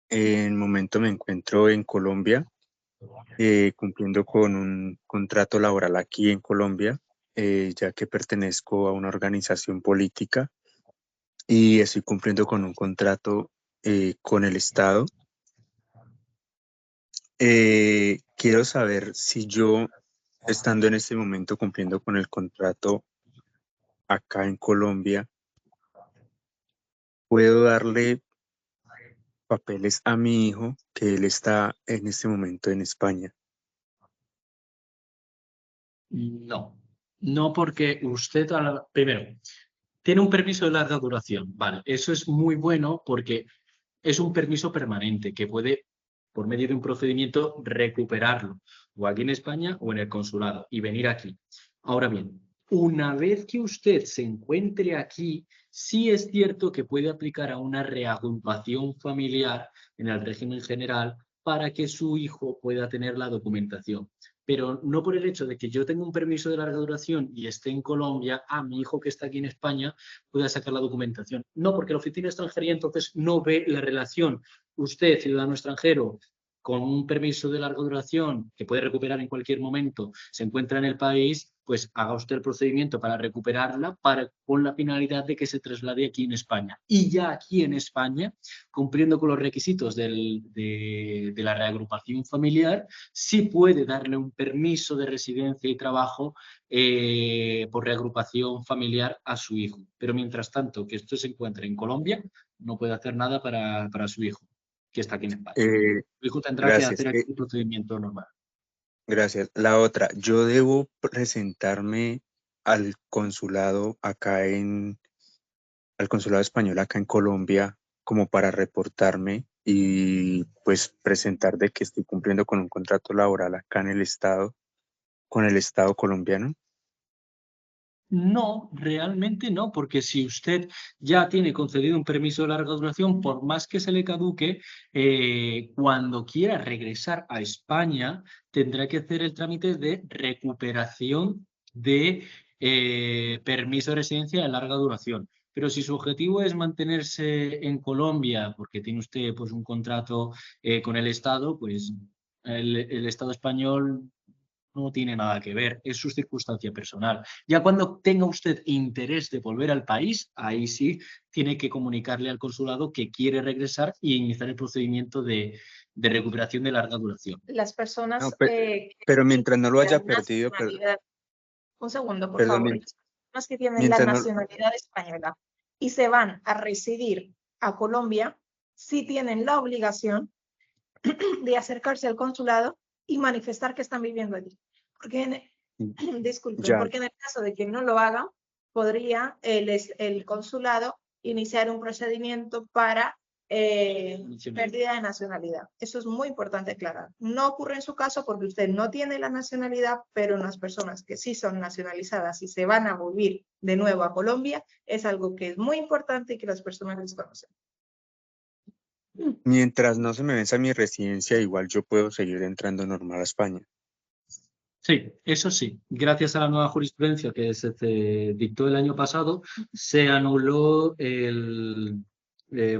P: En el momento me encuentro en Colombia, cumpliendo con un contrato laboral aquí en Colombia, ya que pertenezco a una organización política y estoy cumpliendo con un contrato con el Estado. Quiero saber si yo, estando en este momento cumpliendo con el contrato acá en Colombia, puedo darle papeles a mi hijo, que él está en este momento en España.
C: No porque usted, primero, tiene un permiso de larga duración, vale, eso es muy bueno porque es un permiso permanente que puede, por medio de un procedimiento, recuperarlo, o aquí en España o en el consulado, y venir aquí. Ahora bien, una vez que usted se encuentre aquí, sí es cierto que puede aplicar a una reagrupación familiar en el régimen general para que su hijo pueda tener la documentación. Pero no por el hecho de que yo tenga un permiso de larga duración y esté en Colombia, mi hijo que está aquí en España pueda sacar la documentación. No, porque la oficina de extranjería entonces no ve la relación. Usted, ciudadano extranjero, con un permiso de larga duración que puede recuperar en cualquier momento, se encuentra en el país, pues haga usted el procedimiento para recuperarla con la finalidad de que se traslade aquí en España. Y ya aquí en España, cumpliendo con los requisitos de la reagrupación familiar, sí puede darle un permiso de residencia y trabajo por reagrupación familiar a su hijo. Pero mientras tanto que esto se encuentre en Colombia, no puede hacer nada para su hijo, que está aquí en España. Su hijo tendrá que
P: Gracias.
C: hacer aquí el procedimiento normal.
P: Gracias. La otra, yo debo presentarme al consulado al consulado español acá en Colombia, como para reportarme y pues presentar de que estoy cumpliendo con un contrato laboral acá en el Estado, con el Estado colombiano.
C: No, realmente no, porque si usted ya tiene concedido un permiso de larga duración, por más que se le caduque, cuando quiera regresar a España, tendrá que hacer el trámite de recuperación de permiso de residencia de larga duración. Pero si su objetivo es mantenerse en Colombia, porque tiene usted pues, un contrato con el Estado, pues el Estado español no tiene nada que ver, es su circunstancia personal. Ya cuando tenga usted interés de volver al país, ahí sí tiene que comunicarle al consulado que quiere regresar y iniciar el procedimiento de recuperación de larga duración.
E: Las personas
P: No, pero mientras no lo haya perdido,
E: un segundo, por
P: perdón,
E: favor. Las personas que tienen la
P: mientras no,
E: nacionalidad española y se van a residir a Colombia, sí tienen la obligación de acercarse al consulado y manifestar que están viviendo allí. Porque, disculpen,
P: ya,
E: porque en el caso de que no lo hagan, podría el consulado iniciar un procedimiento para pérdida de nacionalidad. Eso es muy importante aclarar. No ocurre en su caso porque usted no tiene la nacionalidad, pero en las personas que sí son nacionalizadas y se van a volver de nuevo a Colombia, es algo que es muy importante y que las personas desconocen.
P: mientras no se me venza mi residencia, igual yo puedo seguir entrando normal a España.
C: Sí, eso sí. Gracias a la nueva jurisprudencia que se dictó el año pasado, se anuló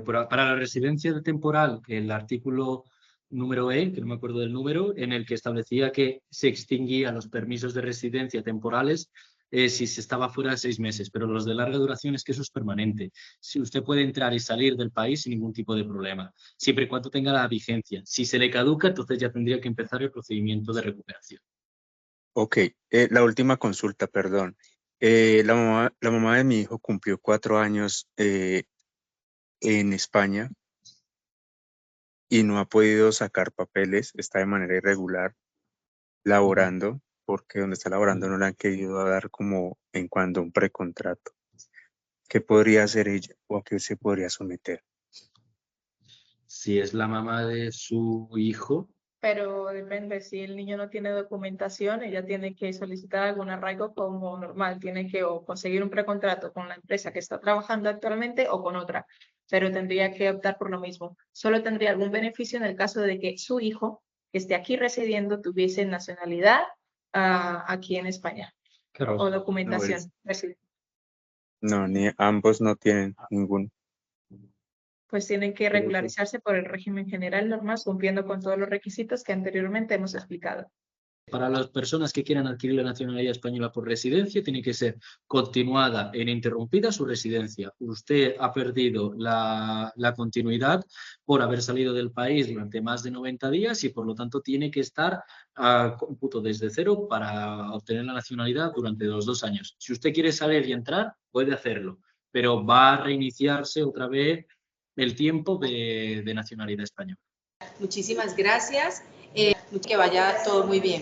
C: para la residencia temporal el artículo número E, que no me acuerdo del número, en el que establecía que se extinguían los permisos de residencia temporales si se estaba fuera de 6 meses, pero los de larga duración es que eso es permanente. Si usted puede entrar y salir del país sin ningún tipo de problema, siempre y cuando tenga la vigencia. Si se le caduca, entonces ya tendría que empezar el procedimiento de recuperación.
P: Ok, la última consulta, perdón. La mamá de mi hijo cumplió 4 años en España y no ha podido sacar papeles, está de manera irregular laborando, porque donde está laborando no le han querido dar como en cuanto un precontrato. ¿Qué podría hacer ella o a qué se podría someter?
C: Si es la mamá de su hijo,
E: pero depende, si el niño no tiene documentación, ella tiene que solicitar algún arraigo como normal, tiene que o conseguir un precontrato con la empresa que está trabajando actualmente o con otra, pero tendría que optar por lo mismo. Solo tendría algún beneficio en el caso de que su hijo, que esté aquí residiendo, tuviese nacionalidad aquí en España o documentación.
P: No, ni ambos no tienen ninguno.
E: Pues tienen que regularizarse por el régimen general normal, cumpliendo con todos los requisitos que anteriormente hemos explicado.
C: Para las personas que quieran adquirir la nacionalidad española por residencia, tiene que ser continuada e ininterrumpida su residencia. Usted ha perdido la continuidad por haber salido del país durante más de 90 días y por lo tanto tiene que estar a cómputo desde cero para obtener la nacionalidad durante los 2 años. Si usted quiere salir y entrar, puede hacerlo, pero va a reiniciarse otra vez el tiempo de nacionalidad española.
B: Muchísimas gracias. Que vaya todo muy bien.